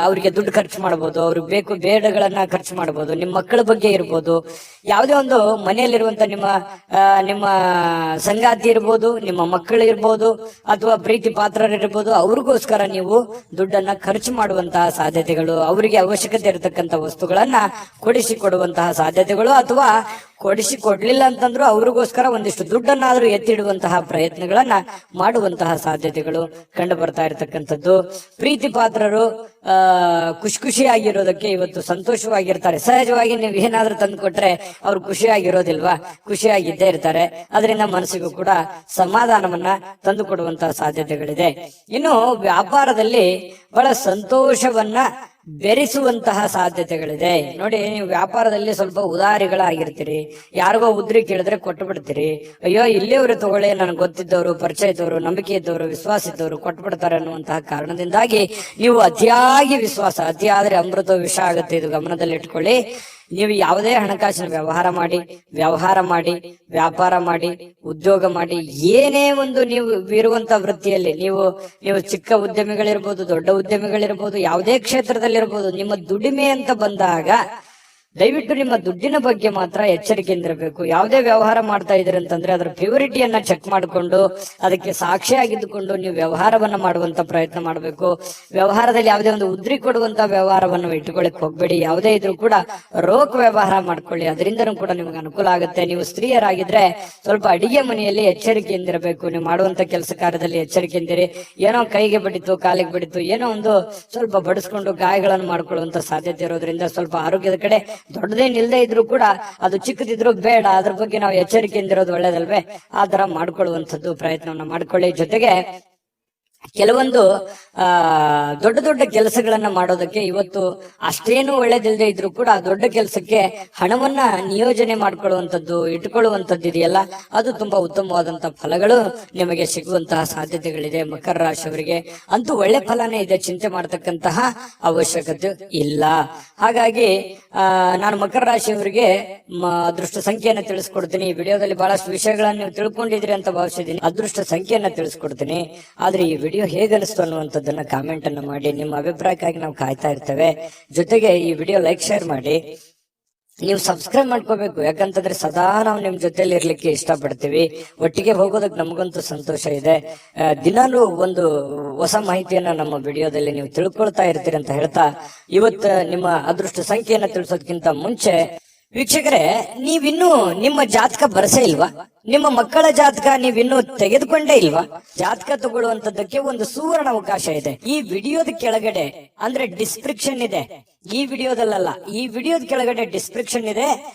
ಅವರಿಗೆ ದುಡ್ಡು ಖರ್ಚು ಮಾಡಬಹುದು, ಅವ್ರಿಗೆ ಬೇಕು ಬೇಡಗಳನ್ನ ಖರ್ಚು ಮಾಡಬಹುದು, ನಿಮ್ಮ ಮಕ್ಕಳ ಬಗ್ಗೆ ಇರ್ಬೋದು, ಯಾವುದೇ ಒಂದು ಮನೆಯಲ್ಲಿರುವಂತ ನಿಮ್ಮ ಸಂಗಾತಿ ಇರ್ಬೋದು, ನಿಮ್ಮ ಮಕ್ಕಳು ಇರ್ಬೋದು, ಅಥವಾ ಪ್ರೀತಿ ಪಾತ್ರರಿರ್ಬೋದು, ಅವ್ರಿಗೋಸ್ಕರ ನೀವು ದುಡ್ಡನ್ನ ಖರ್ಚು ಮಾಡುವಂತಹ ಸಾಧ್ಯತೆಗಳು, ಅವರಿಗೆ ಅವಶ್ಯಕತೆ ಇರತಕ್ಕಂತ ವಸ್ತುಗಳನ್ನ ಕೊಡಿಸಿಕೊಡುವಂತಹ ಸಾಧ್ಯತೆಗಳು, ಅಥವಾ ಕೊಡಿಸಿಕೊಡ್ಲಿಲ್ಲ ಅಂತಂದ್ರೂ ಅವ್ರಿಗೋಸ್ಕರ ಒಂದಿಷ್ಟು ದುಡ್ಡನ್ನಾದ್ರೂ ಎತ್ತಿಡುವಂತಹ ಪ್ರಯತ್ನಗಳನ್ನ ಮಾಡುವಂತಹ ಸಾಧ್ಯತೆಗಳು ಕಂಡು ಬರ್ತಾ ಇರತಕ್ಕಂಥದ್ದು. ಪ್ರೀತಿ ಪಾತ್ರರು ಖುಷಿಯಾಗಿರೋದಕ್ಕೆ ಇವತ್ತು ಸಂತೋಷವಾಗಿರ್ತಾರೆ. ಸಹಜವಾಗಿ ನೀವು ಏನಾದ್ರೂ ತಂದು ಕೊಟ್ರೆ ಅವ್ರು ಖುಷಿಯಾಗಿರೋದಿಲ್ವಾ? ಖುಷಿಯಾಗಿದ್ದೇ ಇರ್ತಾರೆ. ಅದರಿಂದ ಮನಸ್ಸಿಗೂ ಕೂಡ ಸಮಾಧಾನವನ್ನ ತಂದು ಕೊಡುವಂತಹ ಸಾಧ್ಯತೆಗಳಿದೆ. ಇನ್ನು ವ್ಯಾಪಾರದಲ್ಲಿ ಬಹಳ ಸಂತೋಷವನ್ನ ಬೆರೆಸುವಂತಹ ಸಾಧ್ಯತೆಗಳಿದೆ. ನೋಡಿ, ನೀವು ವ್ಯಾಪಾರದಲ್ಲಿ ಸ್ವಲ್ಪ ಉದಾರಿಗಳಾಗಿರ್ತೀರಿ. ಯಾರಿಗೋ ಉದ್ರಿ ಕೇಳಿದ್ರೆ ಕೊಟ್ಟು ಬಿಡ್ತೀರಿ. ಅಯ್ಯೋ, ಇಲ್ಲಿಯವರು ತಗೊಳ್ಳಿ, ನನಗೆ ಗೊತ್ತಿದ್ದವರು, ಪರಿಚಯ ಇದ್ದವರು, ನಂಬಿಕೆ ಇದ್ದವರು, ವಿಶ್ವಾಸ ಇದ್ದವರು ಕೊಟ್ಟು ಬಿಡ್ತಾರೆ ಅನ್ನುವಂತಹ ಕಾರಣದಿಂದಾಗಿ ನೀವು ಅತಿಯಾಗಿ ವಿಶ್ವಾಸ, ಅತಿಯಾದ್ರೆ ಅಮೃತ ವಿಷ ಆಗುತ್ತೆ. ಇದು ಗಮನದಲ್ಲಿ ಇಟ್ಕೊಳ್ಳಿ. ನೀವು ಯಾವುದೇ ಹಣಕಾಸಿನ ವ್ಯವಹಾರ ಮಾಡಿ, ವ್ಯಾಪಾರ ಮಾಡಿ, ಉದ್ಯೋಗ ಮಾಡಿ, ಏನೇ ಒಂದು ನೀವು ಇರುವಂತ ವೃತ್ತಿಯಲ್ಲಿ ನೀವು ಚಿಕ್ಕ ಉದ್ಯಮಿಗಳಿರ್ಬೋದು, ದೊಡ್ಡ ಉದ್ಯಮಿಗಳಿರ್ಬೋದು, ಯಾವುದೇ ಕ್ಷೇತ್ರದಲ್ಲಿರ್ಬೋದು, ನಿಮ್ಮ ದುಡಿಮೆ ಅಂತ ಬಂದಾಗ ದಯವಿಟ್ಟು ನಿಮ್ಮ ದುಡ್ಡಿನ ಬಗ್ಗೆ ಮಾತ್ರ ಎಚ್ಚರಿಕೆಯಿಂದಿರಬೇಕು. ಯಾವುದೇ ವ್ಯವಹಾರ ಮಾಡ್ತಾ ಇದ್ರಿ ಅಂತಂದ್ರೆ ಅದರ ಪ್ಯೂರಿಟಿಯನ್ನ ಚೆಕ್ ಮಾಡಿಕೊಂಡು ಅದಕ್ಕೆ ಸಾಕ್ಷಿಯಾಗಿದ್ದುಕೊಂಡು ನೀವು ವ್ಯವಹಾರವನ್ನ ಮಾಡುವಂತ ಪ್ರಯತ್ನ ಮಾಡಬೇಕು. ವ್ಯವಹಾರದಲ್ಲಿ ಯಾವುದೇ ಒಂದು ಉದ್ರಿ ಕೊಡುವಂತ ವ್ಯವಹಾರವನ್ನು ಇಟ್ಟುಕೊಳ್ಳಿಕ್ ಹೋಗ್ಬೇಡಿ. ಯಾವುದೇ ಇದ್ರೂ ಕೂಡ ರೋಕ್ ವ್ಯವಹಾರ ಮಾಡ್ಕೊಳ್ಳಿ, ಅದರಿಂದನೂ ಕೂಡ ನಿಮ್ಗೆ ಅನುಕೂಲ ಆಗುತ್ತೆ. ನೀವು ಸ್ತ್ರೀಯರಾಗಿದ್ರೆ ಸ್ವಲ್ಪ ಅಡಿಗೆ ಮನೆಯಲ್ಲಿ ಎಚ್ಚರಿಕೆಯಿಂದಿರಬೇಕು. ನೀವು ಮಾಡುವಂತ ಕೆಲಸ ಕಾರ್ಯದಲ್ಲಿ ಎಚ್ಚರಿಕೆಯಿಂದಿರಿ. ಏನೋ ಕೈಗೆ ಬಡಿತು, ಕಾಲಿಗೆ ಬಡಿತು, ಏನೋ ಒಂದು ಸ್ವಲ್ಪ ಬಡಿಸ್ಕೊಂಡು ಗಾಯಗಳನ್ನು ಮಾಡ್ಕೊಳ್ಳುವಂತ ಸಾಧ್ಯತೆ ಇರೋದ್ರಿಂದ ಸ್ವಲ್ಪ ಆರೋಗ್ಯದ ಕಡೆ ದೊಡ್ಡದೇನಿಲ್ಲದೆ ಇದ್ರೂ ಕೂಡ, ಅದು ಚಿಕ್ಕದಿದ್ರು ಬೇಡ, ಅದ್ರ ಬಗ್ಗೆ ನಾವು ಎಚ್ಚರಿಕೆಯಿಂದಿರೋದು ಒಳ್ಳೇದಲ್ವೇ? ಆ ತರ ಮಾಡ್ಕೊಳ್ಳುವಂಥದ್ದು ಪ್ರಯತ್ನವನ್ನ ಮಾಡ್ಕೊಳ್ಳಿ. ಜೊತೆಗೆ ಕೆಲವೊಂದು ದೊಡ್ಡ ದೊಡ್ಡ ಕೆಲಸಗಳನ್ನ ಮಾಡೋದಕ್ಕೆ ಇವತ್ತು ಅಷ್ಟೇನು ಒಳ್ಳೇದಿಲ್ಲದೆ ಇದ್ರೂ ಕೂಡ ದೊಡ್ಡ ಕೆಲಸಕ್ಕೆ ಹಣವನ್ನ ನಿಯೋಜನೆ ಮಾಡ್ಕೊಳ್ಳುವಂಥದ್ದು, ಇಟ್ಕೊಳ್ಳುವಂಥದ್ದು ಇದೆಯಲ್ಲ, ಅದು ತುಂಬಾ ಉತ್ತಮವಾದಂತ ಫಲಗಳು ನಿಮಗೆ ಸಿಗುವಂತಹ ಸಾಧ್ಯತೆಗಳಿದೆ. ಮಕರ ರಾಶಿಯವರಿಗೆ ಅಂತೂ ಒಳ್ಳೆ ಫಲನೇ ಇದೆ, ಚಿಂತೆ ಮಾಡತಕ್ಕಂತಹ ಅವಶ್ಯಕತೆ ಇಲ್ಲ. ಹಾಗಾಗಿ ನಾನು ಮಕರ ರಾಶಿಯವರಿಗೆ ಅದೃಷ್ಟ ಸಂಖ್ಯೆಯನ್ನ ತಿಳಿಸ್ಕೊಡ್ತೀನಿ. ಈ ವಿಡಿಯೋದಲ್ಲಿ ಬಹಳಷ್ಟು ವಿಷಯಗಳನ್ನ ನೀವು ತಿಳ್ಕೊಂಡಿದ್ರಿ ಅಂತ ಭಾವಿಸಿದ್ದೀನಿ. ಅದೃಷ್ಟ ಸಂಖ್ಯೆಯನ್ನ ತಿಳಿಸ್ಕೊಡ್ತೀನಿ. ಆದ್ರೆ ಈ ವಿಡಿಯೋ ಹೇಗನಿಸ್ತು ಅನ್ನುವಂಥದ್ದನ್ನ ಕಾಮೆಂಟ್ ಅನ್ನ ಮಾಡಿ. ನಿಮ್ಮ ಅಭಿಪ್ರಾಯಕ್ಕಾಗಿ ನಾವು ಕಾಯ್ತಾ ಇರ್ತೇವೆ. ಜೊತೆಗೆ ಈ ವಿಡಿಯೋ ಲೈಕ್ ಶೇರ್ ಮಾಡಿ. ನೀವು ಸಬ್ಸ್ಕ್ರೈಬ್ ಮಾಡ್ಕೋಬೇಕು, ಯಾಕಂತಂದ್ರೆ ಸದಾ ನಾವು ನಿಮ್ ಜೊತೆಲಿ ಇರ್ಲಿಕ್ಕೆ ಇಷ್ಟಪಡ್ತೀವಿ. ಒಟ್ಟಿಗೆ ಹೋಗೋದಕ್ಕೆ ನಮಗಂತೂ ಸಂತೋಷ ಇದೆ. ದಿನಾಲೂ ಒಂದು ಹೊಸ ಮಾಹಿತಿಯನ್ನ ನಮ್ಮ ವಿಡಿಯೋದಲ್ಲಿ ನೀವು ತಿಳ್ಕೊಳ್ತಾ ಇರ್ತೀರಿ ಅಂತ ಹೇಳ್ತಾ, ಇವತ್ತು ನಿಮ್ಮ ಅದೃಷ್ಟ ಸಂಖ್ಯೆಯನ್ನ ತಿಳಿಸೋದಕ್ಕಿಂತ ಮುಂಚೆ ವೀಕ್ಷಕರೇ, ನೀವಿನ್ನೂ ನಿಮ್ಮ ಜಾತಕ ಬರಸೇ ಇಲ್ವಾ? ನಿಮ್ಮ ಮಕ್ಕಳ ಜಾತಕ ನೀವಿನ್ನೂ ತೆಗೆದುಕೊಂಡೇ ಇಲ್ವಾ? ಜಾತಕ ತಗೊಳ್ಳುವಂತದ್ದಕ್ಕೆ ಒಂದು ಸುವರ್ಣ ಅವಕಾಶ ಇದೆ. ಈ ವಿಡಿಯೋದ ಕೆಳಗಡೆ ಅಂದ್ರೆ ಡಿಸ್ಕ್ರಿಪ್ಷನ್ ಇದೆ, ಈ ವಿಡಿಯೋದಲ್ಲ, ಈ ವಿಡಿಯೋದ ಕೆಳಗಡೆ ಡಿಸ್ಕ್ರಿಪ್ಷನ್ ಇದೆ.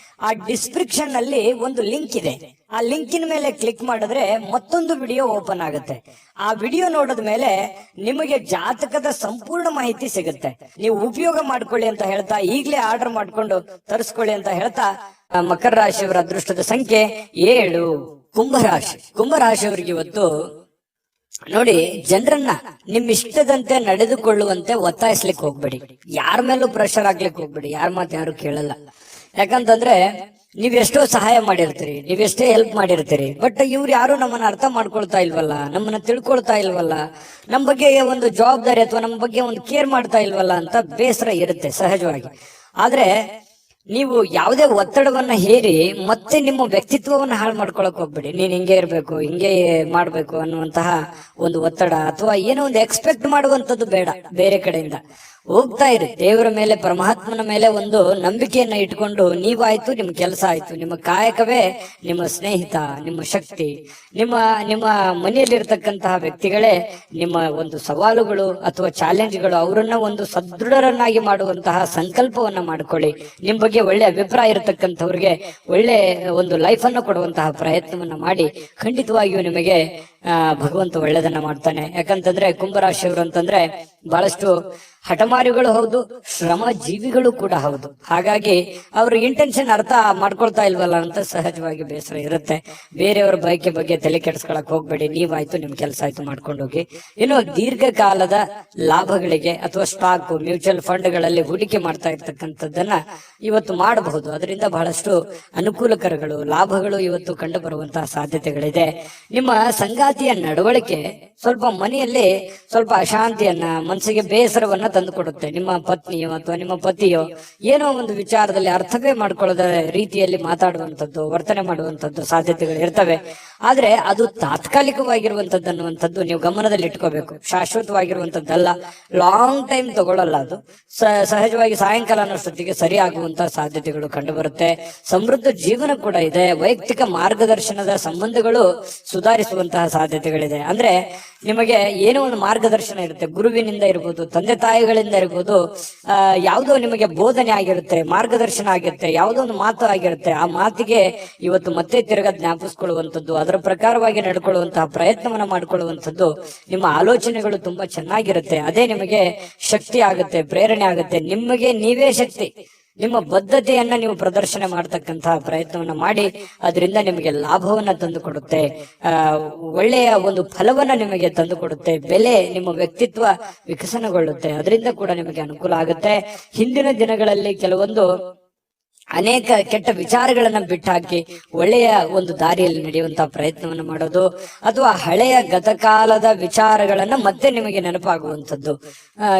ಆ ಡಿಸ್ಕ್ರಿಪ್ಷನ್ ನಲ್ಲಿ ಒಂದು ಲಿಂಕ್ ಇದೆ. ಆ ಲಿಂಕಿನ ಮೇಲೆ ಕ್ಲಿಕ್ ಮಾಡಿದ್ರೆ ಮತ್ತೊಂದು ವಿಡಿಯೋ ಓಪನ್ ಆಗುತ್ತೆ. ಆ ವಿಡಿಯೋ ನೋಡಿದ ಮೇಲೆ ನಿಮಗೆ ಜಾತಕದ ಸಂಪೂರ್ಣ ಮಾಹಿತಿ ಸಿಗುತ್ತೆ. ನೀವು ಉಪಯೋಗ ಮಾಡ್ಕೊಳ್ಳಿ ಅಂತ ಹೇಳ್ತಾ, ಈಗಲೇ ಆರ್ಡರ್ ಮಾಡ್ಕೊಂಡು ತರಿಸ್ಕೊಳ್ಳಿ ಅಂತ ಹೇಳ್ತಾ, ಮಕರ ರಾಶಿಯವರ ಅದೃಷ್ಟದ ಸಂಖ್ಯೆ 7. ಕುಂಭರಾಶಿ. ಕುಂಭರಾಶಿಯವರಿಗೆ ಇವತ್ತು ನೋಡಿ, ಜನರನ್ನ ನಿಮ್ ಇಷ್ಟದಂತೆ ನಡೆದುಕೊಳ್ಳುವಂತೆ ಒತ್ತಾಯಿಸ್ಲಿಕ್ಕೆ ಹೋಗ್ಬೇಡಿ. ಯಾರ ಮೇಲೂ ಪ್ರೆಷರ್ ಆಗ್ಲಿಕ್ಕೆ ಹೋಗ್ಬೇಡಿ. ಯಾರ ಮಾತು ಯಾರು ಕೇಳಲ್ಲ. ಯಾಕಂತಂದ್ರೆ ನೀವೆಷ್ಟೋ ಸಹಾಯ ಮಾಡಿರ್ತೀರಿ, ನೀವೆಷ್ಟೇ ಹೆಲ್ಪ್ ಮಾಡಿರ್ತೀರಿ, ಬಟ್ ಇವ್ರು ಯಾರು ನಮ್ಮನ್ನ ಅರ್ಥ ಮಾಡ್ಕೊಳ್ತಾ ಇಲ್ವಲ್ಲ, ನಮ್ಮನ್ನ ತಿಳ್ಕೊಳ್ತಾ ಇಲ್ವಲ್ಲ, ನಮ್ಮ ಬಗ್ಗೆ ಒಂದು ಜವಾಬ್ದಾರಿ ಅಥವಾ ನಮ್ಮ ಬಗ್ಗೆ ಒಂದು ಕೇರ್ ಮಾಡ್ತಾ ಇಲ್ವಲ್ಲ ಅಂತ ಬೇಸರ ಇರುತ್ತೆ ಸಹಜವಾಗಿ. ಆದ್ರೆ ನೀವು ಯಾವುದೇ ಒತ್ತಡವನ್ನ ಹೇರಿ ಮತ್ತೆ ನಿಮ್ಮ ವ್ಯಕ್ತಿತ್ವವನ್ನ ಹಾಳು ಮಾಡ್ಕೊಳಕ್ ಹೋಗ್ಬೇಡಿ. ನೀನ್ ಹಿಂಗೆ ಇರ್ಬೇಕು, ಹಿಂಗೆ ಮಾಡ್ಬೇಕು ಅನ್ನುವಂತಹ ಒಂದು ಒತ್ತಡ ಅಥವಾ ಏನೋ ಒಂದು ಎಕ್ಸ್ಪೆಕ್ಟ್ ಮಾಡುವಂತದ್ದು ಬೇಡ. ಬೇರೆ ಕಡೆಯಿಂದ ಹೋಗ್ತಾ ಇರಿ. ದೇವರ ಮೇಲೆ, ಪರಮಾತ್ಮನ ಮೇಲೆ ಒಂದು ನಂಬಿಕೆಯನ್ನ ಇಟ್ಕೊಂಡು ನೀವಾಯ್ತು, ನಿಮ್ಮ ಕೆಲಸ ಆಯ್ತು, ನಿಮ್ಮ ಕಾಯಕವೇ ನಿಮ್ಮ ಸ್ನೇಹಿತ, ನಿಮ್ಮ ಶಕ್ತಿ. ನಿಮ್ಮ ಮನೆಯಲ್ಲಿರ್ತಕ್ಕಂತಹ ವ್ಯಕ್ತಿಗಳೇ ನಿಮ್ಮ ಒಂದು ಸವಾಲುಗಳು ಅಥವಾ ಚಾಲೆಂಜ್ಗಳು. ಅವರನ್ನ ಒಂದು ಸದೃಢರನ್ನಾಗಿ ಮಾಡುವಂತಹ ಸಂಕಲ್ಪವನ್ನ ಮಾಡ್ಕೊಳ್ಳಿ. ನಿಮ್ ಬಗ್ಗೆ ಒಳ್ಳೆ ಅಭಿಪ್ರಾಯ ಇರತಕ್ಕಂಥವ್ರಿಗೆ ಒಳ್ಳೆ ಒಂದು ಲೈಫ್ ಅನ್ನು ಕೊಡುವಂತಹ ಪ್ರಯತ್ನವನ್ನ ಮಾಡಿ. ಖಂಡಿತವಾಗಿಯೂ ನಿಮಗೆ ಭಗವಂತ ಒಳ್ಳೆದನ್ನ ಮಾಡ್ತಾನೆ. ಯಾಕಂತಂದ್ರೆ ಕುಂಭರಾಶಿಯವರು ಅಂತಂದ್ರೆ ಬಹಳಷ್ಟು ಹಠಮಾರಿಗಳು ಹೌದು, ಶ್ರಮ ಜೀವಿಗಳು ಕೂಡ ಹೌದು. ಹಾಗಾಗಿ ಅವ್ರ ಇಂಟೆನ್ಷನ್ ಅರ್ಥ ಮಾಡ್ಕೊಳ್ತಾ ಇಲ್ವಲ್ಲ ಅಂತ ಸಹಜವಾಗಿ ಬೇಸರ ಇರುತ್ತೆ. ಬೇರೆಯವರ ಬಯಕೆ ಬಗ್ಗೆ ತಲೆ ಕೆಡಿಸ್ಕೊಳಕ್ ಹೋಗ್ಬೇಡಿ. ನೀವಾಯ್ತು, ನಿಮ್ ಕೆಲಸ ಆಯ್ತು, ಮಾಡ್ಕೊಂಡು ಹೋಗಿ. ಇನ್ನು ದೀರ್ಘಕಾಲದ ಲಾಭಗಳಿಗೆ ಅಥವಾ ಸ್ಟಾಕ್, ಮ್ಯೂಚುವಲ್ ಫಂಡ್ಗಳಲ್ಲಿ ಹೂಡಿಕೆ ಮಾಡ್ತಾ ಇರ್ತಕ್ಕಂಥದ್ದನ್ನ ಇವತ್ತು ಮಾಡಬಹುದು. ಅದರಿಂದ ಬಹಳಷ್ಟು ಅನುಕೂಲಕರಗಳು, ಲಾಭಗಳು ಇವತ್ತು ಕಂಡು ಬರುವಂತಹ ಸಾಧ್ಯತೆಗಳಿದೆ. ನಿಮ್ಮ ಸಂಗಾತಿಯ ನಡವಳಿಕೆ ಸ್ವಲ್ಪ ಮನೆಯಲ್ಲಿ ಸ್ವಲ್ಪ ಅಶಾಂತಿಯನ್ನ, ಮನಸ್ಸಿಗೆ ಬೇಸರವನ್ನ ತಂದು ಕೊಡುತ್ತೆ. ನಿಮ್ಮ ಪತ್ನಿಯೋ ಅಥವಾ ನಿಮ್ಮ ಪತಿಯೋ ಏನೋ ಒಂದು ವಿಚಾರದಲ್ಲಿ ಅರ್ಥವೇ ಮಾಡ್ಕೊಳ್ಳದ ರೀತಿಯಲ್ಲಿ ಮಾತಾಡುವಂಥದ್ದು, ವರ್ತನೆ ಮಾಡುವಂಥದ್ದು ಸಾಧ್ಯತೆಗಳು ಇರ್ತವೆ. ಆದ್ರೆ ಅದು ತಾತ್ಕಾಲಿಕವಾಗಿರುವಂತದ್ದು ಅನ್ನುವಂಥದ್ದು ನೀವು ಗಮನದಲ್ಲಿ ಇಟ್ಕೋಬೇಕು. ಶಾಶ್ವತವಾಗಿರುವಂತದ್ದಲ್ಲ, ಲಾಂಗ್ ಟೈಮ್ ತಗೊಳ್ಳಲ್ಲ. ಅದು ಸಹಜವಾಗಿ ಸಾಯಂಕಾಲ ಅನ್ನೋಷ್ಟೊತ್ತಿಗೆ ಸರಿ ಆಗುವಂತಹ ಸಾಧ್ಯತೆಗಳು ಕಂಡು ಬರುತ್ತೆ. ಸಮೃದ್ಧ ಜೀವನ ಕೂಡ ಇದೆ. ವೈಯಕ್ತಿಕ ಮಾರ್ಗದರ್ಶನದ ಸಂಬಂಧಗಳು ಸುಧಾರಿಸುವಂತಹ ಸಾಧ್ಯತೆಗಳಿದೆ. ಅಂದ್ರೆ ನಿಮಗೆ ಏನೋ ಒಂದು ಮಾರ್ಗದರ್ಶನ ಇರುತ್ತೆ, ಗುರುವಿನಿಂದ ಇರ್ಬೋದು, ತಂದೆ ತಾಯಿಗಳಿಂದ ಇರ್ಬೋದು, ಯಾವುದೋ ನಿಮಗೆ ಬೋಧನೆ ಆಗಿರುತ್ತೆ, ಮಾರ್ಗದರ್ಶನ ಆಗಿರುತ್ತೆ, ಯಾವುದೋ ಒಂದು ಮಾತು ಆಗಿರುತ್ತೆ. ಆ ಮಾತಿಗೆ ಇವತ್ತು ಮತ್ತೆ ತಿರುಗ ಜ್ಞಾಪಿಸ್ಕೊಳ್ಳುವಂಥದ್ದು, ಅದರ ಪ್ರಕಾರವಾಗಿ ನಡ್ಕೊಳ್ಳುವಂತಹ ಪ್ರಯತ್ನವನ್ನ ಮಾಡ್ಕೊಳ್ಳುವಂಥದ್ದು, ನಿಮ್ಮ ಆಲೋಚನೆಗಳು ತುಂಬಾ ಚೆನ್ನಾಗಿರುತ್ತೆ. ಅದೇ ನಿಮಗೆ ಶಕ್ತಿ ಆಗುತ್ತೆ, ಪ್ರೇರಣೆ ಆಗುತ್ತೆ. ನಿಮಗೆ ನೀವೇ ಶಕ್ತಿ. ನಿಮ್ಮ ಬದ್ಧತೆಯನ್ನ ನೀವು ಪ್ರದರ್ಶನ ಮಾಡತಕ್ಕಂತಹ ಪ್ರಯತ್ನವನ್ನ ಮಾಡಿ. ಅದರಿಂದ ನಿಮಗೆ ಲಾಭವನ್ನ ತಂದು ಕೊಡುತ್ತೆ, ಒಳ್ಳೆಯ ಒಂದು ಫಲವನ್ನ ನಿಮಗೆ ತಂದು ಕೊಡುತ್ತೆ. ಬೆಲೆ, ನಿಮ್ಮ ವ್ಯಕ್ತಿತ್ವ ವಿಕಸನಗೊಳ್ಳುತ್ತೆ. ಅದರಿಂದ ಕೂಡ ನಿಮಗೆ ಅನುಕೂಲ ಆಗುತ್ತೆ. ಹಿಂದಿನ ದಿನಗಳಲ್ಲಿ ಕೆಲವೊಂದು ಅನೇಕ ಕೆಟ್ಟ ವಿಚಾರಗಳನ್ನ ಬಿಟ್ಟಾಕಿ ಒಳ್ಳೆಯ ಒಂದು ದಾರಿಯಲ್ಲಿ ನಡೆಯುವಂತಹ ಪ್ರಯತ್ನವನ್ನ ಮಾಡೋದು, ಅಥವಾ ಹಳೆಯ ಗತಕಾಲದ ವಿಚಾರಗಳನ್ನ ಮತ್ತೆ ನಿಮಗೆ ನೆನಪಾಗುವಂಥದ್ದು,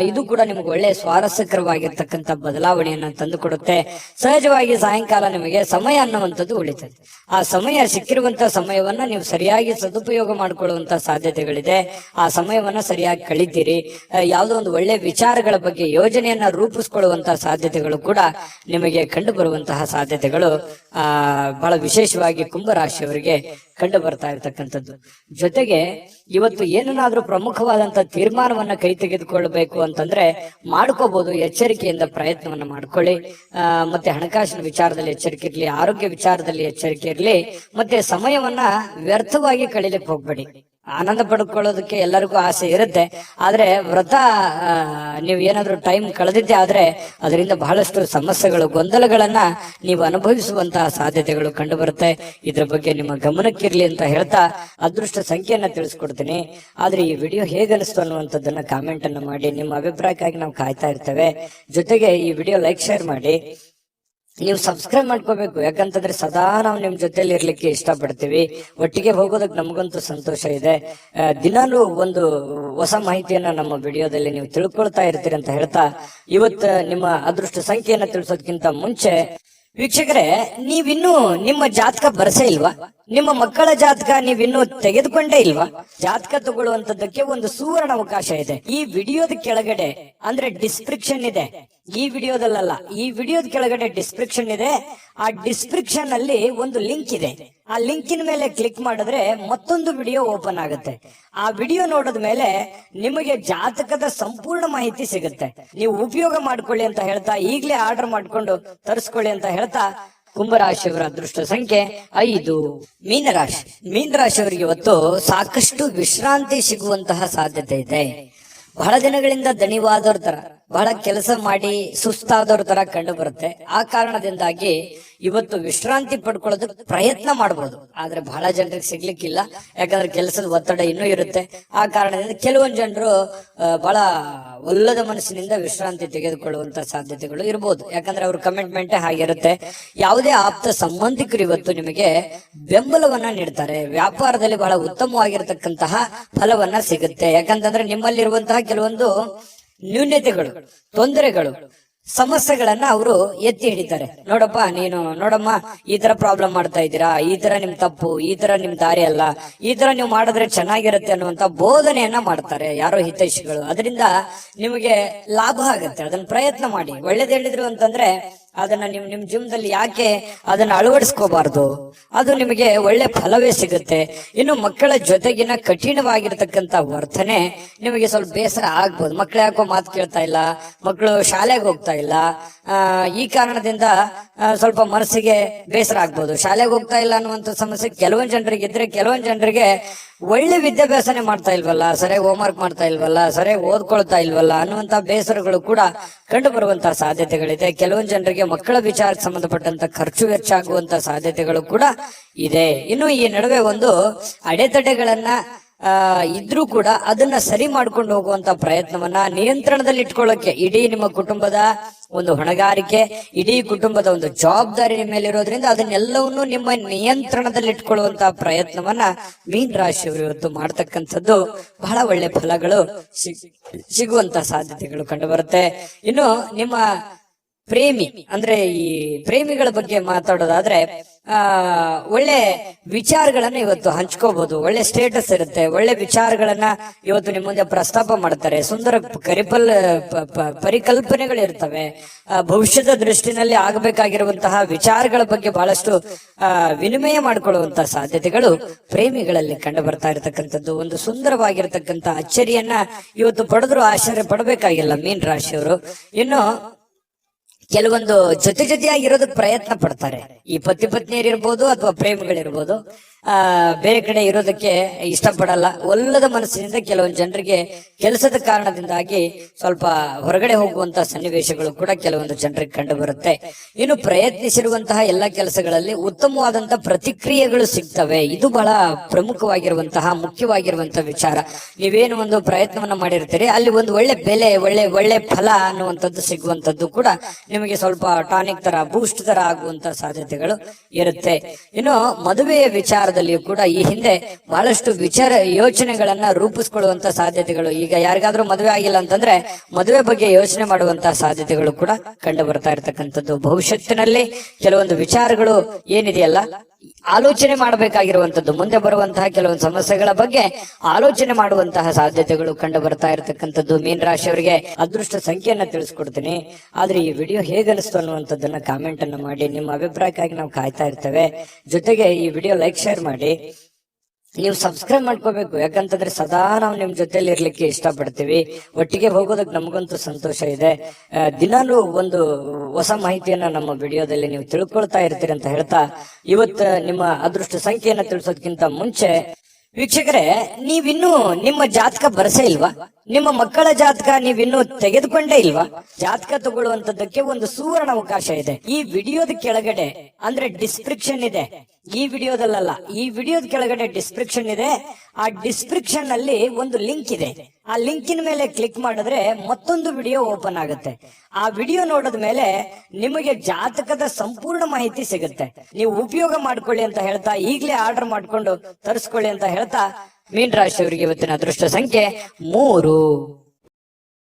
ಇದು ಕೂಡ ನಿಮಗೆ ಒಳ್ಳೆಯ ಸ್ವಾರಸ್ಯಕರವಾಗಿರ್ತಕ್ಕಂಥ ಬದಲಾವಣೆಯನ್ನ ತಂದು ಕೊಡುತ್ತೆ. ಸಹಜವಾಗಿ ಸಾಯಂಕಾಲ ನಿಮಗೆ ಸಮಯ ಅನ್ನುವಂಥದ್ದು ಉಳಿತದೆ. ಆ ಸಮಯ, ಸಿಕ್ಕಿರುವಂತಹ ಸಮಯವನ್ನ ನೀವು ಸರಿಯಾಗಿ ಸದುಪಯೋಗ ಮಾಡಿಕೊಳ್ಳುವಂತಹ ಸಾಧ್ಯತೆಗಳಿದೆ. ಆ ಸಮಯವನ್ನ ಸರಿಯಾಗಿ ಕಳಿತೀರಿ. ಯಾವುದೋ ಒಂದು ಒಳ್ಳೆ ವಿಚಾರಗಳ ಬಗ್ಗೆ ಯೋಜನೆಯನ್ನ ರೂಪಿಸ್ಕೊಳ್ಳುವಂತಹ ಸಾಧ್ಯತೆಗಳು ಕೂಡ ನಿಮಗೆ ಕಂಡು ಬರುವಂತಹ ಸಾಧ್ಯತೆಗಳು ಬಹಳ ವಿಶೇಷವಾಗಿ ಕುಂಭರಾಶಿಯವರಿಗೆ ಕಂಡು ಬರ್ತಾ ಇರತಕ್ಕಂಥದ್ದು. ಜೊತೆಗೆ ಇವತ್ತು ಏನನ್ನಾದ್ರೂ ಪ್ರಮುಖವಾದಂತಹ ತೀರ್ಮಾನವನ್ನ ಕೈ ತೆಗೆದುಕೊಳ್ಬೇಕು ಅಂತಂದ್ರೆ ಮಾಡ್ಕೋಬಹುದು. ಎಚ್ಚರಿಕೆಯಿಂದ ಪ್ರಯತ್ನವನ್ನ ಮಾಡ್ಕೊಳ್ಳಿ. ಮತ್ತೆ ಹಣಕಾಸಿನ ವಿಚಾರದಲ್ಲಿ ಎಚ್ಚರಿಕೆ ಇರ್ಲಿ, ಆರೋಗ್ಯ ವಿಚಾರದಲ್ಲಿ ಎಚ್ಚರಿಕೆ ಇರ್ಲಿ, ಮತ್ತೆ ಸಮಯವನ್ನ ವ್ಯರ್ಥವಾಗಿ ಕಳೀಲಿಕ್ಕೆ ಹೋಗ್ಬೇಡಿ. ಆನಂದ ಪಡ್ಕೊಳ್ಳೋದಕ್ಕೆ ಎಲ್ಲರಿಗೂ ಆಸೆ ಇರುತ್ತೆ. ಆದ್ರೆ ವ್ರತ ನೀವು ಏನಾದ್ರೂ ಟೈಮ್ ಕಳೆದಿದ್ದೆ ಆದ್ರೆ ಅದರಿಂದ ಬಹಳಷ್ಟು ಸಮಸ್ಯೆಗಳು, ಗೊಂದಲಗಳನ್ನ ನೀವು ಅನುಭವಿಸುವಂತಹ ಸಾಧ್ಯತೆಗಳು ಕಂಡು ಬರುತ್ತೆ. ಇದ್ರ ಬಗ್ಗೆ ನಿಮ್ಮ ಗಮನಕ್ಕಿರ್ಲಿ ಅಂತ ಹೇಳ್ತಾ ಅದೃಷ್ಟ ಸಂಖ್ಯೆಯನ್ನ ತಿಳಿಸ್ಕೊಡ್ತೀನಿ. ಆದ್ರೆ ಈ ವಿಡಿಯೋ ಹೇಗನಿಸ್ತು ಅನ್ನುವಂಥದ್ದನ್ನ ಕಾಮೆಂಟ್ ಅನ್ನ ಮಾಡಿ. ನಿಮ್ಮ ಅಭಿಪ್ರಾಯಕ್ಕಾಗಿ ನಾವು ಕಾಯ್ತಾ ಇರ್ತೇವೆ. ಜೊತೆಗೆ ಈ ವಿಡಿಯೋ ಲೈಕ್, ಶೇರ್ ಮಾಡಿ. ನೀವು ಸಬ್ಸ್ಕ್ರೈಬ್ ಮಾಡ್ಕೋಬೇಕು. ಯಾಕಂತಂದ್ರೆ ಸದಾ ನಾವು ನಿಮ್ ಜೊತೆಲಿ ಇರ್ಲಿಕ್ಕೆ ಇಷ್ಟಪಡ್ತೀವಿ. ಒಟ್ಟಿಗೆ ಹೋಗೋದಕ್ಕೆ ನಮಗಂತೂ ಸಂತೋಷ ಇದೆ. ದಿನಾಲೂ ಒಂದು ಹೊಸ ಮಾಹಿತಿಯನ್ನ ನಮ್ಮ ವಿಡಿಯೋದಲ್ಲಿ ನೀವು ತಿಳ್ಕೊಳ್ತಾ ಇರ್ತೀರಿ ಅಂತ ಹೇಳ್ತಾ, ಇವತ್ತು ನಿಮ್ಮ ಅದೃಷ್ಟ ಸಂಖ್ಯೆಯನ್ನ ತಿಳಿಸೋದಕ್ಕಿಂತ ಮುಂಚೆ ವೀಕ್ಷಕರೇ, ನೀವಿನ್ನೂ ನಿಮ್ಮ ಜಾತಕ ಬರ್ಸೇ ಇಲ್ವಾ? ನಿಮ್ಮ ಮಕ್ಕಳ ಜಾತಕ ನೀವಿನ್ನೂ ತೆಗೆದುಕೊಂಡೇ ಇಲ್ವಾ? ಜಾತಕ ತಗೊಳ್ಳುವಂತದ್ದಕ್ಕೆ ಒಂದು ಸುವರ್ಣ ಅವಕಾಶ ಇದೆ. ಈ ವಿಡಿಯೋದ ಕೆಳಗಡೆ ಅಂದ್ರೆ ಡಿಸ್ಕ್ರಿಪ್ಷನ್ ಇದೆ, ಈ ವಿಡಿಯೋದಲ್ಲ, ಈ ವಿಡಿಯೋದ ಕೆಳಗಡೆ ಡಿಸ್ಕ್ರಿಪ್ಷನ್ ಇದೆ. ಆ ಡಿಸ್ಕ್ರಿಪ್ಷನ್ ಅಲ್ಲಿ ಒಂದು ಲಿಂಕ್ ಇದೆ. ಆ ಲಿಂಕಿನ ಮೇಲೆ ಕ್ಲಿಕ್ ಮಾಡಿದ್ರೆ ಮತ್ತೊಂದು ವಿಡಿಯೋ ಓಪನ್ ಆಗುತ್ತೆ. ಆ ವಿಡಿಯೋ ನೋಡಿದ ಮೇಲೆ ನಿಮಗೆ ಜಾತಕದ ಸಂಪೂರ್ಣ ಮಾಹಿತಿ ಸಿಗುತ್ತೆ. ನೀವು ಉಪಯೋಗ ಮಾಡ್ಕೊಳ್ಳಿ ಅಂತ ಹೇಳ್ತಾ, ಈಗಲೇ ಆರ್ಡರ್ ಮಾಡ್ಕೊಂಡು ತರಿಸ್ಕೊಳ್ಳಿ ಅಂತ ಹೇಳ್ತಾ, ಕುಂಭರಾಶಿಯವರ ಅದೃಷ್ಟ ಸಂಖ್ಯೆ 5. ಮೀನರಾಶಿಯವರಿಗೆ ಇವತ್ತು ಸಾಕಷ್ಟು ವಿಶ್ರಾಂತಿ ಸಿಗುವಂತಹ ಸಾಧ್ಯತೆ ಇದೆ. ಬಹಳ ದಿನಗಳಿಂದ ದಣಿವಾದವ್ರ ತರ, ಬಹಳ ಕೆಲಸ ಮಾಡಿ ಸುಸ್ತಾದವ್ರ ತರ ಕಂಡು ಬರುತ್ತೆ. ಆ ಕಾರಣದಿಂದಾಗಿ ಇವತ್ತು ವಿಶ್ರಾಂತಿ ಪಡ್ಕೊಳ್ಳೋದಕ್ಕೆ ಪ್ರಯತ್ನ ಮಾಡಬಹುದು, ಆದ್ರೆ ಬಹಳ ಜನರಿಗೆ ಸಿಗ್ಲಿಕ್ಕಿಲ್ಲ. ಯಾಕಂದ್ರೆ ಕೆಲಸದ ಒತ್ತಡ ಇನ್ನೂ ಇರುತ್ತೆ. ಆ ಕಾರಣದಿಂದ ಕೆಲವೊಂದು ಜನರು ಬಹಳ ಒಲ್ಲದ ಮನಸ್ಸಿನಿಂದ ವಿಶ್ರಾಂತಿ ತೆಗೆದುಕೊಳ್ಳುವಂತ ಸಾಧ್ಯತೆಗಳು ಇರಬಹುದು. ಯಾಕಂದ್ರೆ ಅವ್ರ ಕಮಿಟ್ಮೆಂಟ್ ಹಾಗಿರುತ್ತೆ. ಯಾವುದೇ ಆಪ್ತ ಸಂಬಂಧಿಕರು ಇವತ್ತು ನಿಮಗೆ ಬೆಂಬಲವನ್ನ ನೀಡ್ತಾರೆ. ವ್ಯಾಪಾರದಲ್ಲಿ ಬಹಳ ಉತ್ತಮವಾಗಿರತಕ್ಕಂತಹ ಫಲವನ್ನ ಸಿಗುತ್ತೆ. ಯಾಕಂತಂದ್ರೆ ನಿಮ್ಮಲ್ಲಿರುವಂತಹ ಕೆಲವೊಂದು ನ್ಯೂನ್ಯತೆಗಳು, ತೊಂದರೆಗಳು, ಸಮಸ್ಯೆಗಳನ್ನ ಅವರು ಎತ್ತಿ ಹಿಡಿತಾರೆ. ನೋಡಮ್ಮ, ಈ ತರ ಪ್ರಾಬ್ಲಮ್ ಮಾಡ್ತಾ ಇದ್ದೀರಾ, ಈ ತರ ನಿಮ್ ತಪ್ಪು, ಈ ತರ ನಿಮ್ ದಾರಿ ಅಲ್ಲ, ಈ ತರ ನೀವು ಮಾಡಿದ್ರೆ ಚೆನ್ನಾಗಿರುತ್ತೆ ಅನ್ನುವಂತ ಬೋಧನೆಯನ್ನ ಮಾಡ್ತಾರೆ ಯಾರೋ ಹಿತೈಷಿಗಳು. ಅದರಿಂದ ನಿಮಗೆ ಲಾಭ ಆಗುತ್ತೆ. ಅದನ್ನ ಪ್ರಯತ್ನ ಮಾಡಿ. ಒಳ್ಳೇದ್ ಹೇಳಿದ್ರು ಅಂತಂದ್ರೆ ಅದನ್ನ ನಿಮ್ ಜೀವನದಲ್ಲಿ ಯಾಕೆ ಅದನ್ನ ಅಳವಡಿಸ್ಕೋಬಾರ್ದು? ಅದು ನಿಮಗೆ ಒಳ್ಳೆ ಫಲವೇ ಸಿಗುತ್ತೆ. ಇನ್ನು ಮಕ್ಕಳ ಜೊತೆಗಿನ ಕಠಿಣವಾಗಿರ್ತಕ್ಕಂಥ ವರ್ತನೆ ನಿಮಗೆ ಸ್ವಲ್ಪ ಬೇಸರ ಆಗ್ಬೋದು. ಮಕ್ಳು ಯಾಕೋ ಮಾತು ಕೇಳ್ತಾ ಇಲ್ಲ, ಮಕ್ಕಳು ಶಾಲೆಗೆ ಹೋಗ್ತಾ ಇಲ್ಲ, ಈ ಕಾರಣದಿಂದ ಸ್ವಲ್ಪ ಮನಸ್ಸಿಗೆ ಬೇಸರ ಆಗ್ಬೋದು. ಶಾಲೆಗೆ ಹೋಗ್ತಾ ಇಲ್ಲ ಅನ್ನುವಂಥ ಸಮಸ್ಯೆ ಕೆಲವೊಂದು ಜನರಿಗೆ ಇದ್ರೆ, ಕೆಲವೊಂದು ಜನರಿಗೆ ಒಳ್ಳೆ ವಿದ್ಯಾಭ್ಯಾಸನೆ ಮಾಡ್ತಾ ಇಲ್ವಲ್ಲ, ಸರಿಯಾಗಿ ಹೋಮ್ವರ್ಕ್ ಮಾಡ್ತಾ ಇಲ್ವಲ್ಲ, ಸರಿಯಾಗಿ ಓದ್ಕೊಳ್ತಾ ಇಲ್ವಲ್ಲ ಅನ್ನುವಂತ ಬೇಸರಗಳು ಕೂಡ ಕಂಡು ಬರುವಂತಹ ಸಾಧ್ಯತೆಗಳಿದೆ. ಕೆಲವೊಂದು ಜನರಿಗೆ ಮಕ್ಕಳ ವಿಚಾರಕ್ಕೆ ಸಂಬಂಧಪಟ್ಟಂತ ಖರ್ಚು ವೆಚ್ಚ ಆಗುವಂತ ಸಾಧ್ಯತೆಗಳು ಕೂಡ ಇದೆ. ಇನ್ನು ಈ ನಡುವೆ ಒಂದು ಅಡೆತಡೆಗಳನ್ನ ಇದ್ರೂ ಕೂಡ ಅದನ್ನ ಸರಿ ಮಾಡ್ಕೊಂಡು ಹೋಗುವಂತ ಪ್ರಯತ್ನವನ್ನ ನಿಯಂತ್ರಣದಲ್ಲಿ ಇಟ್ಕೊಳ್ಳೋಕೆ ಇಡೀ ನಿಮ್ಮ ಕುಟುಂಬದ ಒಂದು ಹೊಣೆಗಾರಿಕೆ, ಇಡೀ ಕುಟುಂಬದ ಒಂದು ಜವಾಬ್ದಾರಿ ನಿಮ್ಮ ಮೇಲಿರೋದ್ರಿಂದ ಅದನ್ನೆಲ್ಲವನ್ನು ನಿಮ್ಮ ನಿಯಂತ್ರಣದಲ್ಲಿ ಇಟ್ಕೊಳ್ಳುವಂತಹ ಪ್ರಯತ್ನವನ್ನ ಮೀನ ರಾಶಿಯವರು ಇವತ್ತು ಮಾಡ್ತಕ್ಕಂಥದ್ದು ಬಹಳ ಒಳ್ಳೆ ಫಲಗಳು ಸಿಗುವಂತ ಸಾಧ್ಯತೆಗಳು ಕಂಡು ಬರುತ್ತೆ. ಇನ್ನು ನಿಮ್ಮ ಪ್ರೇಮಿ ಅಂದ್ರೆ ಈ ಪ್ರೇಮಿಗಳ ಬಗ್ಗೆ ಮಾತಾಡೋದಾದ್ರೆ ಒಳ್ಳೆ ವಿಚಾರಗಳನ್ನ ಇವತ್ತು ಹಂಚ್ಕೋಬಹುದು. ಒಳ್ಳೆ ಸ್ಟೇಟಸ್ ಇರುತ್ತೆ, ಒಳ್ಳೆ ವಿಚಾರಗಳನ್ನ ಇವತ್ತು ನಿಮ್ಮ ಮುಂದೆ ಪ್ರಸ್ತಾಪ ಮಾಡ್ತಾರೆ. ಸುಂದರ ಪರಿಕಲ್ಪನೆಗಳು ಇರ್ತವೆ. ಭವಿಷ್ಯದ ದೃಷ್ಟಿನಲ್ಲಿ ಆಗಬೇಕಾಗಿರುವಂತಹ ವಿಚಾರಗಳ ಬಗ್ಗೆ ಬಹಳಷ್ಟು ವಿನಿಮಯ ಮಾಡಿಕೊಳ್ಳುವಂತಹ ಸಾಧ್ಯತೆಗಳು ಪ್ರೇಮಿಗಳಲ್ಲಿ ಕಂಡು ಬರ್ತಾ ಇರತಕ್ಕಂಥದ್ದು. ಒಂದು ಸುಂದರವಾಗಿರ್ತಕ್ಕಂಥ ಅಚ್ಚರಿಯನ್ನ ಇವತ್ತು ಪಡೆದ್ರು ಆಶ್ಚರ್ಯ ಪಡಬೇಕಾಗಿಲ್ಲ ಮೀನ ರಾಶಿಯವರು. ಇನ್ನು ಕೆಲವೊಂದು ಜೊತೆಯಾಗಿರೋದಕ್ಕೆ ಪ್ರಯತ್ನ ಪಡ್ತಾರೆ. ಈ ಪತಿ ಪತ್ನಿಯರಿರ್ಬೋದು ಅಥವಾ ಪ್ರೇಮಿಗಳಿರ್ಬೋದು, ಬೇರೆ ಕಡೆ ಇರೋದಕ್ಕೆ ಇಷ್ಟಪಡಲ್ಲ. ಒಲ್ಲದ ಮನಸ್ಸಿನಿಂದ ಕೆಲವೊಂದು ಜನರಿಗೆ ಕೆಲಸದ ಕಾರಣದಿಂದಾಗಿ ಸ್ವಲ್ಪ ಹೊರಗಡೆ ಹೋಗುವಂತಹ ಸನ್ನಿವೇಶಗಳು ಕೂಡ ಕೆಲವೊಂದು ಜನರಿಗೆ ಕಂಡು ಬರುತ್ತೆ. ಇನ್ನು ಪ್ರಯತ್ನಿಸಿರುವಂತಹ ಎಲ್ಲ ಕೆಲಸಗಳಲ್ಲಿ ಉತ್ತಮವಾದಂತಹ ಪ್ರತಿಕ್ರಿಯೆಗಳು ಸಿಗ್ತವೆ. ಇದು ಬಹಳ ಪ್ರಮುಖವಾಗಿರುವಂತಹ ಮುಖ್ಯವಾಗಿರುವಂತಹ ವಿಚಾರ. ನೀವೇನು ಒಂದು ಪ್ರಯತ್ನವನ್ನ ಮಾಡಿರ್ತೀರಿ, ಅಲ್ಲಿ ಒಂದು ಒಳ್ಳೆ ಬೆಲೆ, ಒಳ್ಳೆ ಫಲ ಅನ್ನುವಂಥದ್ದು ಸಿಗುವಂತದ್ದು ಕೂಡ ನಿಮಗೆ ಸ್ವಲ್ಪ ಟಾನಿಕ್ ತರ, ಬೂಸ್ಟ್ ತರ ಆಗುವಂತಹ ಸಾಧ್ಯತೆಗಳು ಇರುತ್ತೆ. ಇನ್ನು ಮದುವೆಯ ವಿಚಾರದಲ್ಲಿಯೂ ಕೂಡ ಈ ಹಿಂದೆ ಬಹಳಷ್ಟು ಯೋಚನೆಗಳನ್ನ ರೂಪಿಸ್ಕೊಳ್ಳುವಂತ ಸಾಧ್ಯತೆಗಳು, ಈಗ ಯಾರಿಗಾದ್ರೂ ಮದುವೆ ಆಗಿಲ್ಲ ಅಂತಂದ್ರೆ ಮದುವೆ ಬಗ್ಗೆ ಯೋಚನೆ ಮಾಡುವಂತಹ ಸಾಧ್ಯತೆಗಳು ಕೂಡ ಕಂಡು ಬರ್ತಾ ಇರತಕ್ಕಂಥದ್ದು. ಭವಿಷ್ಯತ್ತಿನಲ್ಲಿ ಕೆಲವೊಂದು ವಿಚಾರಗಳು ಏನಿದೆಯಲ್ಲ, ಆಲೋಚನೆ ಮಾಡಬೇಕಾಗಿರುವಂತದ್ದು, ಮುಂದೆ ಬರುವಂತಹ ಕೆಲವೊಂದು ಸಮಸ್ಯೆಗಳ ಬಗ್ಗೆ ಆಲೋಚನೆ ಮಾಡುವಂತಹ ಸಾಧ್ಯತೆಗಳು ಕಂಡು ಬರ್ತಾ ಇರತಕ್ಕಂಥದ್ದು. ಮೀನ ರಾಶಿಯವರಿಗೆ ಅದೃಷ್ಟ ಸಂಖ್ಯೆಯನ್ನ ತಿಳಿಸ್ಕೊಡ್ತೀನಿ. ಆದ್ರೆ ಈ ವಿಡಿಯೋ ಹೇಗನಿಸ್ತು ಅನ್ನುವಂಥದ್ದನ್ನ ಕಾಮೆಂಟ್ ಅನ್ನ ಮಾಡಿ. ನಿಮ್ಮ ಅಭಿಪ್ರಾಯಕ್ಕಾಗಿ ನಾವು ಕಾಯ್ತಾ ಇರ್ತೇವೆ. ಜೊತೆಗೆ ಈ ವಿಡಿಯೋ ಲೈಕ್, ಶೇರ್ ಮಾಡಿ. ನೀವು ಸಬ್ಸ್ಕ್ರೈಬ್ ಮಾಡ್ಕೋಬೇಕು. ಯಾಕಂತಂದ್ರೆ ಸದಾ ನಾವು ನಿಮ್ ಜೊತೆಲಿ ಇರ್ಲಿಕ್ಕೆ ಇಷ್ಟಪಡ್ತೀವಿ. ಒಟ್ಟಿಗೆ ಹೋಗೋದಕ್ಕೆ ನಮಗಂತೂ ಸಂತೋಷ ಇದೆ. ದಿನಾಲೂ ಒಂದು ಹೊಸ ಮಾಹಿತಿಯನ್ನ ನಮ್ಮ ವಿಡಿಯೋದಲ್ಲಿ ನೀವು ತಿಳ್ಕೊಳ್ತಾ ಇರ್ತೀರಿ ಅಂತ ಹೇಳ್ತಾ, ಇವತ್ತು ನಿಮ್ಮ ಅದೃಷ್ಟ ಸಂಖ್ಯೆಯನ್ನ ತಿಳಿಸೋದಕ್ಕಿಂತ ಮುಂಚೆ ವೀಕ್ಷಕರೇ, ನೀವಿನ್ನೂ ನಿಮ್ಮ ಜಾತಕ ಬರಸೇ ಇಲ್ವಾ? ನಿಮ್ಮ ಮಕ್ಕಳ ಜಾತಕ ನೀವಿನ್ನೂ ತೆಗೆದುಕೊಂಡೇ ಇಲ್ವಾ? ಜಾತಕ ತಗೊಳ್ಳುವಂತದ್ದಕ್ಕೆ ಒಂದು ಸುವರ್ಣ ಅವಕಾಶ ಇದೆ. ಈ ವಿಡಿಯೋದ ಕೆಳಗಡೆ ಅಂದ್ರೆ ಡಿಸ್ಕ್ರಿಪ್ಷನ್ ಇದೆ, ಈ ವಿಡಿಯೋದಲ್ಲ, ಈ ವಿಡಿಯೋದ ಕೆಳಗಡೆ ಡಿಸ್ಕ್ರಿಪ್ಷನ್ ಇದೆ. ಆ ಡಿಸ್ಕ್ರಿಪ್ಷನ್ ಅಲ್ಲಿ ಒಂದು ಲಿಂಕ್ ಇದೆ. ಆ ಲಿಂಕಿನ ಮೇಲೆ ಕ್ಲಿಕ್ ಮಾಡಿದ್ರೆ ಮತ್ತೊಂದು ವಿಡಿಯೋ ಓಪನ್ ಆಗುತ್ತೆ. ಆ ವಿಡಿಯೋ ನೋಡಿದ ಮೇಲೆ ನಿಮಗೆ ಜಾತಕದ ಸಂಪೂರ್ಣ ಮಾಹಿತಿ ಸಿಗುತ್ತೆ. ನೀವು ಉಪಯೋಗ ಮಾಡ್ಕೊಳ್ಳಿ ಅಂತ ಹೇಳ್ತಾ, ಈಗಲೇ ಆರ್ಡರ್ ಮಾಡ್ಕೊಂಡು ತರಿಸ್ಕೊಳ್ಳಿ ಅಂತ ಹೇಳ್ತಾ, ಮೀನ ರಾಶಿಯವರಿಗೆ ಇವತ್ತಿನ ಅದೃಷ್ಟ ಸಂಖ್ಯೆ 3.